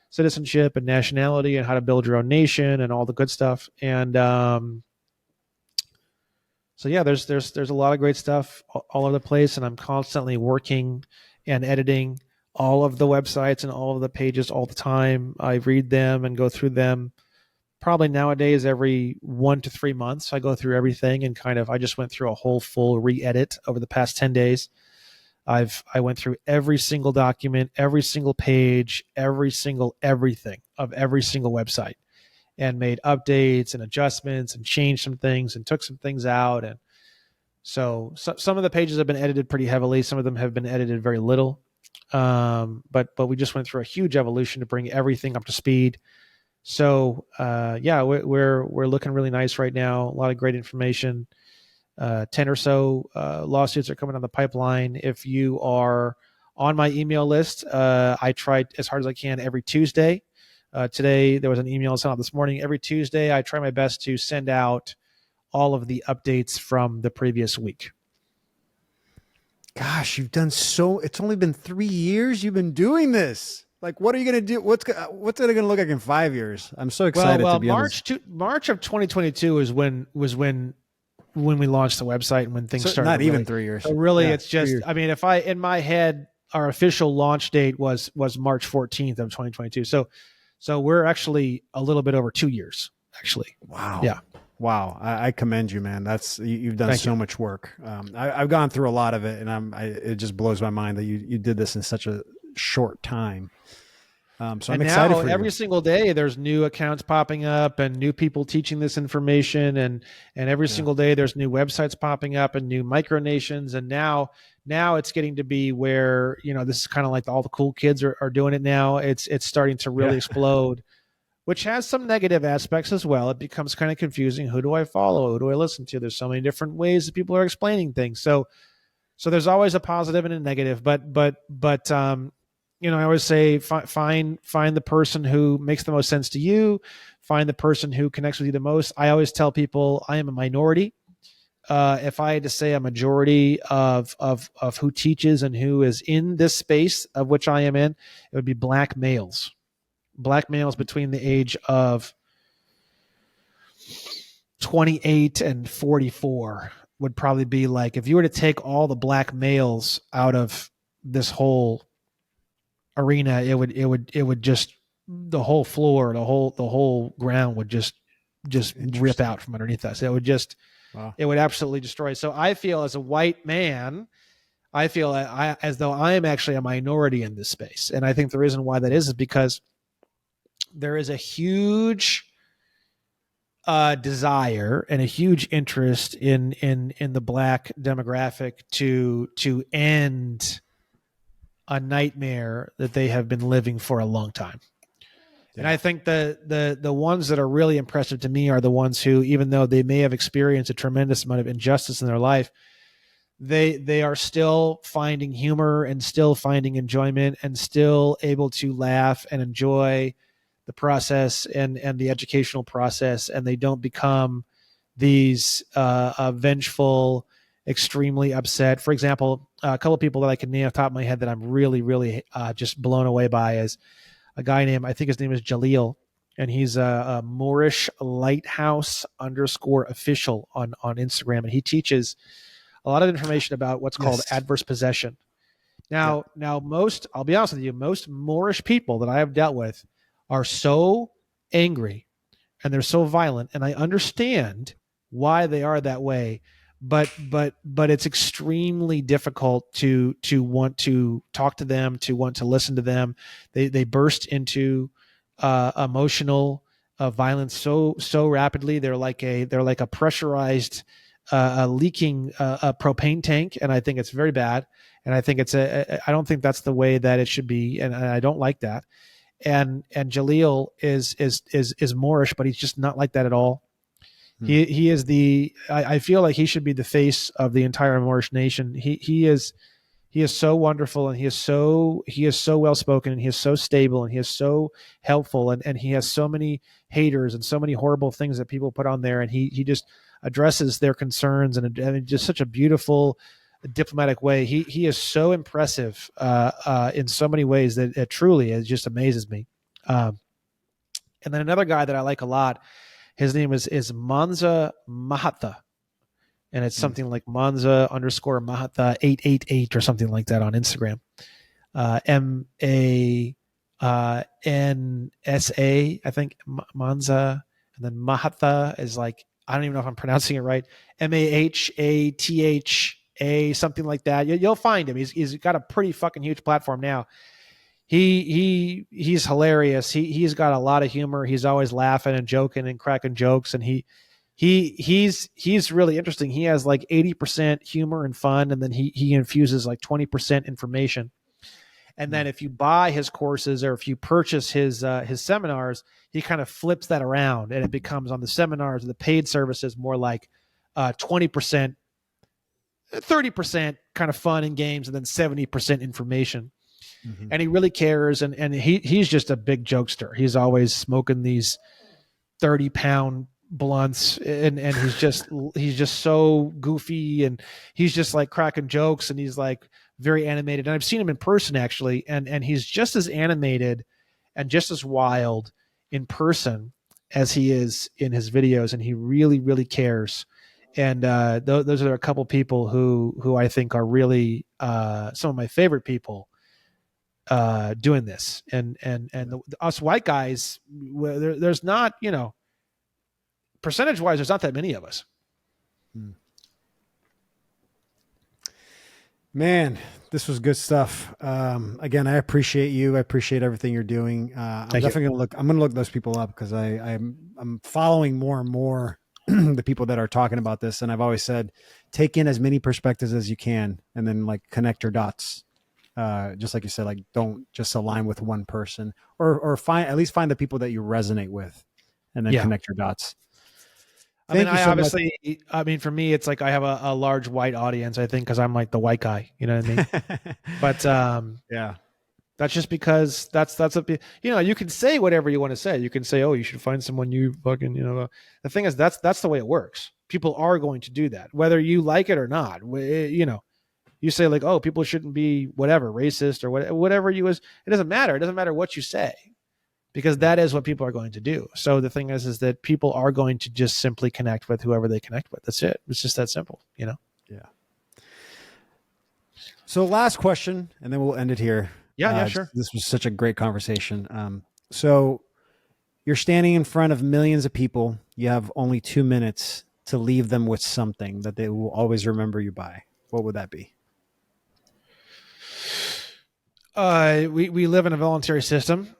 citizenship and nationality and how to build your own nation and all the good stuff. And so yeah, there's a lot of great stuff all over the place, and I'm constantly working and editing all of the websites and all of the pages all the time. I read them and go through them probably nowadays every 1 to 3 months. I go through everything and I just went through a whole full re-edit over the past 10 days. I went through every single document, every single page, every single everything of every single website, and made updates and adjustments and changed some things and took some things out. And so some of the pages have been edited pretty heavily. Some of them have been edited very little. But we just went through a huge evolution to bring everything up to speed. So yeah, we're looking really nice right now. A lot of great information. 10 or so lawsuits are coming on the pipeline. If you are on my email list, I try as hard as I can every Tuesday. Today, there was an email sent out this morning. Every Tuesday, I try my best to send out all of the updates from the previous week. Gosh, you've done so. It's only been 3 years you've been doing this. Like, what are you going to do? What's it going to look like in 5 years? I'm so excited to be March of 2022 was when we launched the website and when things started. Not even 3 years. So really, yeah, it's just, I mean, if in my head, our official launch date was March 14th of 2022. So we're actually a little bit over 2 years, actually. Wow. Yeah. Wow. I commend you, man. You've done so much work. I've gone through a lot of it, and it just blows my mind that you did this in such a short time. So I'm excited for you. Every single day there's new accounts popping up and new people teaching this information, and every single day there's new websites popping up and new micronations. And now it's getting to be where, this is kind of like all the cool kids are doing it now. It's starting to really explode, which has some negative aspects as well. It becomes kind of confusing. Who do I follow? Who do I listen to? There's so many different ways that people are explaining things. So there's always a positive and a negative, but I always say find the person who makes the most sense to you. Find the person who connects with you the most. I always tell people I am a minority. If I had to say a majority of who teaches and who is in this space of which I am in, it would be black males. Black males between the age of 28 and 44 would probably be like, if you were to take all the black males out of this whole arena, it would just, the whole floor, the whole ground would just rip out from underneath us. It would just, Wow. It would absolutely destroy. So I feel as a white man, I feel as though I am actually a minority in this space. And I think the reason why that is because there is a huge desire and a huge interest in the black demographic to end a nightmare that they have been living for a long time. And I think the ones that are really impressive to me are the ones who, even though they may have experienced a tremendous amount of injustice in their life, they are still finding humor and still finding enjoyment and still able to laugh and enjoy the process and the educational process, and they don't become these vengeful, extremely upset. For example, a couple of people that I can name off the top of my head that I'm really, really just blown away by is a guy named, I think his name is Jaleel, and he's a Moorish lighthouse underscore official on Instagram, and he teaches a lot of information about what's called adverse possession. Now, most, I'll be honest with you, most Moorish people that I have dealt with are so angry and they're so violent, and I understand why they are that way, but it's extremely difficult to want to talk to them, to want to listen to them. They burst into emotional violence so rapidly. They're like a pressurized leaking a propane tank, and I think it's very bad. And I think I don't think that's the way that it should be, and I don't like that. And Jaleel is Moorish, but he's just not like that at all. He is I feel like he should be the face of the entire Moorish nation. He is so wonderful, and he is so well spoken, and he is so stable, and he is so helpful, and he has so many haters and so many horrible things that people put on there, and he just addresses their concerns and just such a beautiful diplomatic way. He is so impressive in so many ways that it truly it just amazes me. And then another guy that I like a lot, his name is Manza Mahatha, and it's something like Manza underscore Mahatha 888 or something like that on Instagram. MANSA, I think, Manza, and then Mahatha is like, I don't even know if I'm pronouncing it right. MAHATHA, something like that. You'll find him. He's got a pretty fucking huge platform now. He's hilarious. He's got a lot of humor. He's always laughing and joking and cracking jokes, and he's really interesting. He has like 80% humor and fun, and then he infuses like 20% information. And then if you buy his courses or if you purchase his seminars, he kind of flips that around, and it becomes on the seminars or the paid services more like 20%, 30% kind of fun and games, and then 70% information. And he really cares, and he's just a big jokester. He's always smoking these 30-pound blunts, and he's just so goofy, and he's just like cracking jokes, and he's like very animated. And I've seen him in person actually, and he's just as animated and just as wild in person as he is in his videos, and he really, really cares. And those are a couple people who I think are really some of my favorite people doing this. And us white guys, there's not, percentage wise, there's not that many of us. Man, this was good stuff. Again, I appreciate you. I appreciate everything you're doing. I'm definitely going to look, I'm going to look those people up, because I'm following more and more the people that are talking about this. And I've always said, take in as many perspectives as you can, and then like connect your dots. Just like you said, like don't just align with one person, or at least find the people that you resonate with, and then connect your dots. I mean, for me, it's like I have a large white audience, I think, because I'm like the white guy, you know what I mean? But yeah, that's just because that's you can say whatever you want to say. You can say, oh, you should find someone you fucking, the thing is, that's the way it works. People are going to do that, whether you like it or not. You say like, oh, people shouldn't be whatever, racist or whatever it doesn't matter. It doesn't matter what you say, because that is what people are going to do. So the thing is that people are going to just simply connect with whoever they connect with. That's it. It's just that simple, Yeah. So last question, and then we'll end it here. Yeah, sure. This was such a great conversation. So you're standing in front of millions of people. You have only 2 minutes to leave them with something that they will always remember you by, what would that be? We live in a voluntary system,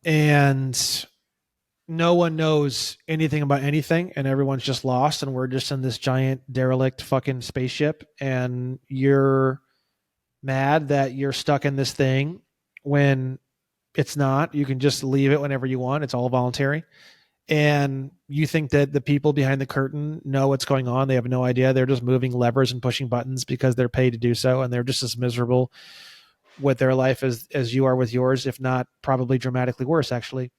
and no one knows anything about anything, and everyone's just lost, and we're just in this giant derelict fucking spaceship, and you're mad that you're stuck in this thing when it's not. You can just leave it whenever you want. It's all voluntary. And you think that the people behind the curtain know what's going on. They have no idea. They're just moving levers and pushing buttons because they're paid to do so, and they're just as miserable with their life as you are with yours, if not probably dramatically worse, actually.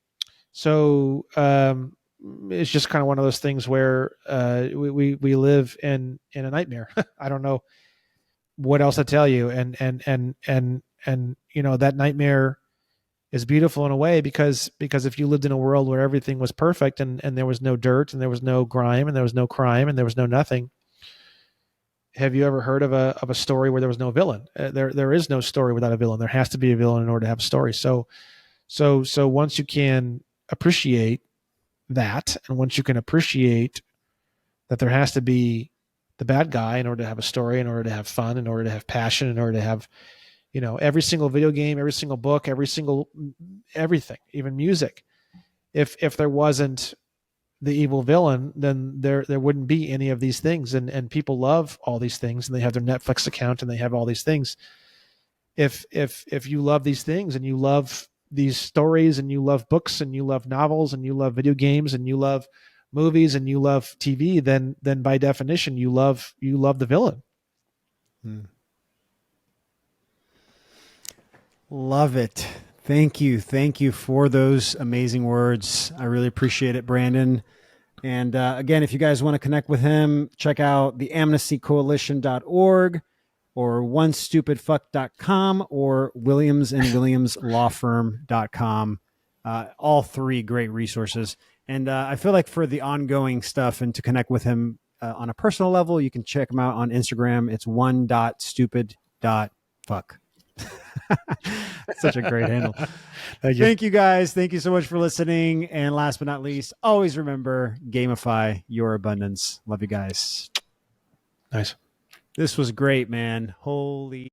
So it's just kind of one of those things where we live in a nightmare. I don't know what else to tell you. And you know, that nightmare is beautiful in a way, because if you lived in a world where everything was perfect, and there was no dirt, and there was no grime, and there was no crime, and there was no nothing. Have you ever heard of a story where there was no villain? There is no story without a villain. There has to be a villain in order to have a story. So once you can appreciate that, and once you can appreciate that there has to be the bad guy in order to have a story, in order to have fun, in order to have passion, in order to have, you know, every single video game, every single book, every single everything, even music. If there wasn't the evil villain, then there wouldn't be any of these things. And people love all these things, and they have their Netflix account, and they have all these things. If you love these things, and you love these stories, and you love books, and you love novels, and you love video games, and you love movies, and you love TV, then by definition you love the villain. Love it. Thank you for those amazing words. I really appreciate it, Brandon. And again, if you guys want to connect with him, check out the amnestycoalition.org or onestupidfuck.com or williamsandwilliamslawfirm.com. All three great resources. And I feel like for the ongoing stuff and to connect with him on a personal level, you can check him out on Instagram. It's one.stupid.fuck. Such a great handle. Thank you guys. Thank you so much for listening. And last but not least, always remember, gamify your abundance. Love you guys. Nice. This was great, man. Holy